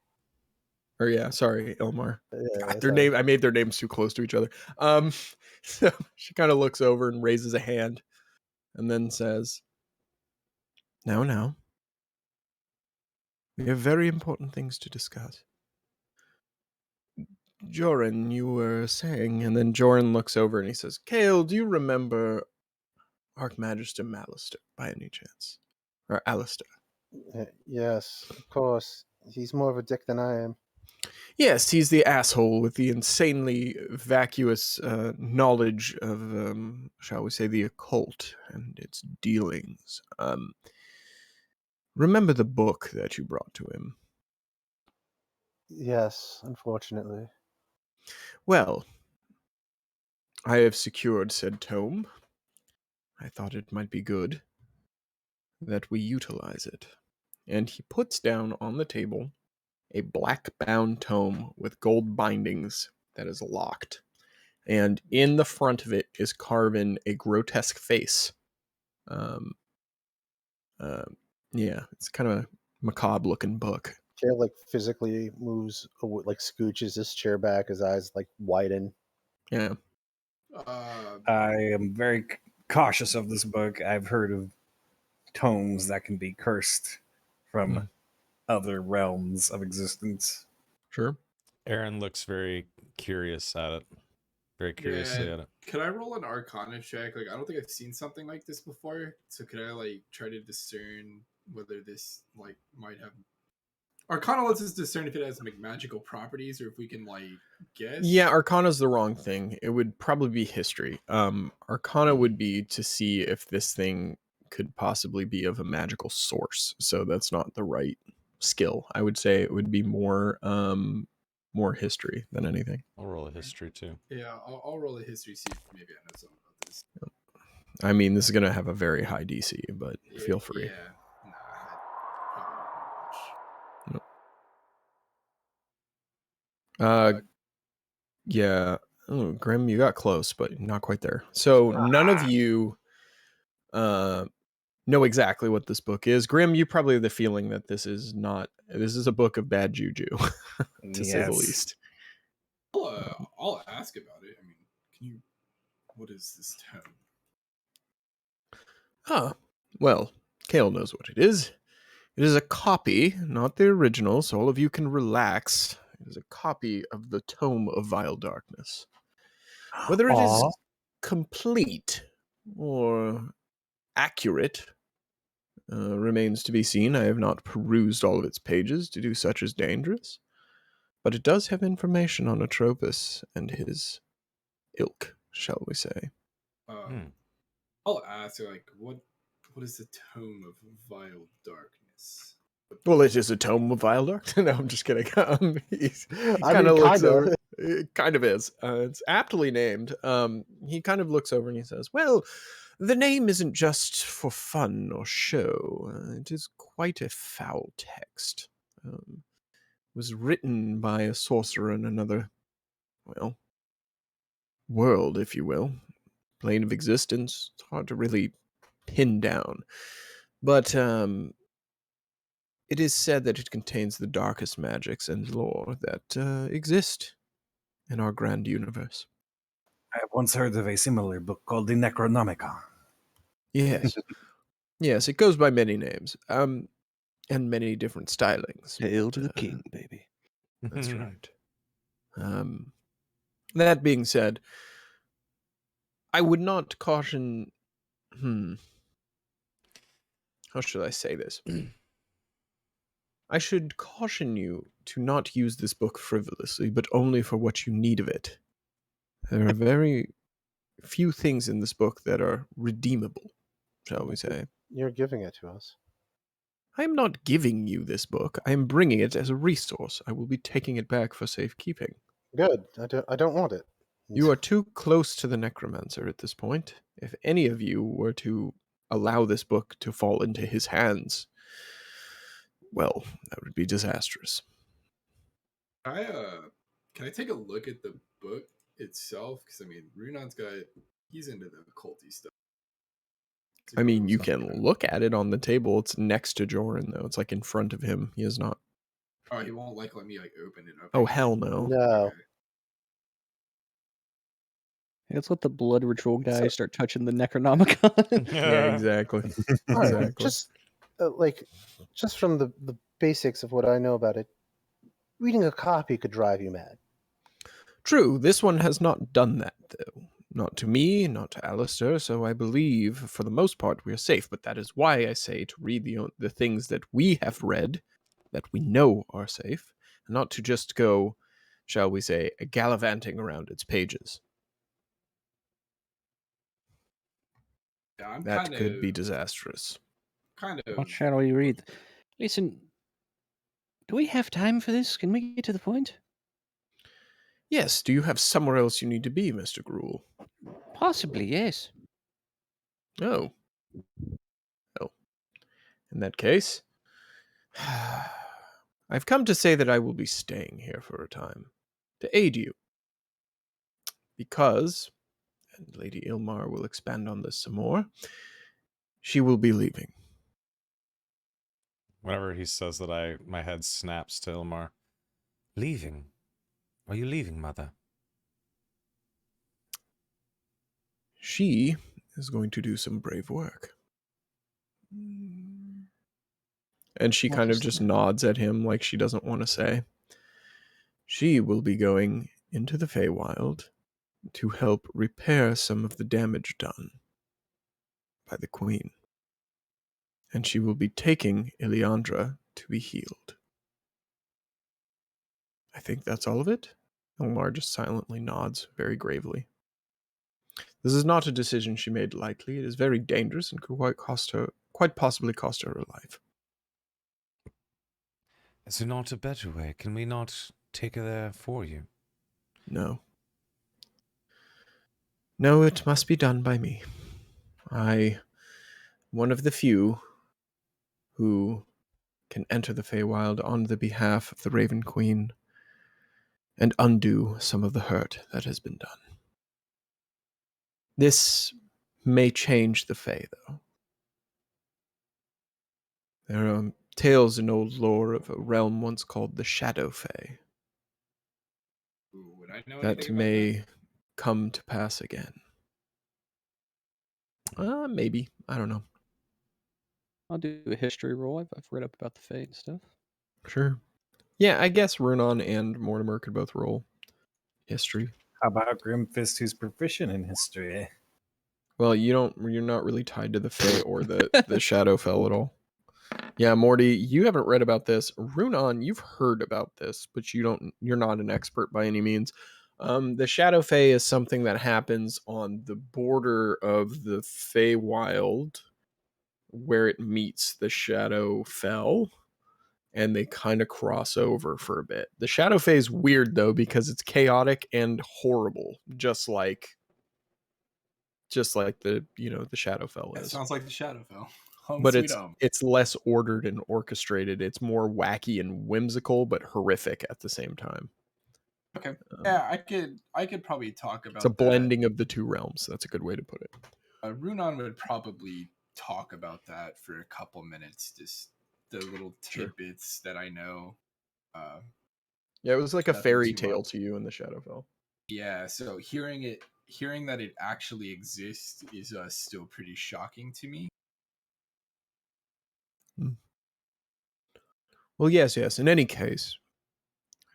Or yeah, sorry, Ilmar. Yeah, God, their name. I made their names too close to each other. So she kind of looks over and raises a hand, and then says, "Now, we have very important things to discuss." Joran, you were saying, and then Joran looks over and he says, "Kale, do you remember Archmagister Malister by any chance, or Alistair?" Yes, of course. He's more of a dick than I am. Yes, he's the asshole with the insanely vacuous knowledge of, shall we say, the occult and its dealings. Remember the book that you brought to him? Yes, unfortunately. Well, I have secured said tome. I thought it might be good that we utilize it. And he puts down on the table a black-bound tome with gold bindings that is locked. And in the front of it is carven a grotesque face. Yeah, it's kind of a macabre-looking book. Kale like physically moves, like scooches his chair back. His eyes like widen. Yeah. I am very cautious of this book. I've heard of tomes that can be cursed from other realms of existence. Sure. Aaron looks very curious at it. Very curiously at it. Could I roll an Arcana check? Like, I don't think I've seen something like this before. So could I like try to discern whether this like might have Arcana lets us discern if it has like magical properties or if we can like guess. Yeah, Arcana's the wrong thing. It would probably be history. Arcana would be to see if this thing could possibly be of a magical source. So that's not the right skill. I would say it would be more history than anything. I'll roll a history too. Yeah, I'll roll a history, see if maybe I know something about this. I mean, this is going to have a very high DC, but feel free. Yeah, nah, probably not much. Yeah. Oh, Grim, you got close, but not quite there. So none of you know exactly what this book is. Grim, you probably have the feeling that this is a book of bad juju, to say the least. I'll ask about it. I mean, what is this tome? Well, Kale knows what it is. It is a copy, not the original, so all of you can relax. It is a copy of the Tome of Vile Darkness. Whether it is complete or accurate remains to be seen. I have not perused all of its pages. To do such is dangerous. But it does have information on Atropos and his ilk, shall we say. I'll ask, like, what is the Tome of Vile Darkness? Well, it is a tome of vile darkness. No, I'm just kidding. He kind of looks over. It kind of is. It's aptly named. He kind of looks over and he says, "Well, the name isn't just for fun or show. It is quite a foul text. It was written by a sorcerer in another, well, world, if you will, plane of existence. It's hard to really pin down, but it is said that it contains the darkest magics and lore that exist in our grand universe." I have once heard of a similar book called the Necronomicon. Yes. Yes, it goes by many names, and many different stylings. Hail to the king, baby. That's right. That being said, I would not caution... How should I say this? I should caution you to not use this book frivolously, but only for what you need of it. There are very few things in this book that are redeemable, shall we say. You're giving it to us. I am not giving you this book. I am bringing it as a resource. I will be taking it back for safekeeping. Good. I don't want it. You are too close to the necromancer at this point. If any of you were to allow this book to fall into his hands, well, that would be disastrous. Can I take a look at the book itself? Because I mean, he's into the occulty stuff. I mean, you can look at it on the table. It's next to Joran, though. It's like in front of him. He is not. Oh, he won't let me open it up. Oh, hell no. No. Okay. Let's let the blood ritual guys start touching the Necronomicon. Yeah, exactly. Right. Just just from the basics of what I know about it, reading a copy could drive you mad. True, this one has not done that, though. Not to me, not to Alistair, so I believe, for the most part, we are safe. But that is why I say to read the things that we have read, that we know are safe, and not to just go, shall we say, gallivanting around its pages. Yeah, that could be disastrous. What shall we read? Listen, do we have time for this? Can we get to the point? Yes, do you have somewhere else you need to be, Mr. Gruel? Possibly, yes. Oh. Oh. In that case, I've come to say that I will be staying here for a time, to aid you. Because, and Lady Ilmar will expand on this some more, she will be leaving. Whenever he says that, my head snaps to Ilmar. Leaving? Are you leaving, Mother? She is going to do some brave work. And she kind of just nods at him like she doesn't want to say. She will be going into the Feywild to help repair some of the damage done by the Queen. And she will be taking Iliandra to be healed. I think that's all of it. Ilmar just silently nods very gravely. This is not a decision she made lightly. It is very dangerous and could quite possibly cost her her life. Is there not a better way? Can we not take her there for you? No. No, it must be done by me. One of the few who can enter the Feywild on the behalf of the Raven Queen and undo some of the hurt that has been done. This may change the Fey, though. There are tales in old lore of a realm once called the Shadow Fey. Would I know that may come to pass again. Maybe. I don't know. I'll do a history roll. I've read up about the Fae and stuff. Sure. Yeah, I guess Runon and Mortimer could both roll history. How about Grimfist, who's proficient in history? Well, you're not really tied to the Fae or the Shadowfell at all. Yeah, Morty, you haven't read about this. Runon, you've heard about this, but you're not an expert by any means. The Shadow Fae is something that happens on the border of the Feywild, where it meets the Shadowfell, and they kind of cross over for a bit. The Shadow Fae is weird though because it's chaotic and horrible, just like the the Shadowfell is. It sounds like the Shadowfell. But it's less ordered and orchestrated. It's more wacky and whimsical, but horrific at the same time. Okay. Yeah, I could probably talk about. It's a blending of the two realms. That's a good way to put it. Runon would probably talk about that for a couple minutes, just the little tidbits that I know. Yeah, it was like a fairy tale to you in the Shadowfell. Yeah, so hearing that it actually exists is still pretty shocking to me. Well, yes. In any case,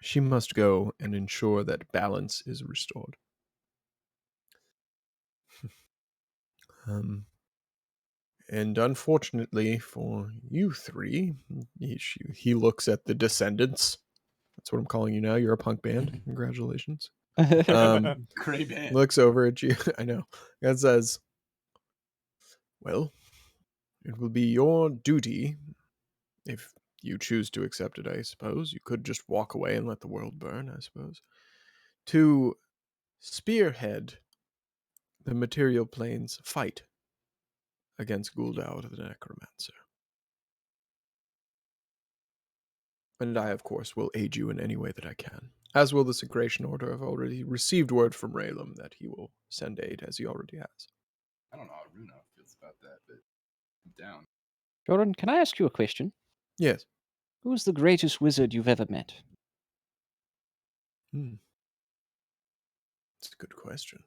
she must go and ensure that balance is restored. And unfortunately for you three, he looks at the Descendants. That's what I'm calling you now. You're a punk band. Congratulations. Great band. Looks over at you. I know. And says, well, it will be your duty, if you choose to accept it, I suppose. You could just walk away and let the world burn, I suppose. To spearhead the material plane's fight against Guldaur the Necromancer. And I, of course, will aid you in any way that I can. As will the Secretion Order. I've already received word from Raylam that he will send aid, as he already has. I don't know how Runa feels about that, but I'm down. Jordan, can I ask you a question? Yes. Who's the greatest wizard you've ever met? That's a good question.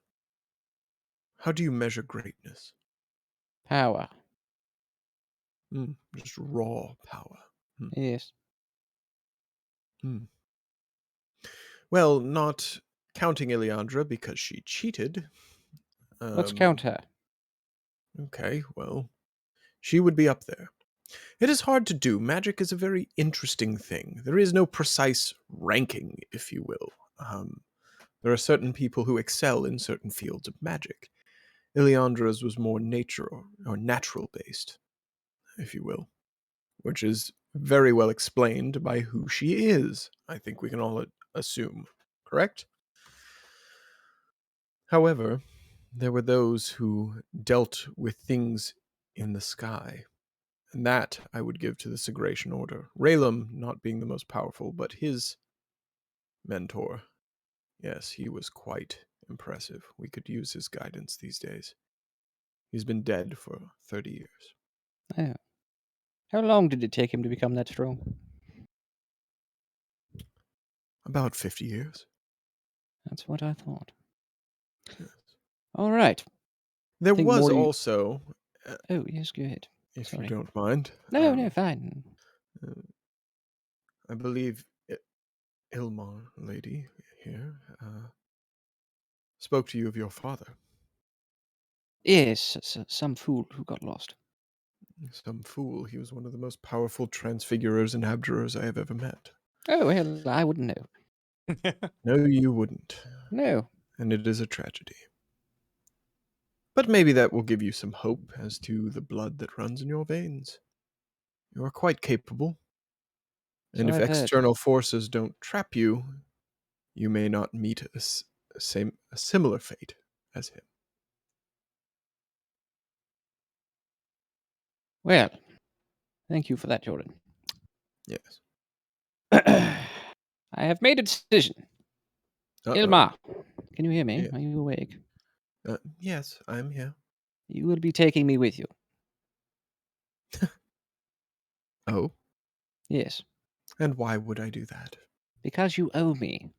How do you measure greatness? Power. Just raw power. Yes. Well, not counting Iliandra because she cheated. Let's count her. Okay, well, she would be up there. It is hard to do. Magic is a very interesting thing. There is no precise ranking, if you will. There are certain people who excel in certain fields of magic. Iliandra's was more nature or natural based, if you will, which is very well explained by who she is. I think we can all assume, correct? However, there were those who dealt with things in the sky, and that I would give to the Segration Order. Raylam not being the most powerful, but his mentor, yes, he was quite impressive. We could use his guidance these days. He's been dead for 30 years. Oh. How long did it take him to become that strong? About 50 years. That's what I thought. Yes. All right. There was also... oh, yes, go ahead. If you don't mind. No, fine. I believe Ilmar, lady here, spoke to you of your father. Yes, some fool who got lost. Some fool. He was one of the most powerful transfigurers and abjurers I have ever met. Oh, well, I wouldn't know. No, you wouldn't. No. And it is a tragedy. But maybe that will give you some hope as to the blood that runs in your veins. You are quite capable. And if external forces don't trap you, you may not meet a similar fate as him. Well, thank you for that, Jordan. Yes. I have made a decision. Ilmar, can you hear me? Yeah. Are you awake? Yes, I'm here. You will be taking me with you. Oh? Yes. And why would I do that? Because you owe me.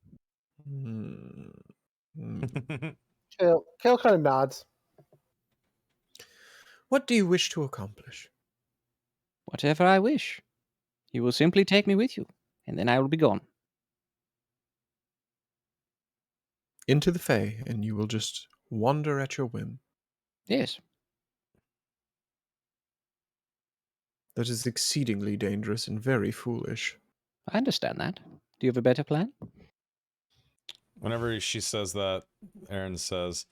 Kale kind of nods. What do you wish to accomplish? Whatever I wish. You will simply take me with you, and then I will be gone. Into the Fae, and you will just wander at your whim. Yes. That is exceedingly dangerous and very foolish. I understand that. Do you have a better plan? Whenever she says that, Aaron says,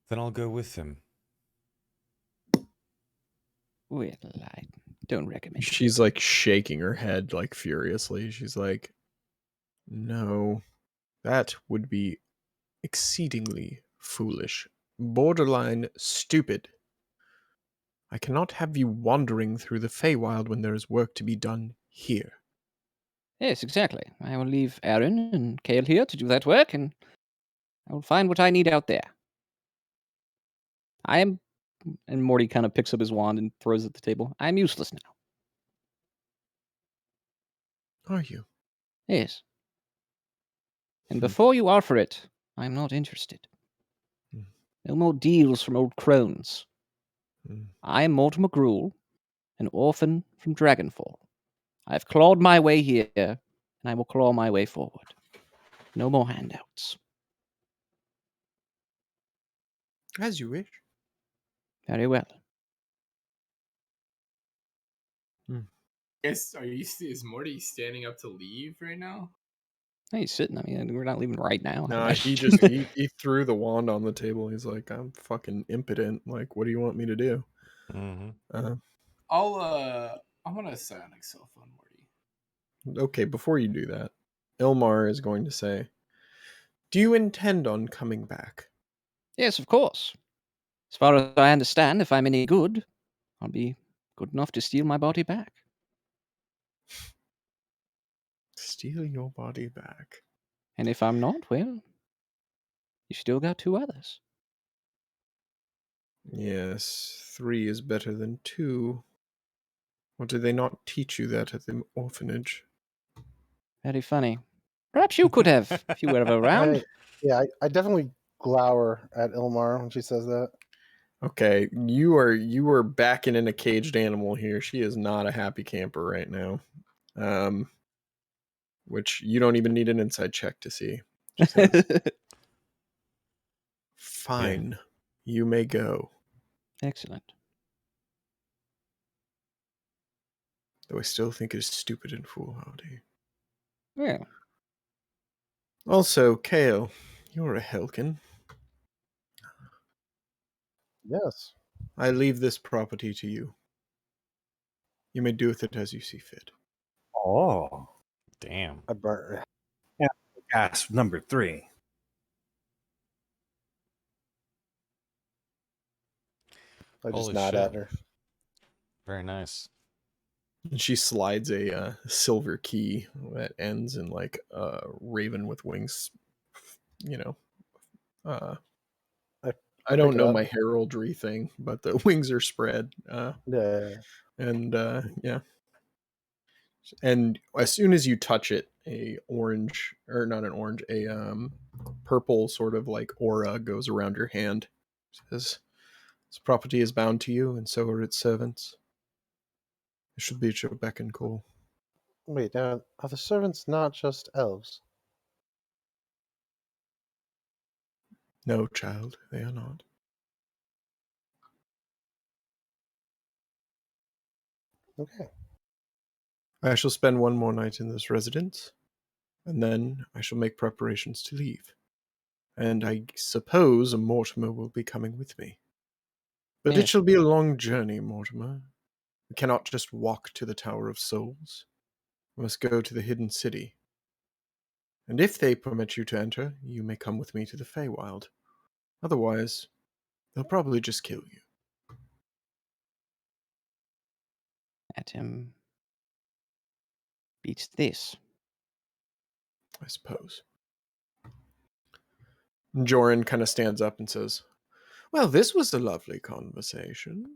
then I'll go with him. Well, I don't recommend it. She's like shaking her head like furiously. She's like, no, that would be exceedingly foolish. Borderline stupid. I cannot have you wandering through the Feywild when there is work to be done here. Yes, exactly. I will leave Aaron and Kale here to do that work, and I will find what I need out there. I am... And Morty kind of picks up his wand and throws it at the table. I'm useless now. Are you? Yes. And before you offer it, I'm not interested. No more deals from old crones. I am Mortimer Gruul, an orphan from Dragonfall. I've clawed my way here, and I will claw my way forward. No more handouts. As you wish. Very well. Guess is Morty standing up to leave right now? He's sitting. I mean, we're not leaving right now. No, he threw the wand on the table. He's like, I'm fucking impotent. Like, what do you want me to do? Mm-hmm. I'm gonna psionic self on Morty. Okay, before you do that, Ilmar is going to say, do you intend on coming back? Yes, of course. As far as I understand, if I'm any good, I'll be good enough to steal my body back. Steal your body back. And if I'm not, well, you still got 2 others. Yes, 3 is better than 2. Or did they not teach you that at the orphanage? Very funny. Perhaps you could have, if you were ever around. I definitely glower at Ilmar when she says that. Okay, you are backing in a caged animal here. She is not a happy camper right now. Which you don't even need an inside check to see. She says, fine, you may go. Excellent. Though I still think it is stupid and foolhardy. Well. Also, Kale, you're a Helkin. Yes. I leave this property to you. You may do with it as you see fit. Oh. Damn. I burnt. Yeah, gas number 3. I just Holy nod shit. at her. Very nice. And she slides a silver key that ends in like a raven with wings. You know, I don't know my heraldry thing, but the wings are spread. Yeah. And yeah. And as soon as you touch it, a orange, or not an orange, a purple sort of like aura goes around your hand. It says, this property is bound to you, and so are its servants. It should be at your beck and call. Wait, now, are the servants not just elves? No, child, they are not. Okay. I shall spend one more night in this residence, and then I shall make preparations to leave. And I suppose Mortimer will be coming with me. But Yes. it shall be a long journey, Mortimer. We cannot just walk to the Tower of Souls. We must go to the hidden city. And if they permit you to enter, you may come with me to the Feywild. Otherwise, they'll probably just kill you. That beats this. I suppose. And Joran kind of stands up and says, well, this was a lovely conversation.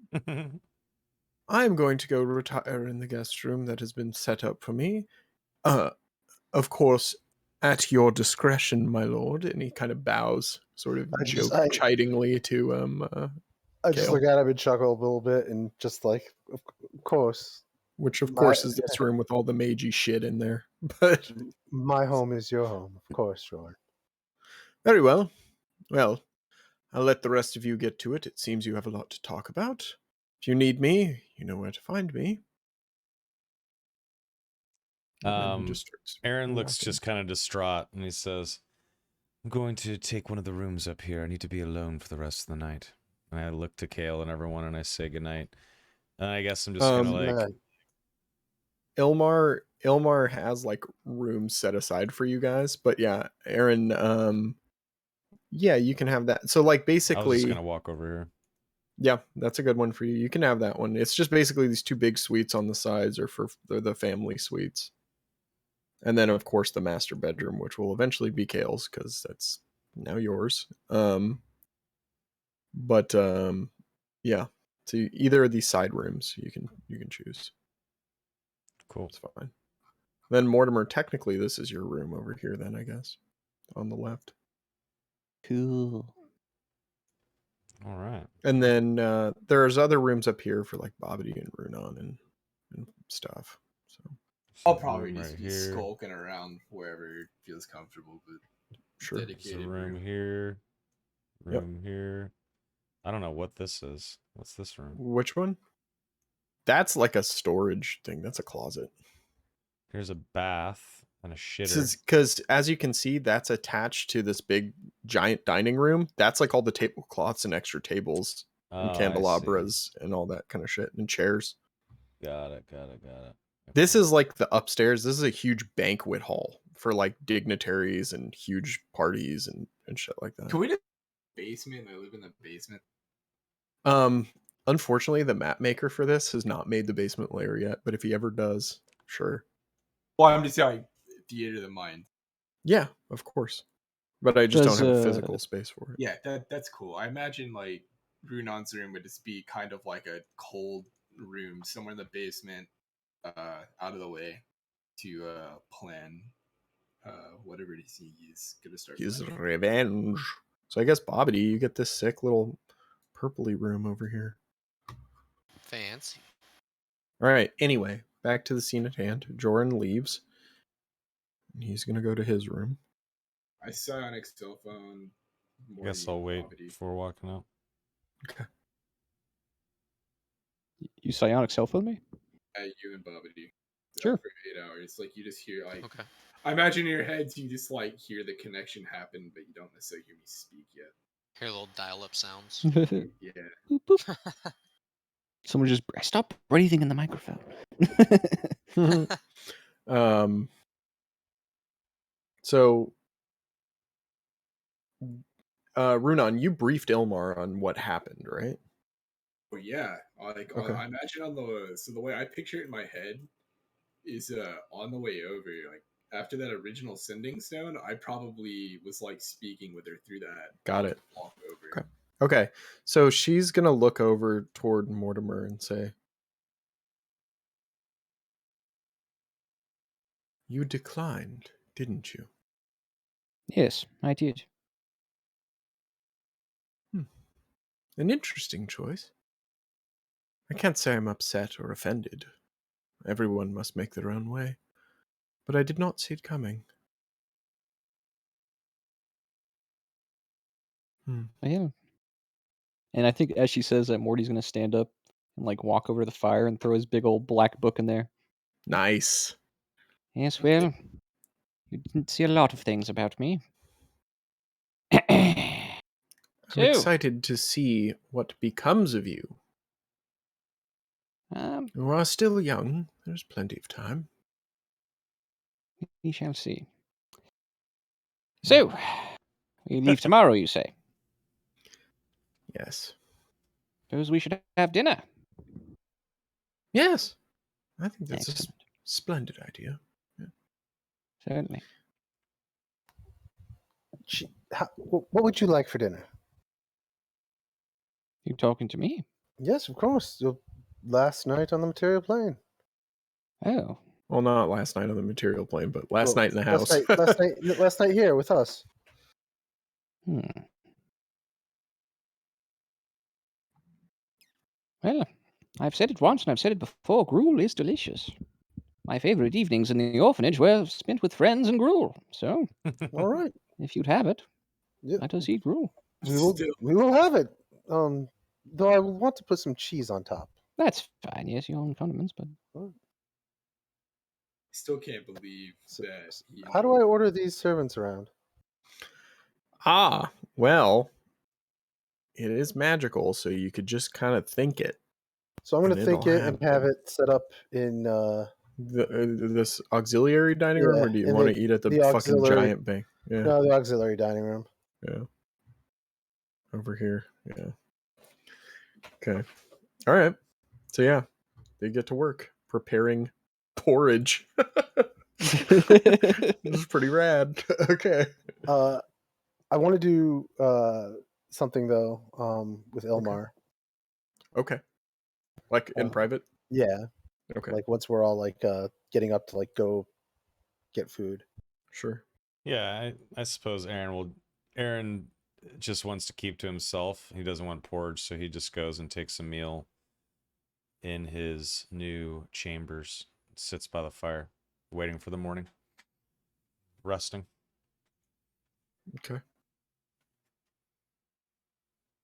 I'm going to go retire in the guest room that has been set up for me. Of course, at your discretion, my lord. And he kind of bows, sort of chidingly to I just look at him and chuckle a little bit and just like, of course. Which, of course, is this room with all the magey shit in there. But my home is your home, of course, Jordan. Very well. Well, I'll let the rest of you get to it. It seems you have a lot to talk about. If you need me, you know where to find me. Aaron looks just kind of distraught, and he says, I'm going to take one of the rooms up here. I need to be alone for the rest of the night. And I look to Kale and everyone, and I say goodnight. And I guess I'm just going to like... Ilmar has like rooms set aside for you guys, but yeah, Aaron, yeah, you can have that. So like basically, I was just going to walk over here. Yeah, that's a good one for you. You can have that one. It's just basically these 2 big suites on the sides are for the family suites. And then, of course, the master bedroom, which will eventually be Kale's because that's now yours. Yeah. So either of these side rooms you can choose. Cool. It's fine. Then Mortimer, technically, this is your room over here. Then I guess on the left. Cool. All right. And then there's other rooms up here for like Bobbity and Runon and stuff. So I'll probably just be skulking around wherever it feels comfortable, but sure. Dedicated room here. Here. I don't know what this is. What's this room? Which one? That's like a storage thing. That's a closet. Here's a bath and a shitter. Because as you can see, that's attached to this big giant dining room. That's like all the tablecloths and extra tables and candelabras and all that kind of shit and chairs. Got it. This is like the upstairs. This is a huge banquet hall for like dignitaries and huge parties and shit like that. Can we just basement? I live in the basement. Unfortunately, the map maker for this has not made the basement layer yet, but if he ever does, sure. Well, I'm just saying, theater of the mind. Yeah, of course. But I just don't have a physical space for it. Yeah, that's cool. I imagine like Runon's room would just be kind of like a cold room somewhere in the basement, out of the way, to plan whatever it is he's gonna start. His revenge. So I guess Bobbity, you get this sick little purpley room over here. Fancy. All right. Anyway, back to the scene at hand. Joran leaves. And he's gonna go to his room. I psionic cell phone. I guess I'll wait before walking out. Okay. You psionic cell phone me? You and Bobbity. Sure. For 8 hours, like you just hear like. Okay. I imagine in your heads you just like hear the connection happen, but you don't necessarily hear me speak yet. Hear little dial-up sounds. Yeah. Boop, boop. Someone just stop breathing in the microphone. So Runon, you briefed Ilmar on what happened, right? Oh yeah, like Okay. I imagine on the way I picture it in my head is on the way over, like after that original sending stone, I probably was like speaking with her through that. Got it. Walk over. Okay. So she's gonna look over toward Mortimer and say, "You declined, didn't you?" Yes, I did. An interesting choice. I can't say I'm upset or offended. Everyone must make their own way. But I did not see it coming. Yeah. And I think as she says that, Morty's going to stand up and like walk over to the fire and throw his big old black book in there. Nice. Yes, well, you didn't see a lot of things about me. I'm excited to see what becomes of you. You are still young. There's plenty of time. We shall see. So, we leave tomorrow, you say? Yes. Suppose we should have dinner. Yes. I think that's Excellent. a splendid idea. Yeah. Certainly. What would you like for dinner? You talking to me? Yes, of course. Last night on the material plane. Oh. Well, not last night on the material plane, but last night in the house. Last night here with us. Well, I've said it once and I've said it before. Gruel is delicious. My favorite evenings in the orphanage were spent with friends and gruel. So, all right. If you'd have it, let us eat gruel. We will have it. Though I want to put some cheese on top. That's fine. Yes, your own condiments, but Still can't believe that. How do I order these servants around? Well, it is magical, so you could just kind of think it. So I'm going to think it and have it set up in this auxiliary dining room, or do you want to eat at the fucking giant bank? Yeah. No, the auxiliary dining room. Yeah. Over here. Yeah. Okay. All right. So yeah, they get to work preparing porridge. This is pretty rad. Okay. I want to do something though with Ilmar. Okay. Like in private? Yeah. Okay. Like once we're all like getting up to like go get food. Sure. Yeah, I suppose Aaron just wants to keep to himself. He doesn't want porridge, so he just goes and takes a meal in his new chambers, sits by the fire, waiting for the morning, resting. Okay.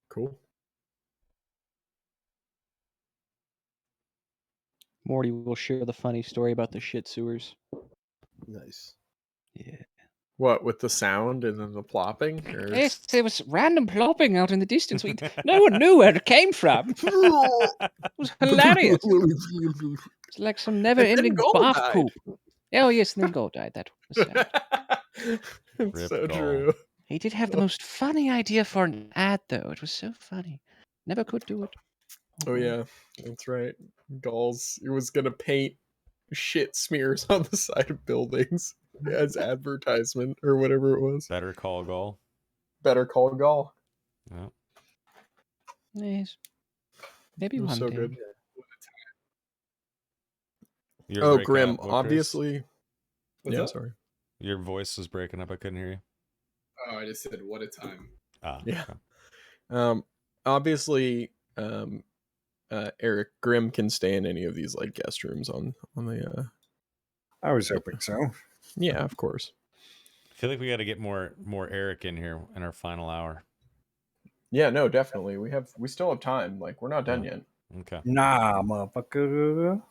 Cool. Morty will share the funny story about the shit sewers. Nice. Yeah. What, with the sound and then the plopping? Yes, there was random plopping out in the distance. No one knew where it came from. It was hilarious. It's like some never-ending bath poop. Oh, yes, and then Gold died. That was sad. It's so true. He did have the most funny idea for an ad, though. It was so funny. Never could do it. Oh yeah, that's right. Gauls. It was gonna paint shit smears on the side of buildings as advertisement or whatever it was. Better Call Gaul. Better Call Gaul. Yeah. Yes. Maybe It was one so day. good. You're Oh, breaking Grim. up, what, Chris? Obviously. What's yeah. up? Sorry. Your voice was breaking up. I couldn't hear you. Oh, I just said, what a time. Ah, Yeah. okay. Obviously, Eric Grimm can stay in any of these like guest rooms on the. I was hoping so. Yeah, of course. I feel like we got to get more Eric in here in our final hour. Yeah, no, definitely. We still have time. Like we're not done yet. Okay. Nah, motherfucker.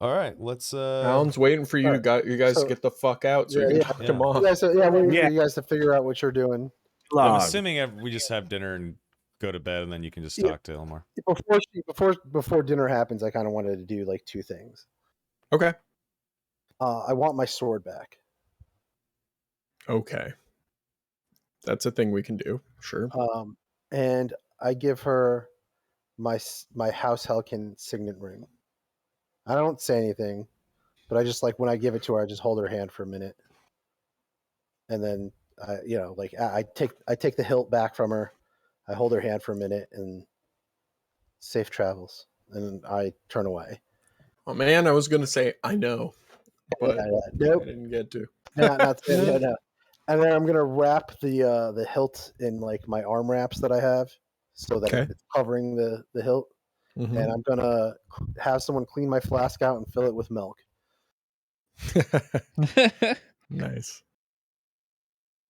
All right, let's. Alan's waiting for you guys to get the fuck out so we can talk him off. Yeah, so waiting for you guys to figure out what you're doing. I'm assuming we just have dinner and go to bed, and then you can just talk to Elmar. Before dinner happens, I kind of wanted to do like two things. Okay. I want my sword back. Okay. That's a thing we can do. Sure. And I give her my House Helkin signet ring. I don't say anything, but I just like when I give it to her, I just hold her hand for a minute, and then I take the hilt back from her. I hold her hand for a minute, and safe travels, and I turn away. Oh man, I was gonna say I know, but nope. I didn't get to. No. And then I'm gonna wrap the hilt in like my arm wraps that I have, so that it's covering the hilt. Mm-hmm. And I'm gonna have someone clean my flask out and fill it with milk. Nice.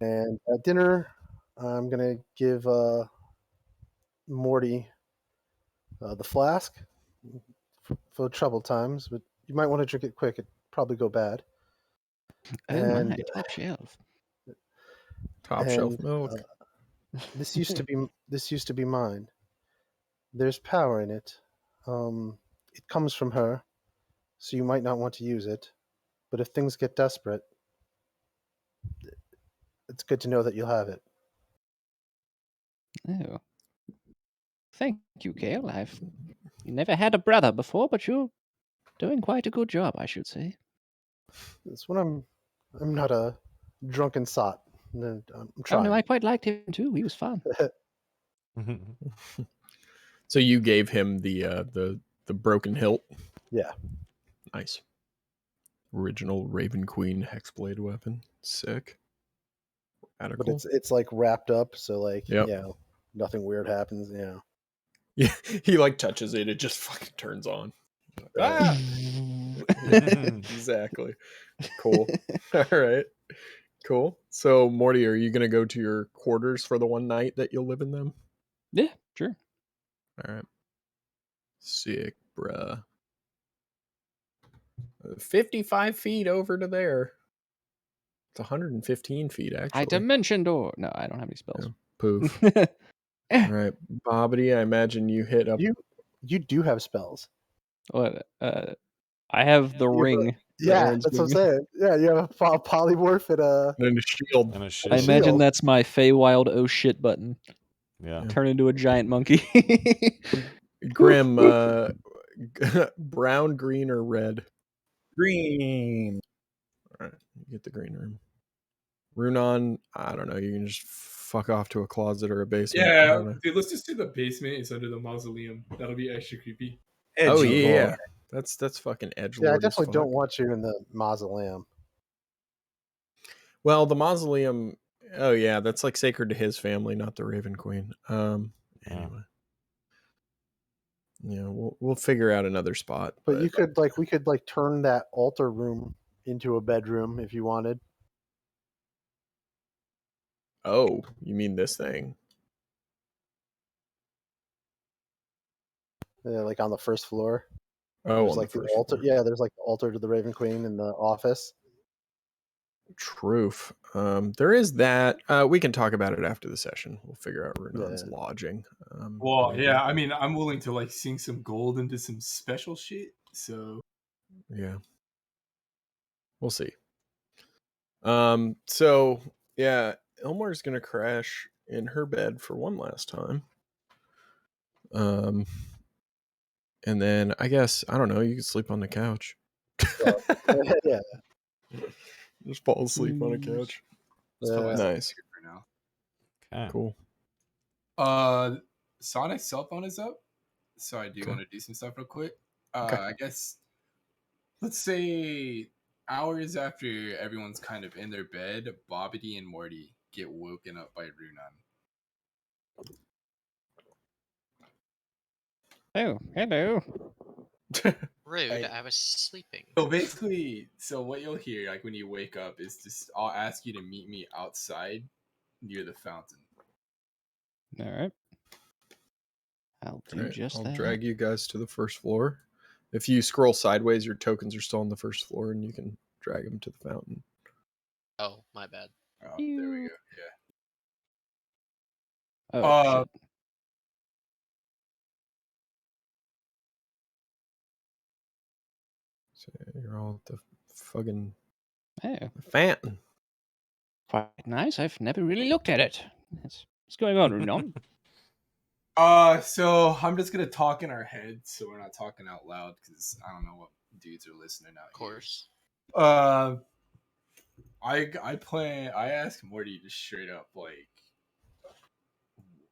And at dinner, I'm gonna give Morty the flask for troubled times, but you might want to drink it quick. It'd probably go bad. Oh my, top shelf. Top shelf milk. This used to be mine. There's power in it. It comes from her, so you might not want to use it. But if things get desperate, it's good to know that you'll have it. Oh. Thank you, Gale. I've never had a brother before, but you're doing quite a good job, I should say. That's what I'm not a drunken sot. I'm Oh trying. no, I quite liked him too. He was fun. So you gave him the broken hilt? Yeah. Nice. Original Raven Queen hexblade weapon. Sick. Radical. But it's like wrapped up, so like nothing weird happens. Yeah, he like touches it, it just fucking turns on. Ah! Exactly. Cool. All right. Cool. So Morty, are you gonna go to your quarters for the one night that you'll live in them? Yeah, sure. All right. Sick, bruh. 55 feet over to there. It's 115 feet, actually. I dimension door. No, I don't have any spells. Yeah. Poof. All right. Bobbity, I imagine you hit up. You do have spells. What? I have the ring. Yeah, that's what I'm saying. Yeah, you have a polymorph and a shield. I imagine that's my Feywild oh shit button. Yeah. Turn into a giant monkey. Grim, brown, green, or red? Green. All right, you get the green room. Runon, I don't know. You can just fuck off to a closet or a basement. Yeah, dude, let's just do the basement. It's under the mausoleum. That'll be extra creepy. Oh yeah, that's fucking edgelord. Yeah, I definitely don't want you in the mausoleum. Well, the mausoleum. Oh yeah, that's like sacred to his family, not the Raven Queen. Anyway. Yeah, we'll figure out another spot. But you could we could turn that altar room into a bedroom if you wanted. Oh, you mean this thing? Yeah, like on the first floor. Oh, there's like the altar. Floor. Yeah, there's like the altar to the Raven Queen in the office. Truth. There is that. We can talk about it after the session. We'll figure out Runon's lodging. Well, maybe. Yeah, I mean, I'm willing to sink some gold into some special shit. So yeah, we'll see. So yeah, Elmar's gonna crash in her bed for one last time. And then I guess, I don't know, you can sleep on the couch. Yeah. Just fall asleep on a couch. Nice. For now. Okay. Cool. Sonic's cell phone is up, so I do want to do some stuff real quick. I guess let's say hours after everyone's kind of in their bed, Bobbity and Morty get woken up by Runan. Oh, hello. Rude. I was sleeping. So basically, what you'll hear like when you wake up is just I'll ask you to meet me outside near the fountain. All right. I'll do just that. I'll drag you guys to the first floor. If you scroll sideways, your tokens are still on the first floor, and you can drag them to the fountain. Oh, my bad. Oh, there we go. Yeah. Oh, shit. So you're all at the fucking Oh, fountain. quite nice. I've never really looked at it. What's going on, Runon? So I'm just gonna talk in our heads, so we're not talking out loud because I don't know what dudes are listening out. Of course. I asked Morty just straight up like,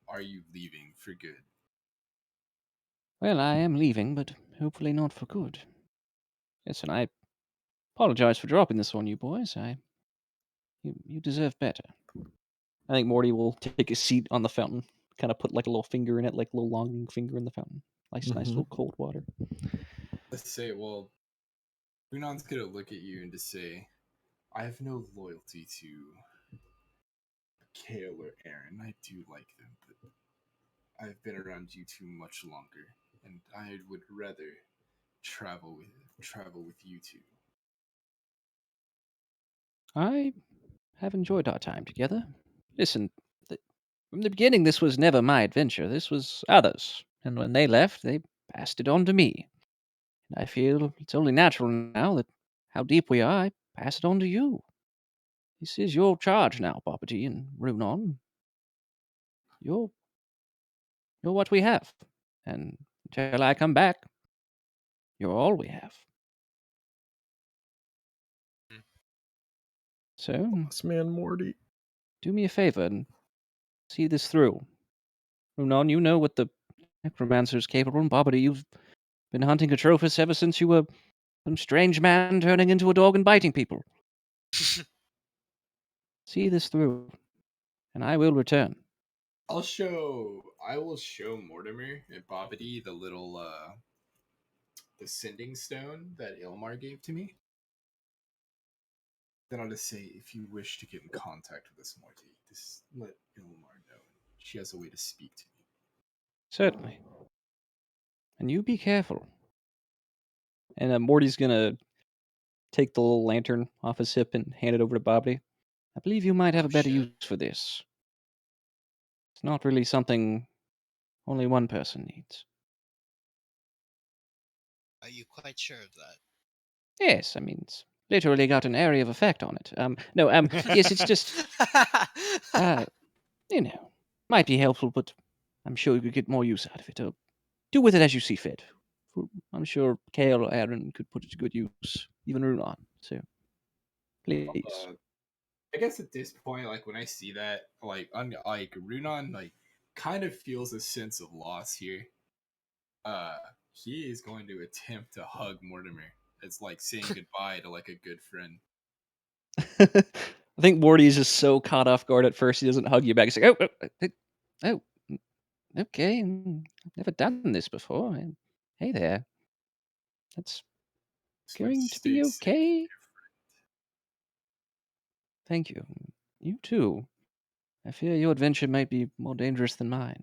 are you leaving for good? Well, I am leaving, but hopefully not for good. Listen, I apologize for dropping this on you boys. You deserve better. I think Morty will take a seat on the fountain, kind of put like a little finger in it, like a little long finger in the fountain. Nice little cold water. Let's say, well, Runon's gonna look at you and just say, I have no loyalty to Kale or Aaron. I do like them, but I've been around you too much longer, and I would rather travel with you two. I have enjoyed our time together. Listen, from the beginning, this was never my adventure. This was others. And when they left, they passed it on to me. And I feel it's only natural now that how deep we are, I pass it on to you. This is your charge now, Bobbity and Runon. You're what we have. And until I come back, you're all we have. So, Boss man Morty, do me a favor and see this through. Runon, you know what the necromancer's capable, and Bobbity, you've been hunting Atrophus ever since you were some strange man turning into a dog and biting people. See this through, and I will return. I will show Mortimer and Bobbity the little the sending stone that Ilmar gave to me. Then I'll just say, if you wish to get in contact with us, Morty, just let Ilmar know. She has a way to speak to me. Certainly. And you be careful. And Morty's gonna take the little lantern off his hip and hand it over to Bobbity. I believe you might have a better use for this. It's not really something only one person needs. Are you quite sure of that? Yes, I mean, it's literally got an area of effect on it. Yes, it's just, might be helpful, but I'm sure you could get more use out of it. Do with it as you see fit. I'm sure Kale or Aaron could put it to good use, even Runon. So, please. I guess at this point, like when I see that, like Runon, like kind of feels a sense of loss here. He is going to attempt to hug Mortimer. It's like saying goodbye to like a good friend. I think Morty's just so caught off guard at first he doesn't hug you back. He's like, oh, okay, I've never done this before. Hey there. That's going to be okay. Thank you. You too. I fear your adventure might be more dangerous than mine.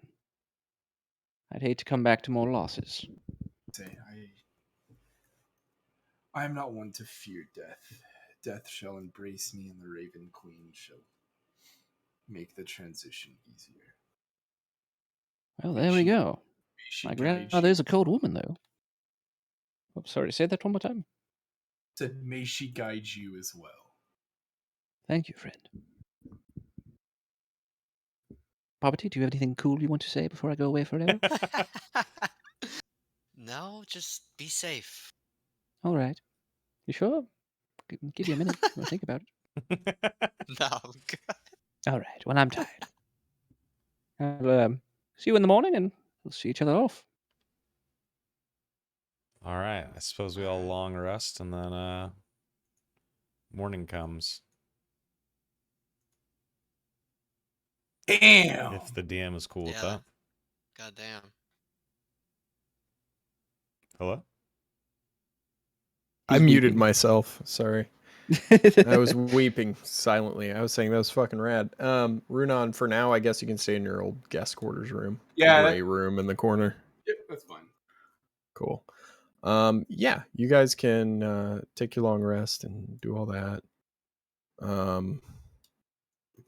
I'd hate to come back to more losses. I am not one to fear death. Death shall embrace me, and the Raven Queen shall make the transition easier. Well, there we go. My grandmother's a cold woman, though. Oh, sorry, say that one more time. Said, may she guide you as well. Thank you, friend. Bobbity, do you have anything cool you want to say before I go away forever? No, just be safe. All right. You sure? Give you a minute to think about it. No. All right. Well, I'm tired. I'll see you in the morning, and we'll see each other off. All right. I suppose we all long rest, and then morning comes. Damn. If the DM is cool with Yeah. that. Goddamn. Hello? I He's muted weeping. myself. Sorry. I was weeping silently. I was saying that was fucking rad. Runon, for now, I guess you can stay in your old guest quarters room. Yeah, Gray room in the corner. Yep, that's fine. Cool. Yeah, you guys can take your long rest and do all that.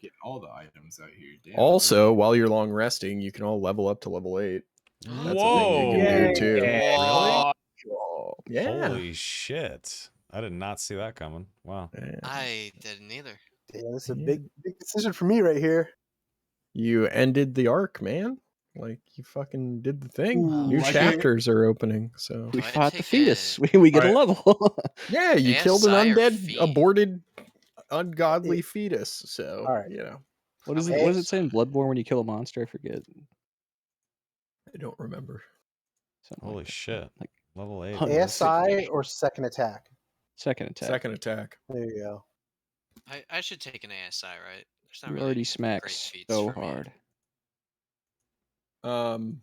Getting all the items out here. Damn. Also, while you're long resting, you can all level up to level 8. That's a thing you can Whoa. do too. Really? Yeah. Holy shit. I did not see that coming. Wow. Yeah. I didn't either. Damn, this is a big decision for me right here. You ended the arc, man. Like you fucking did the thing. Ooh, New I chapters are opening, so We Do I fought the take fetus. a We get a Alright. level. yeah, you killed an ASI or undead, fee? aborted, ungodly fetus. So All right. you know, What is How it? about What does it say in ASI? Bloodborne when you kill a monster? I forget. I don't remember. Something Holy like that. shit. Like Level 8. Hunt- boys. ASI or second attack? second attack. Second attack. There you go. I should take an ASI, right? There's not You really already any smack great feats so for me. hard. Alright,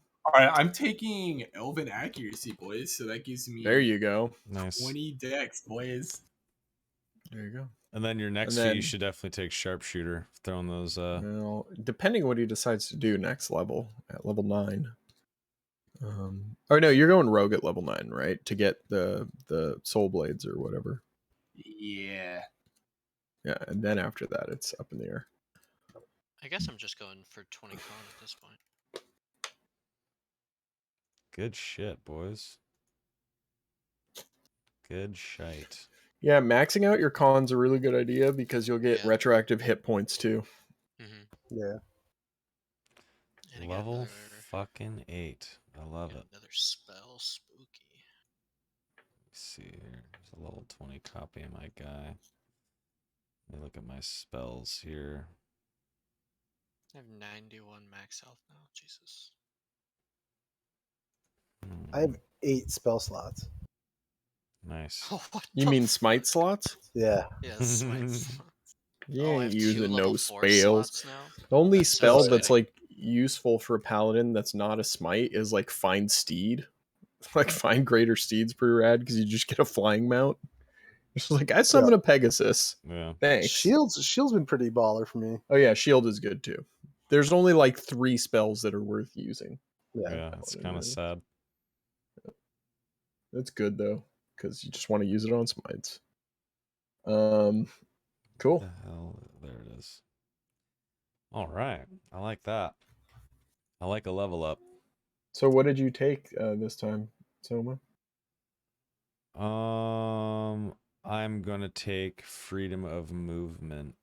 I'm taking Elven Accuracy, boys, so that gives me There you go. Nice. 20 dex, boys. There you go. And then your next And feat, then- you should definitely take Sharpshooter. Throwing those. Well, depending on what he decides to do next level at level 9. Oh no, you're going rogue at level 9, right? To get the soul blades or whatever. Yeah. Yeah, and then after that, it's up in the air. I guess I'm just going for 20 con at this point. Good shit, boys. Good shite. Yeah, maxing out your con's a really good idea because you'll get Yeah. retroactive hit points too. Mm-hmm. Yeah. And I got Level another, fucking 8. I love got it. another spell, spooky. Let's see here. There's a level 20 copy of my guy. Let me look at my spells here. I have 91 max health now. Jesus. I have 8 spell slots. Nice. What You the mean f- smite slots? Yeah. Yeah, smites. You Oh, I ain't have 2 using level no 4 spells. slots now. The only That's so spell that's exciting. like useful for a paladin that's not a smite is like find steed. Like find greater steed's pretty rad because you just get a flying mount. It's like I summon a Pegasus. Yeah. Thanks. Shield's been pretty baller for me. Oh yeah, shield is good too. There's only like 3 spells that are worth using. Yeah. Yeah, it's kind of sad. That's good though, because you just want to use it on smites. Cool. The hell? There it is. All right. I like that. I like a level up. So what did you take this time, Soma? I'm gonna take freedom of movement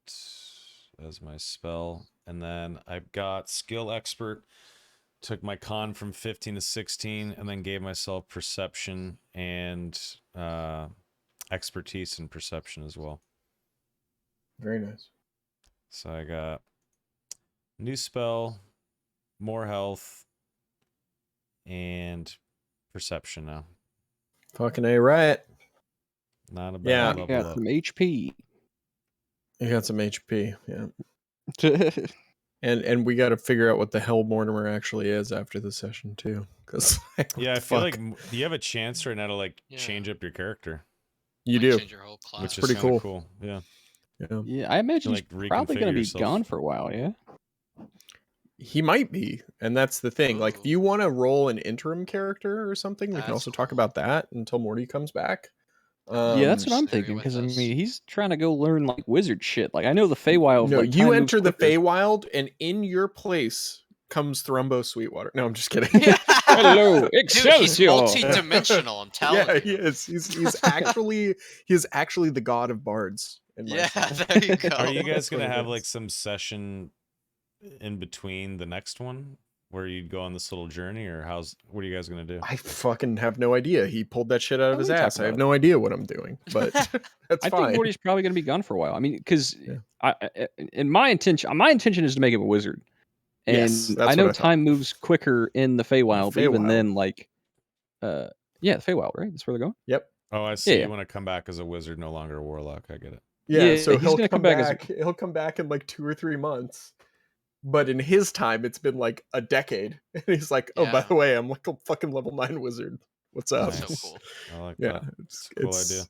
as my spell, and then I've got skill expert. Took my con from 15 to 16, and then gave myself perception and expertise in perception as well. Very nice. So I got new spell, more health, and perception now. Fucking A right. Not a bad Yeah. level Got up. some HP. You got some HP, yeah. And we got to figure out what the hell Mortimer actually is after the session too, because Yeah, I feel like you have a chance right now to like Yeah. change up your character, you Like, do. change your whole class. which is pretty kind of cool. Yeah. Yeah, Yeah, I imagine like, he's probably going to reconfigure be yourself. gone for a while. Yeah. he might be, and that's the thing. Like, if Ooh. you want to roll an interim character or something, we can That's also talk cool. about that until Morty comes back. Yeah, that's what I'm Mercenary thinking. with Because I us. mean, he's trying to go learn like wizard shit. Like I know the Feywild. No, like, you time enter moves the quicker. Feywild, and in your place comes Thrumbo Sweetwater. No, I'm just kidding. Hello, Dude, he's Excelsior! multi-dimensional. I'm telling Yeah, you. he is. He's actually the god of bards. In my Yeah, style. there you go. Are you guys That's what gonna it have is. like some session in between the next one where you'd go on this little journey, or what are you guys gonna do? I fucking have no idea. He pulled that shit out of We his talked ass. I about have it. no idea what I'm doing, but that's I fine. think Morty's probably going to be gone for a while. I mean, because Yeah. my intention is to make him a wizard. And Yes, that's I know what I thought. time moves quicker in the Feywild, but even Feywild. then, like, yeah, the Feywild, right? That's where they're going. Yep. Oh, I see. Yeah. You want to come back as a wizard, no longer a warlock. I get it. Yeah, so he's he'll gonna come come back back. He'll come back in like 2 or 3 months. But in his time, it's been like a decade. And he's like, "Oh, by Yeah. the way, I'm like a fucking level 9 wizard. What's up?" That's so cool. I like Yeah, that. It's a cool idea.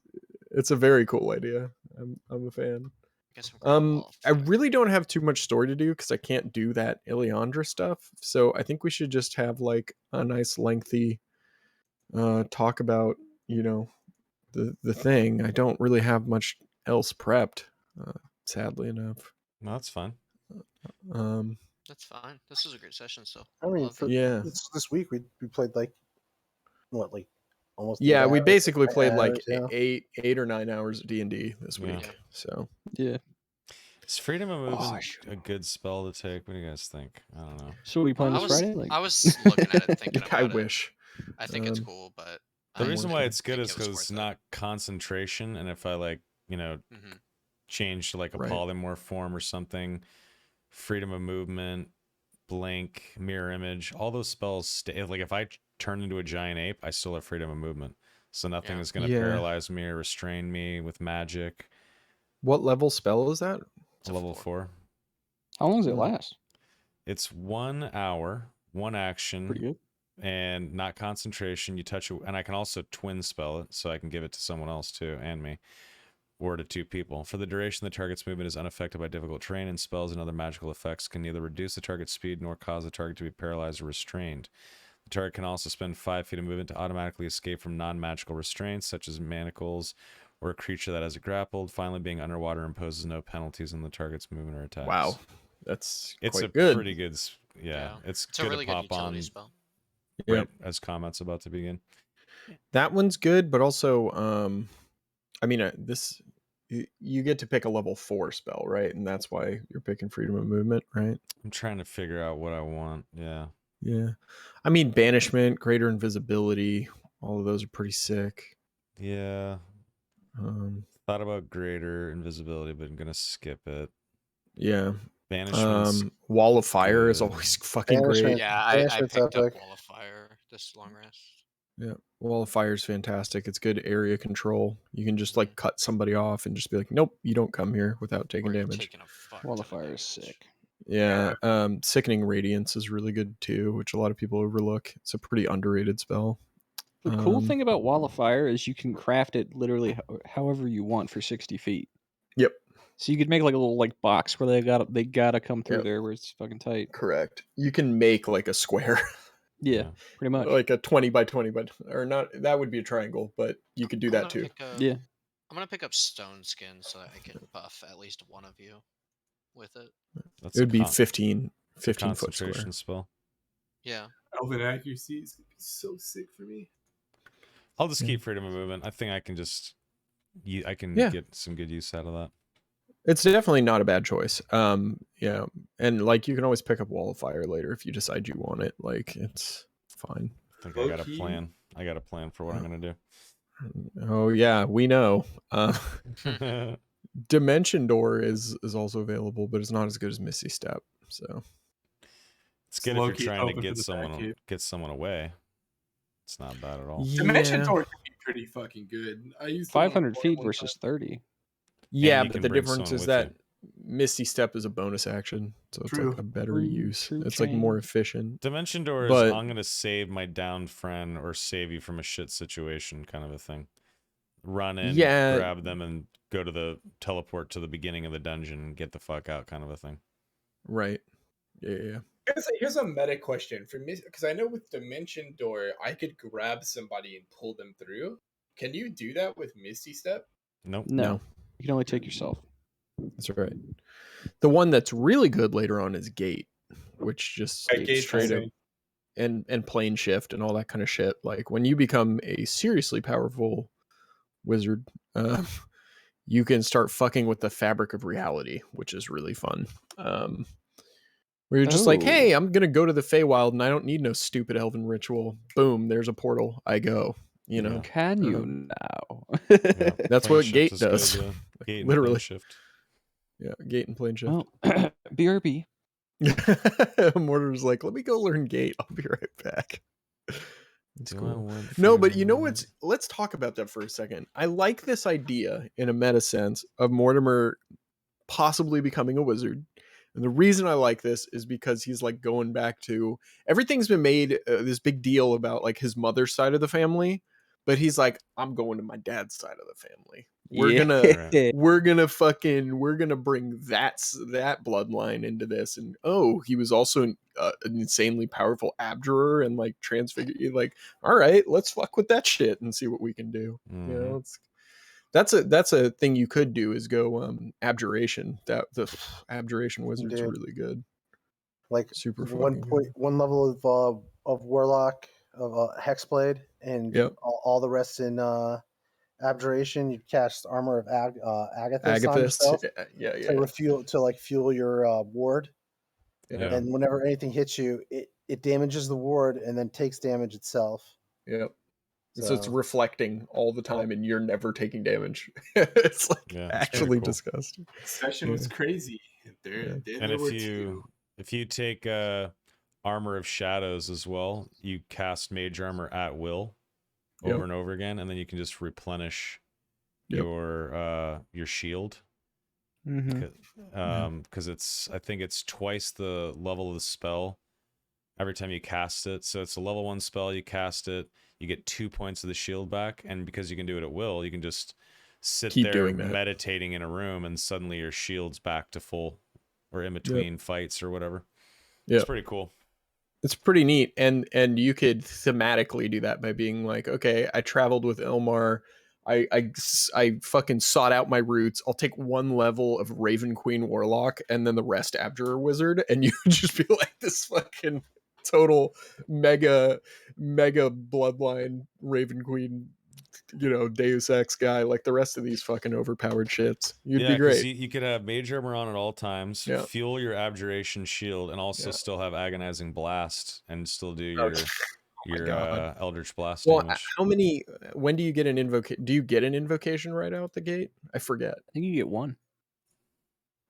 It's a very cool idea. I'm a fan. Guess I'm I really don't have too much story to do because I can't do that Ileandra stuff. So I think we should just have like a nice lengthy talk about, you know, the thing. I don't really have much else prepped, sadly enough. No, that's fine. That's fine. This was a great session. So I mean, yeah, this week we played like what, like almost. Yeah, 8 we hours, basically 9 played like hours, yeah. 8 or 9 hours of D&D this Yeah. week. So yeah. Is freedom of movement a good spell to take? What do you guys think? I don't know. So are we playing this Friday? Like... I was looking at it, thinking about I it. wish. I think it's cool, but The reason why it's good think is it was because it's worth it. not concentration, and if I like, change to like a Right. polymorph form or something, freedom of movement, blink, mirror image, all those spells stay. Like if I turn into a giant ape, I still have freedom of movement, so nothing is going to paralyze me or restrain me with magic. What level spell is that? It's level 4. How long does it last? It's 1 hour, 1 action. Pretty good. And not concentration. You touch it, and I can also twin spell it, so I can give it to someone else too, and me, or to 2 people. For the duration, the target's movement is unaffected by difficult terrain, and spells and other magical effects can neither reduce the target's speed nor cause the target to be paralyzed or restrained. The target can also spend 5 feet of movement to automatically escape from non-magical restraints, such as manacles, or a creature that has it grappled. Finally, being underwater imposes no penalties on the target's movement or attacks. Wow, it's a good. pretty good. Yeah, it's a good really to good pop utility on. spell. Right, as combat's about to begin. That one's good, but also, I mean, you get to pick a level 4 spell, right? And that's why you're picking freedom of movement, right? I'm trying to figure out what I want. Yeah. Yeah. I mean, banishment, greater invisibility, all of those are pretty sick. Yeah. Thought about greater invisibility, but I'm gonna skip it. Yeah. Banishment. Wall of Fire is always fucking great. Yeah, I picked up Wall of Fire this long rest. Yeah, Wall of Fire is fantastic. It's good area control. You can just like cut somebody off and just be like, nope, you don't come here without taking damage. Wall of Fire is sick. Yeah, Sickening Radiance is really good too, which a lot of people overlook. It's a pretty underrated spell. The cool thing about Wall of Fire is you can craft it literally however you want for 60 feet. Yep. So you could make like a little like box where they gotta come through there where it's fucking tight. Correct. You can make like a square. Yeah, pretty much. Like a 20 by 20 by, or not, that would be a triangle, but you could do that too. Yeah. I'm gonna pick up Stone Skin so that I can buff at least one of you with it. It would be 15 foot square. Concentration spell. Yeah. Elven accuracy is gonna be so sick for me. I'll just keep freedom of movement. I think I can just get some good use out of that. It's definitely not a bad choice. Yeah, and like you can always pick up Wall of Fire later if you decide you want it. Like it's fine. I think I got a plan. I got a plan for what I'm gonna do. Oh yeah, we know. Dimension Door is also available, but it's not as good as Misty Step. So it's good if you're trying to get someone away. It's not bad at all. Dimension Door can be pretty fucking good. I used 500 feet versus 30. Yeah, but the difference is that Misty Step is a bonus action, so it's like a better use. It's like more efficient. Dimension Door is I'm gonna save my downed friend or save you from a shit situation kind of a thing. Run in, grab them, and go to the teleport to the beginning of the dungeon and get the fuck out kind of a thing. Right. Yeah. Here's a meta question for me, because I know with Dimension Door I could grab somebody and pull them through. Can you do that with Misty Step? Nope. No. You can only take yourself. That's right. The one that's really good later on is Gate, which just straight up and plane shift and all that kind of shit. Like when you become a seriously powerful wizard, you can start fucking with the fabric of reality, which is really fun. Where you're just like, hey, I'm gonna go to the Feywild and I don't need no stupid elven ritual. Boom, there's a portal. I go. You know? Can you now? Yeah, That's plane what shift Gate is does. good, yeah. Gate and Literally. plane shift. Yeah, Gate and plane shift. Well, BRB. Mortar's like, let me go learn Gate. I'll be right back. It's Do I cool. want No, but you know Feywild? what's? Let's talk about that for a second. I like this idea in a meta sense of Mortimer possibly becoming a wizard. And the reason I like this is because he's like going back to everything's been made this big deal about like his mother's side of the family, but he's like, I'm going to my dad's side of the family. We're gonna bring that bloodline into this. And he was also an insanely powerful abjurer and like transfigure. Like, all right, let's fuck with that shit and see what we can do. You know, that's a thing you could do is go abjuration. That the abjuration wizard's really good. Like super one level of warlock of hexblade and all the rest in abjuration. You cast armor of Agathis on yourself. To fuel your ward. Yeah. And whenever anything hits you, it damages the ward and then takes damage itself. Yep. So it's reflecting all the time, and you're never taking damage. It's like actually cool. Disgusting. Session was crazy. And if you take Armor of Shadows as well, you cast Mage Armor at will over and over again, and then you can just replenish your shield. Because I think it's twice the level of the spell every time you cast it. So it's a level 1 spell, you cast it, you get 2 points of the shield back, and because you can do it at will, you can just keep there meditating in a room, and suddenly your shield's back to full, or in between fights or whatever. It's pretty cool. It's pretty neat, and you could thematically do that by being like, okay, I traveled with Ilmar, I fucking sought out my roots. I'll take 1 level of Raven Queen Warlock, and then the rest Abjurer Wizard, and you just be like this fucking total mega bloodline Raven Queen, Deus Ex guy, like the rest of these fucking overpowered shits. You'd be great. You could have Mage Armor on at all times, fuel your Abjuration shield, and also still have Agonizing Blast, and still do your Eldritch Blast damage. How many? When do you get an invocation? Do you get an invocation right out the gate? I forget. I think you get 1.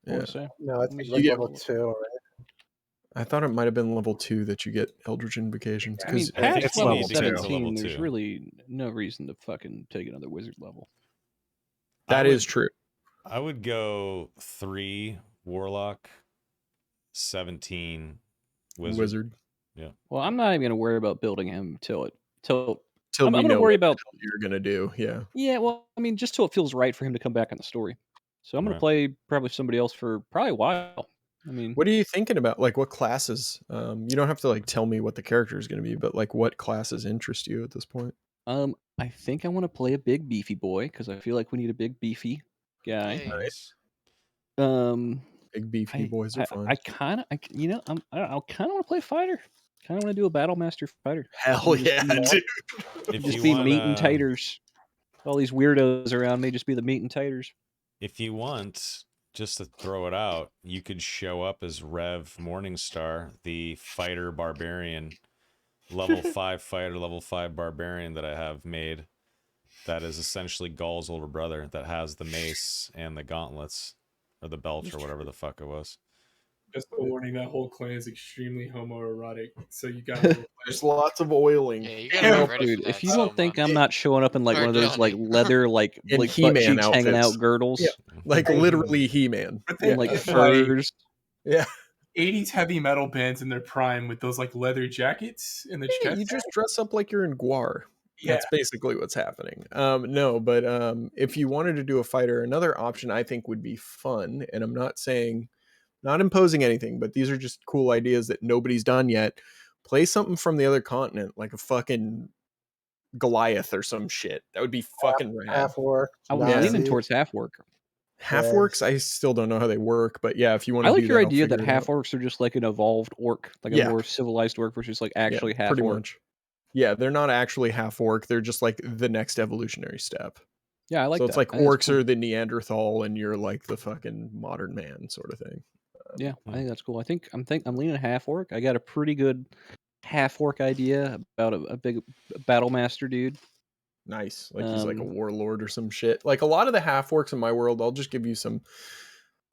Yeah. No, I think like level 2. Right? I thought it might have been level 2 that you get Eldritch Invocations. I mean, past level 17, there's really no reason to fucking take another wizard level. That is true. I would go 3 Warlock, 17 Wizard. Yeah. Well, I'm not even gonna worry about building him till I'm gonna worry about what you're gonna do. Yeah. Yeah. Well, I mean, just till it feels right for him to come back in the story. So I'm gonna play probably somebody else for probably a while. I mean, what are you thinking about? Like, what classes? You don't have to like tell me what the character is going to be, but like, what classes interest you at this point? I think I want to play a big beefy boy because I feel like we need a big beefy guy. Nice. Big beefy boys are fun. I kind of want to play fighter. Kind of want to do a battle master fighter. Hell yeah, dude! Just be meat and taters. All these weirdos around me, just be the meat and taters. If you want. Just to throw it out, you could show up as Rev Morningstar, the fighter barbarian, level 5 fighter, level 5 barbarian that I have made. That is essentially Gaul's older brother that has the mace and the gauntlets, or the belt, or whatever the fuck it was. Just a warning, that whole clan is extremely homoerotic, so you gotta there's lots of oiling. Yeah, dude, if you don't think I'm not showing up in like one of those like leather like butt cheeks hanging out girdles, like literally He-Man, and like furs, 80s heavy metal bands in their prime with those like leather jackets in the chest. You just dress up like you're in Gwar. That's basically what's happening. No, but if you wanted to do a fighter, another option I think would be fun, and I'm not imposing anything, but these are just cool ideas that nobody's done yet. Play something from the other continent, like a fucking Goliath or some shit. That would be fucking rad. Half orc. I was leaning towards half orc. Half orcs, I still don't know how they work, but yeah, if you want to, I like your idea that half orcs are just like an evolved orc, like a more civilized orc, versus like actually half pretty orc. Much. Yeah, they're not actually half orc. They're just like the next evolutionary step. Yeah, I like so that. It's like orcs are the Neanderthal, and you're like the fucking modern man sort of thing. Yeah, I think that's cool. I'm leaning half orc. I got a pretty good half orc idea about a big battle master dude. Nice, like he's like a warlord or some shit. Like a lot of the half orcs in my world, I'll just give you some.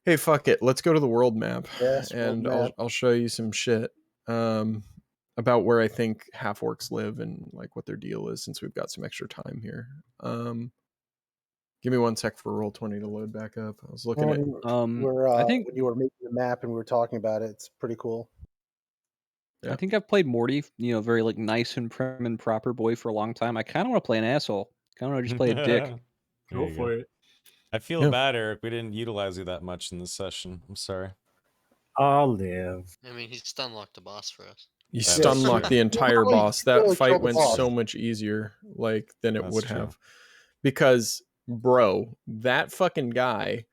Hey, fuck it, let's go to the world map, and I'll show you some shit about where I think half orcs live and like what their deal is. Since we've got some extra time here, give me 1 sec for Roll20 to load back up. I was looking at. I think when you were making the map and we were talking about it, it's pretty cool. I think I've played Morty, very like nice and prim and proper boy for a long time. I kind of want to play an asshole. Kind of want to just play a dick. Go for it. I feel bad, Eric. We didn't utilize you that much in this session. I'm sorry. I'll live. I mean, he stun locked the boss for us. You stun locked the entire boss. That fight went so much easier than it would have. Because, bro, that fucking guy,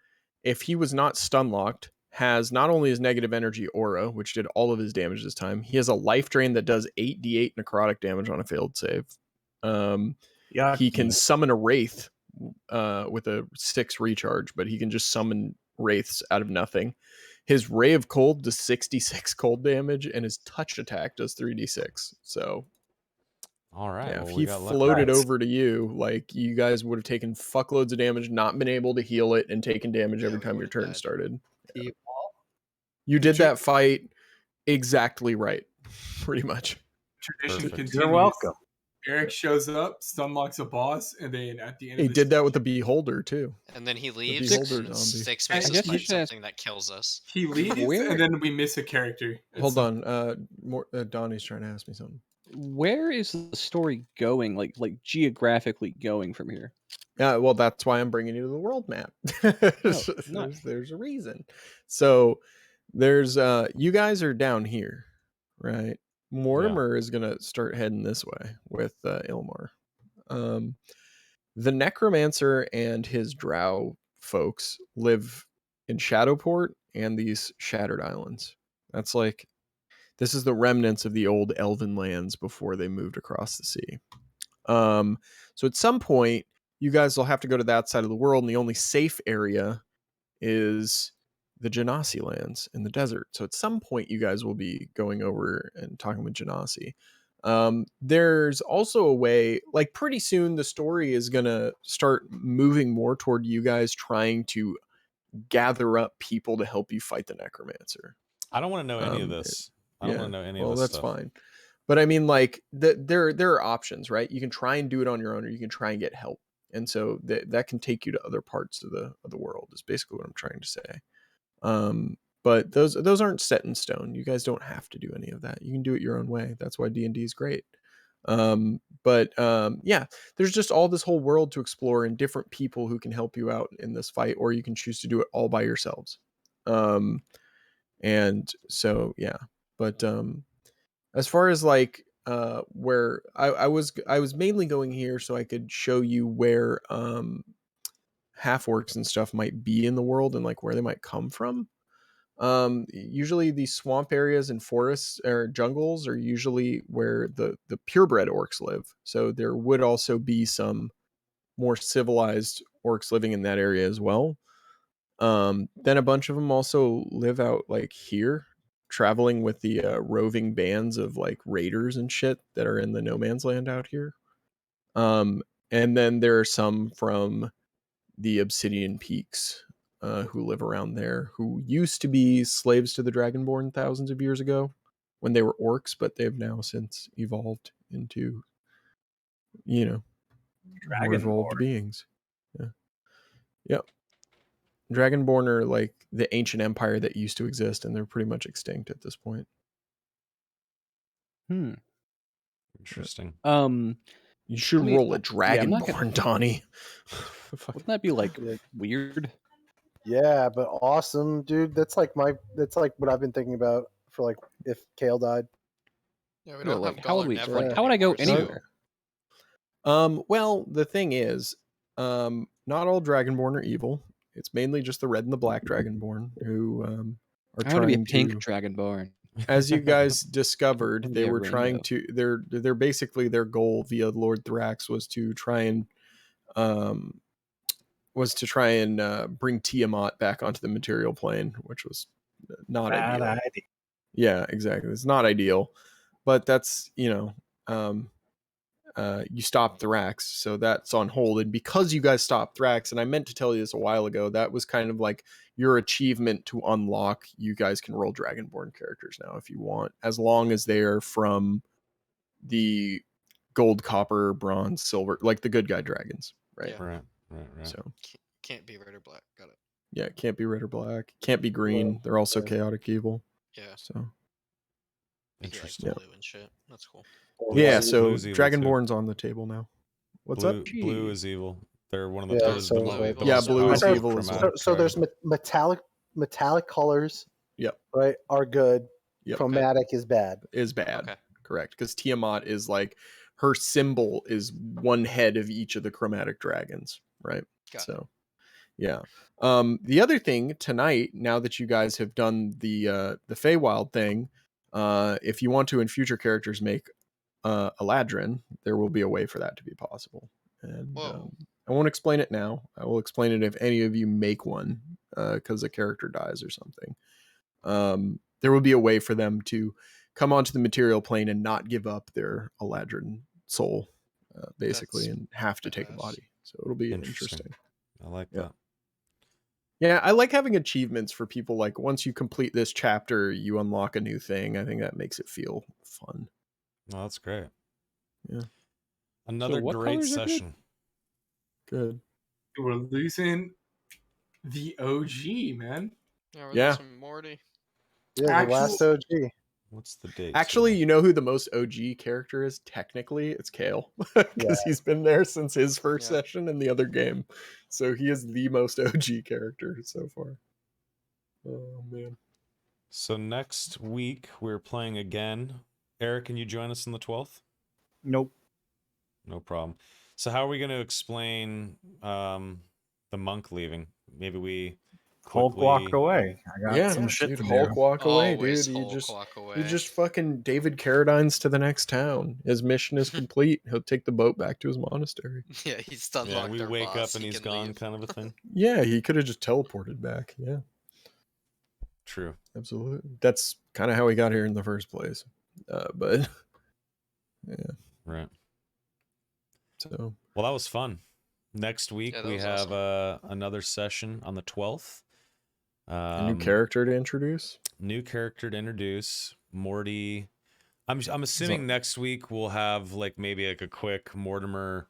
if he was not stun locked, has not only his negative energy aura, which did all of his damage this time, he has a life drain that does 8d8 necrotic damage on a failed save. He can summon a wraith with a 6 recharge, but he can just summon wraiths out of nothing. His Ray of Cold does 66 cold damage, and his touch attack does 3d6. So, all right. Yeah, if he floated over to you, like you guys would have taken fuckloads of damage, not been able to heal it, and taken damage every time your turn started. Yeah. You did that fight exactly right, pretty much. Tradition continues. You're welcome. Eric shows up, stun locks a boss, and then at the end he did that with the Beholder too. And then he leaves. And Styx makes us fight something that kills us. He leaves, and then we miss a character. Hold on, Donnie's trying to ask me something. Where is the story going? Like geographically going from here? Yeah, well, that's why I'm bringing you to the world map. There's a reason. So there's you guys are down here, right? Mortimer is gonna start heading this way with Ilmar. The Necromancer and his Drow folks live in Shadowport and these Shattered Islands. That's like this is the remnants of the old Elven lands before they moved across the sea. So at some point, you guys will have to go to that side of the world, and the only safe area is the Genasi lands in the desert. So at some point, you guys will be going over and talking with Genasi. There's also a way, like pretty soon, the story is going to start moving more toward you guys trying to gather up people to help you fight the Necromancer. I don't want to know any of this. I don't want to know any of this. Well, that's fine. But I mean, like, there are options, right? You can try and do it on your own, or you can try and get help. And so that can take you to other parts of the world, is basically what I'm trying to say. But those aren't set in stone. You guys don't have to do any of that. You can do it your own way. That's why D&D is great. Yeah, there's just all this whole world to explore and different people who can help you out in this fight, or you can choose to do it all by yourselves. And so, yeah, but as far as like where I was mainly going here so I could show you where half orcs and stuff might be in the world and like where they might come from. Usually these swamp areas and forests or jungles are usually where the purebred orcs live. So there would also be some more civilized orcs living in that area as well. Then a bunch of them also live out like here, traveling with the roving bands of like raiders and shit that are in the no man's land out here. And then there are some from the Obsidian Peaks who live around there, who used to be slaves to the Dragonborn thousands of years ago when they were orcs, but they've now since evolved into, more evolved beings. Yeah. Yep. Dragonborn are like the ancient empire that used to exist, and they're pretty much extinct at this point. Interesting. You should roll a Dragonborn, Donnie. Wouldn't that be like weird? Yeah, but awesome, dude. That's like what I've been thinking about for like if Kale died. Yeah, we don't have how would how would I go anywhere? Well, the thing is, not all Dragonborn are evil. It's mainly just the red and the black Dragonborn who are trying to be a pink Dragonborn. As you guys discovered, they were trying to. They're basically their goal via Lord Thrax was to try and bring Tiamat back onto the material plane, which was not Bad ideal. idea. Yeah, exactly. It's not ideal, but that's you stopped Thrax, so that's on hold. And because you guys stopped Thrax, and I meant to tell you this a while ago, that was kind of like your achievement to unlock. You guys can roll Dragonborn characters now if you want, as long as they are from the gold, copper, bronze, silver, like the good guy dragons, right? Yeah. Right. So Can't be red or black. Got it. yeah, it can't be red or black. Can't be green. They're also chaotic evil. Yeah. So interesting. Blue and shit. That's cool. Yeah, so Blue's evil too. Dragonborn's on the table now. What's Blue, up? Blue is evil. They're one of the Yeah, they're so, the, like, the yeah, most blue is powerful evil as well. chromatic So there's dragon. metallic colors. Yep. Right, are good. Yep. Chromatic is bad. Is bad. Okay. Correct. Because Tiamat is like her symbol is one head of each of the chromatic dragons, right? Got it. Yeah. The other thing tonight, now that you guys have done the Feywild thing, if you want to in future characters make Eladrin, there will be a way for that to be possible. And I won't explain it now. I will explain it if any of you make one because a character dies or something. There will be a way for them to come onto the material plane and not give up their Eladrin soul, basically, That's and have to take a body. So it'll be interesting. I like that. Yeah, I like having achievements for people. Like once you complete this chapter, you unlock a new thing. I think that makes it feel fun. Oh, that's great. Yeah. Another what great colors are good? session. Good. We're losing the OG, man. Yeah, we're Yeah. some Morty. Yeah, the last OG. What's the date? Actually, you know who the most OG character is? Technically, it's Kale because he's been there since his first session in the other game. So he is the most OG character so far. Oh man. So next week we're playing again. Eric, can you join us on the 12th? Nope. No problem. So how are we going to explain the monk leaving? Maybe we Hulk walk away. I got some shit dude, to Hulk do. walk away, Always dude. Hulk walk away. He just fucking David Carradine's to the next town. His mission is complete. He'll take the boat back to his monastery. Yeah, he's done. Yeah, we wake up and he's gone, kind of a thing. Yeah, he could have just teleported back. Yeah. True. Absolutely. That's kind of how he got here in the first place. But yeah. Right. So well, that was fun. Next week we have awesome. another session on the 12th. A new character to introduce. Morty. I'm assuming next week we'll have like maybe like a quick Mortimer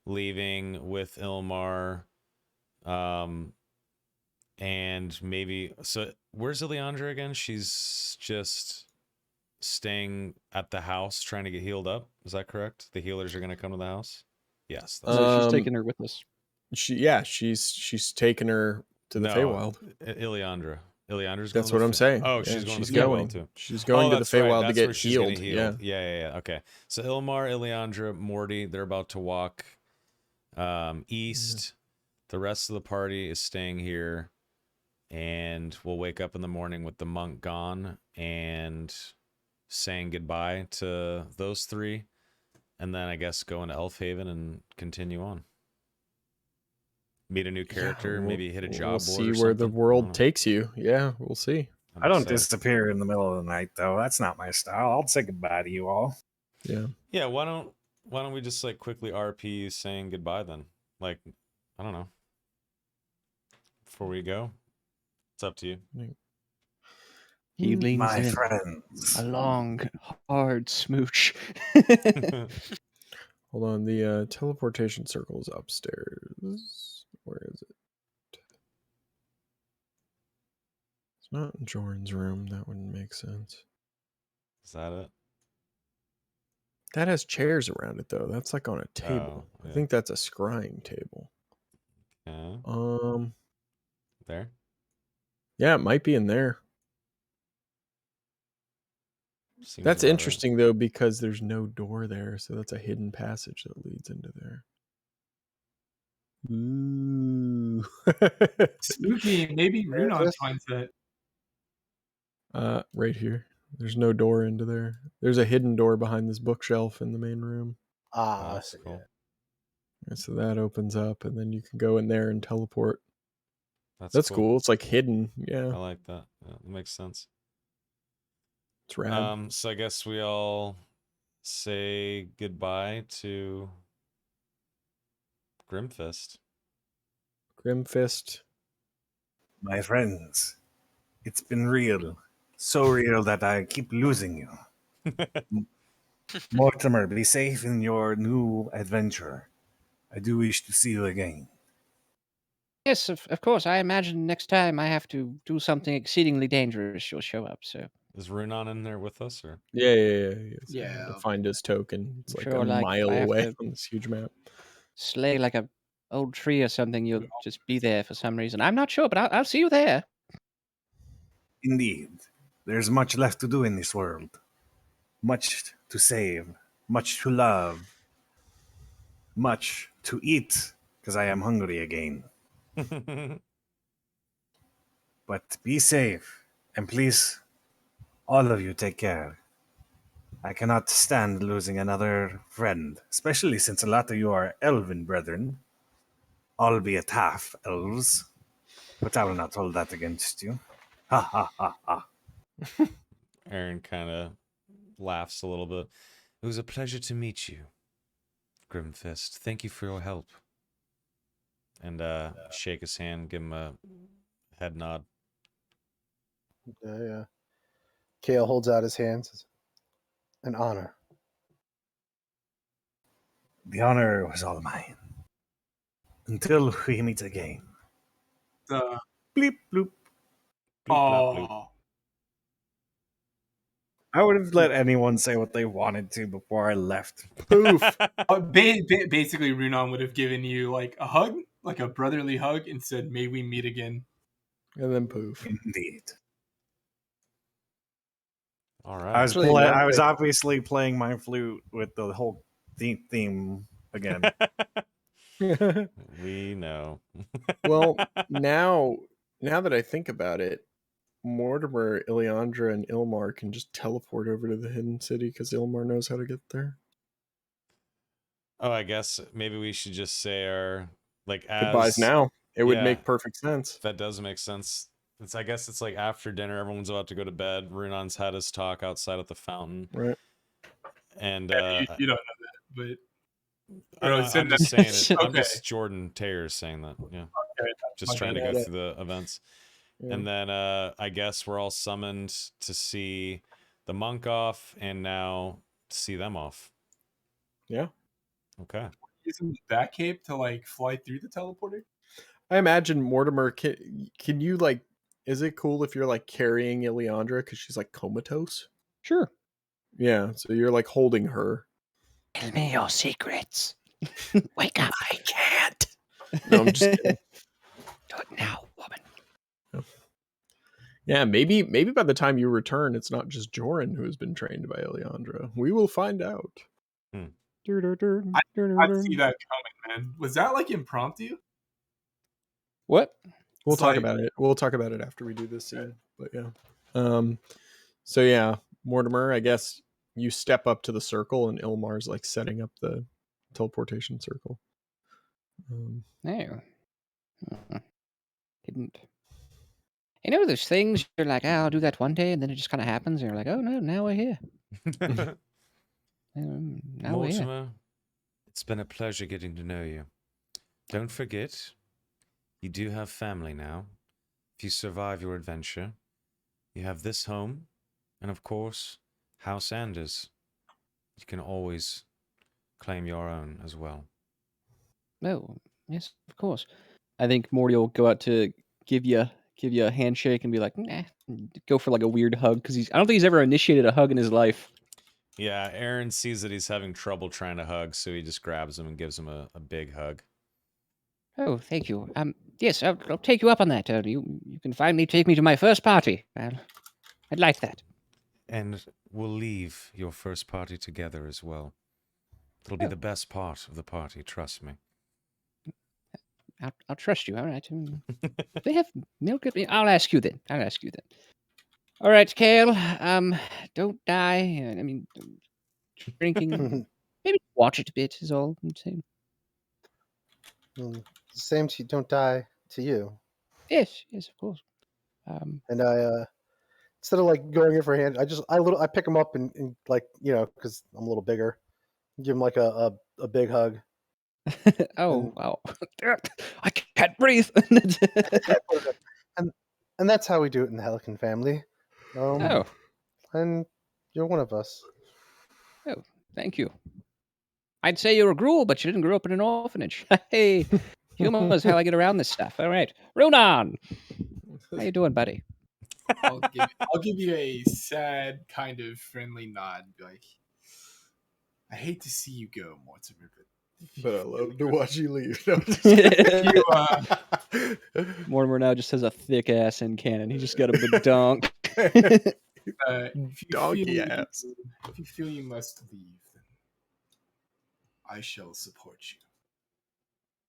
leaving with Ilmar. And maybe so where's Ileandra again? She's just staying at the house trying to get healed up. Is that correct? The healers are gonna come to the house? Yes. So she's taking her with us. She's taking her to the Feywild. Ileandra's That's going what I'm saying. Oh, Yeah, she's going she's to the going. Feywild too. She's going to the that's right. Feywild to That's get where she's getting healed. Yeah. Okay. So Ilmar, Ileandra, Morty, they're about to walk east. The rest of the party is staying here, and we'll wake up in the morning with the monk gone and saying goodbye to those three, and then I guess go into Elfhaven and continue on. Meet a new character, maybe hit a job board. See or where the something. world takes you. Yeah, we'll see. I don't disappear in the middle of the night though. That's not my style. I'll say goodbye to you all. Yeah. Yeah. Why don't we just like quickly RP saying goodbye then? Like, I don't know. Before we go, it's up to you. He leans my in. friends. A long, hard smooch. Hold on. The teleportation circle is upstairs. Where is it? It's not in Jordan's room. That wouldn't make sense. Is that it? That has chairs around it though. That's like on a table. Yeah. I think that's a scrying table. Yeah. There? Yeah, it might be in there. Seems That's about interesting though, because there's no door there, so that's a hidden passage that leads into there. Ooh. Spooky. Maybe Runon finds that. Right here. There's no door into there. There's a hidden door behind this bookshelf in the main room. That's cool. And so that opens up, and then you can go in there and teleport. That's cool. It's like hidden. Yeah. I like that. Yeah, that makes sense. It's rad. So I guess we all say goodbye to Grimfist. Grimfist. My friends, it's been real. So real that I keep losing you. Mortimer, be safe in your new adventure. I do wish to see you again. Yes, of course. I imagine next time I have to do something exceedingly dangerous, you'll show up. So is Runon in there with us, or? Yeah. Yeah. To find his token, it's like sure, a like, mile I have away to on this huge map. slay like a old tree or something, you'll just be there for some reason. I'm not sure, but I'll see you there. Indeed, there's much left to do in this world. Much to save, much to love, much to eat, because I am hungry again. But be safe, and please, all of you take care. I cannot stand losing another friend, especially since a lot of you are elven brethren, albeit half elves. But I will not hold that against you. Ha ha ha ha. Aaron kind of laughs a little bit. It was a pleasure to meet you, Grimfist. Thank you for your help. And shake his hand, give him a head nod. Yeah. Kale holds out his hands. An honor. The honor was all mine. Until we meet again. Bleep bloop. Bloop, blop, bloop. Oh, I would have let anyone say what they wanted to before I left. Poof. basically, Runon would have given you like a hug, like a brotherly hug, and said, "May we meet again." And then poof. Indeed. All right. I was obviously playing my flute with the whole theme again. We know. Well, now that I think about it, Mortimer, Ileandra, and Ilmar can just teleport over to the hidden city because Ilmar knows how to get there. Oh, I guess maybe we should just say our Goodbyes now. It would make perfect sense. That does make sense. I guess it's like after dinner, everyone's about to go to bed. Runon's had his talk outside at the fountain. Right. And you don't know that, but I'm just saying it. Okay. I'm just Jordan Taylor saying that. Yeah. Okay, just trying to go through the events. Yeah. And then I guess we're all summoned to see the monk off and now see them off. Yeah. Okay. Using that cape to like fly through the teleporter? I imagine Mortimer can you like, is it cool if you're like carrying Ileandra because she's like comatose? Sure. Yeah, so you're like holding her. Tell me your secrets. Wake up. I can't. No, I'm just kidding. Do it now, woman. Yeah, maybe by the time you return, it's not just Joran who has been trained by Ileandra. We will find out. I see that coming, man. Was that like impromptu? What? We'll talk about it. We'll talk about it after we do this scene. But yeah. So yeah, Mortimer, I guess you step up to the circle and Ilmar's like setting up the teleportation circle. No. Didn't. You know those things you're like, I'll do that one day, and then it just kind of happens, and you're like, oh no, now we're here. Now Mortimer, we're here. it's been a pleasure getting to know you. Don't forget, you do have family now. If you survive your adventure, you have this home, and of course, House Anders. You can always claim your own as well. Oh, yes, of course. I think Morty will go out to give you a handshake and be like, nah, go for like a weird hug because I don't think he's ever initiated a hug in his life. Yeah, Aaron sees that he's having trouble trying to hug, so he just grabs him and gives him a big hug. Oh, thank you. Yes, I'll take you up on that. You can finally take me to my first party. I'd like that. And we'll leave your first party together as well. It'll be the best part of the party, trust me. I'll trust you. All right. They have milk. I'll ask you then. All right, Kale. Don't die. I mean, drinking. Maybe watch it a bit is all I'm saying. The same to you. Don't die to you. Yes, yes, of course. And I instead of like going in for a hand, I pick him up and like because I'm a little bigger, give him like a big hug. Oh, wow. I can't breathe. and that's how we do it in the Helican family. Oh. And you're one of us. Oh, thank you. I'd say you're a gruel, but you didn't grow up in an orphanage. Hey, humor is how I get around this stuff. All right. Runan! How you doing, buddy? I'll give you a sad, kind of friendly nod and be like, I hate to see you go, Mortimer, but I love to watch you leave. No, Mortimer now just has a thick ass in cannon. He just got a badonk. Donkey ass. If you feel you must leave, then I shall support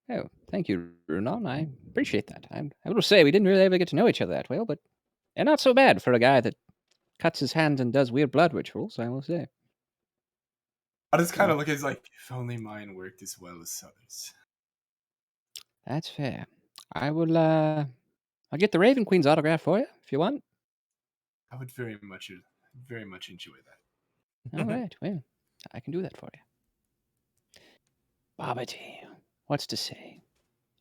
you. Oh, thank you, Runan. I appreciate that. I will say we didn't really ever get to know each other that well, but and not so bad for a guy that cuts his hands and does weird blood rituals, I will say. I just kind of look at it like, if only mine worked as well as others. That's fair. I will, I'll get the Raven Queen's autograph for you, if you want. I would very much enjoy that. All right, well, I can do that for you. Bobbity, what's to say?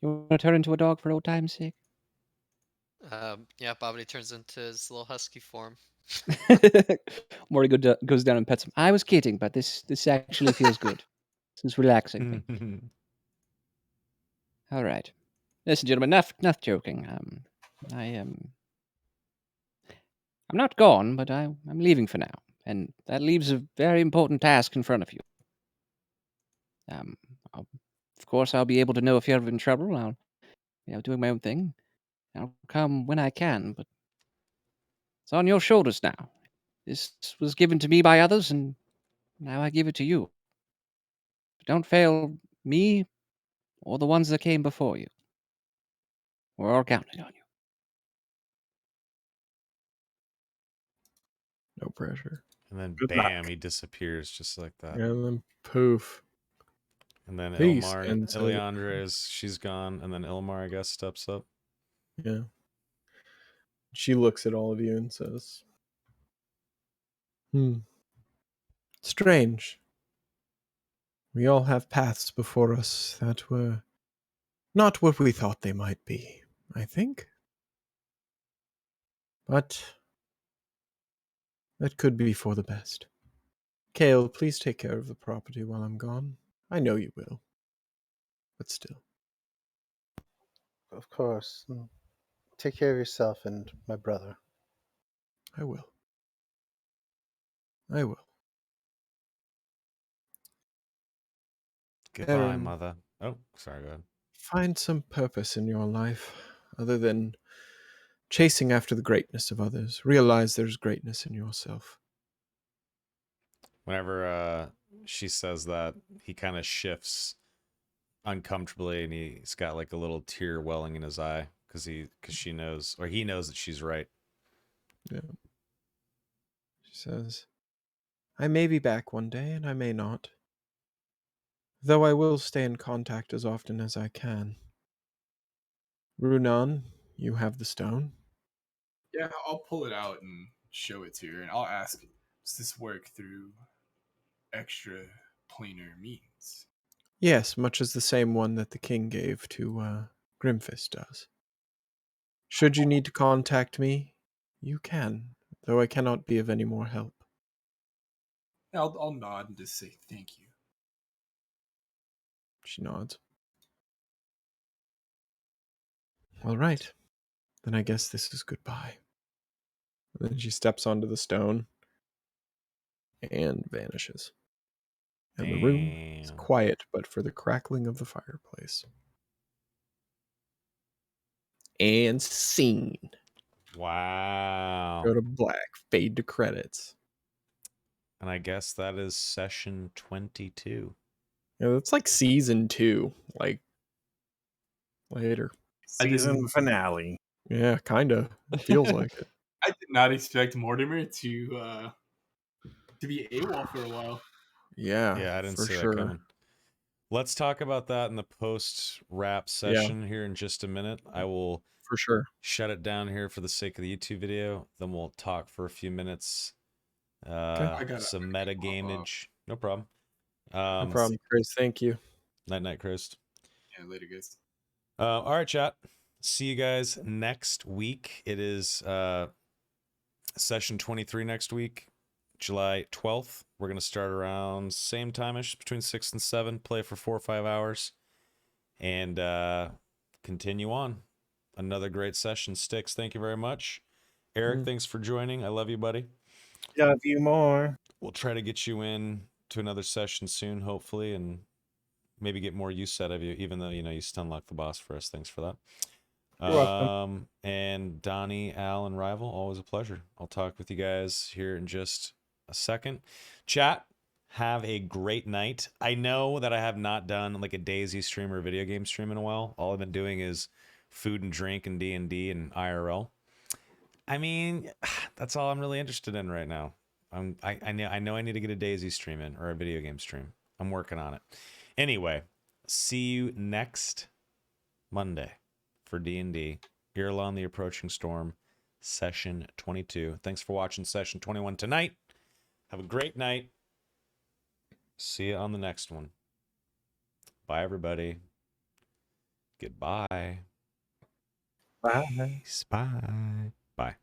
You want to turn into a dog for old time's sake? Yeah, Bobbity turns into his little husky form. Morty goes down and pets him. I was kidding, but this actually feels good. This is relaxing me. All right. Listen, gentlemen, enough joking. I'm not gone, but I'm leaving for now, and that leaves a very important task in front of you. Of course, I'll be able to know if you're in trouble. I'll, doing my own thing. I'll come when I can, but it's on your shoulders now. This was given to me by others, and now I give it to you. But don't fail me or the ones that came before you. We're all counting on you. No pressure. And then Good bam, luck. he disappears just like that. And then poof. And then Peace, Ilmar, and so- Ileandra she's gone, and then Ilmar, I guess, steps up. Yeah. She looks at all of you and says, strange. We all have paths before us that were not what we thought they might be, I think. But that could be for the best. Kale, please take care of the property while I'm gone. I know you will. But still. Of course. Take care of yourself and my brother. I will. I will. Goodbye, Aaron, mother. Oh, sorry, go ahead. find some purpose in your life other than chasing after the greatness of others. Realize there's greatness in yourself. Whenever she says that, he kind of shifts uncomfortably, and he's got like a little tear welling in his eye because she knows, or he knows that she's right. Yeah. She says, I may be back one day, and I may not. Though I will stay in contact as often as I can. Runan, you have the stone. Yeah, I'll pull it out and show it to her, and I'll ask, does this work through extra planar means? Yes, much as the same one that the king gave to Grimfist does. Should you need to contact me, you can, though I cannot be of any more help. I'll nod and just say thank you. She nods. All right. Then I guess this is goodbye. And then she steps onto the stone and vanishes. And the room is quiet but for the crackling of the fireplace. And scene. Wow. Go to black. Fade to credits. And I guess that is session 22. Yeah, that's like season 2. Like later. Season finale. Yeah, kind of. Feels like it. I did not expect Mortimer to be AWOL for a while. Yeah, I didn't for see sure. that coming. Let's talk about that in the post wrap session here in just a minute. I will for sure shut it down here for the sake of the YouTube video. Then we'll talk for a few minutes. Some meta gameage. No problem. No problem, Chris. Thank you. Night, Chris. Yeah, later, guys. All right, chat. See you guys next week. It is session 23 next week, July 12th. We're going to start around same time-ish, between 6 and 7, play for 4 or 5 hours, and continue on. Another great session. Sticks, thank you very much. Eric, thanks for joining. I love you, buddy. Love you more. We'll try to get you in to another session soon, hopefully, and maybe get more use out of you, even though, you stun-locked the boss for us. Thanks for that. You're welcome. And Donnie, Al, and Rival, always a pleasure. I'll talk with you guys here in just a second. Chat, have a great night. I know that I have not done like a DayZ stream or a video game stream in a while. All I've been doing is food and drink and D&D and IRL. I mean, that's all I'm really interested in right now. I know I need to get a DayZ stream in or a video game stream. I'm working on it. Anyway, see you next Monday for D&D. Irilon, the Approaching Storm, Session 22. Thanks for watching Session 21 tonight. Have a great night. See you on the next one. Bye, everybody. Goodbye. Bye. Bye. Bye.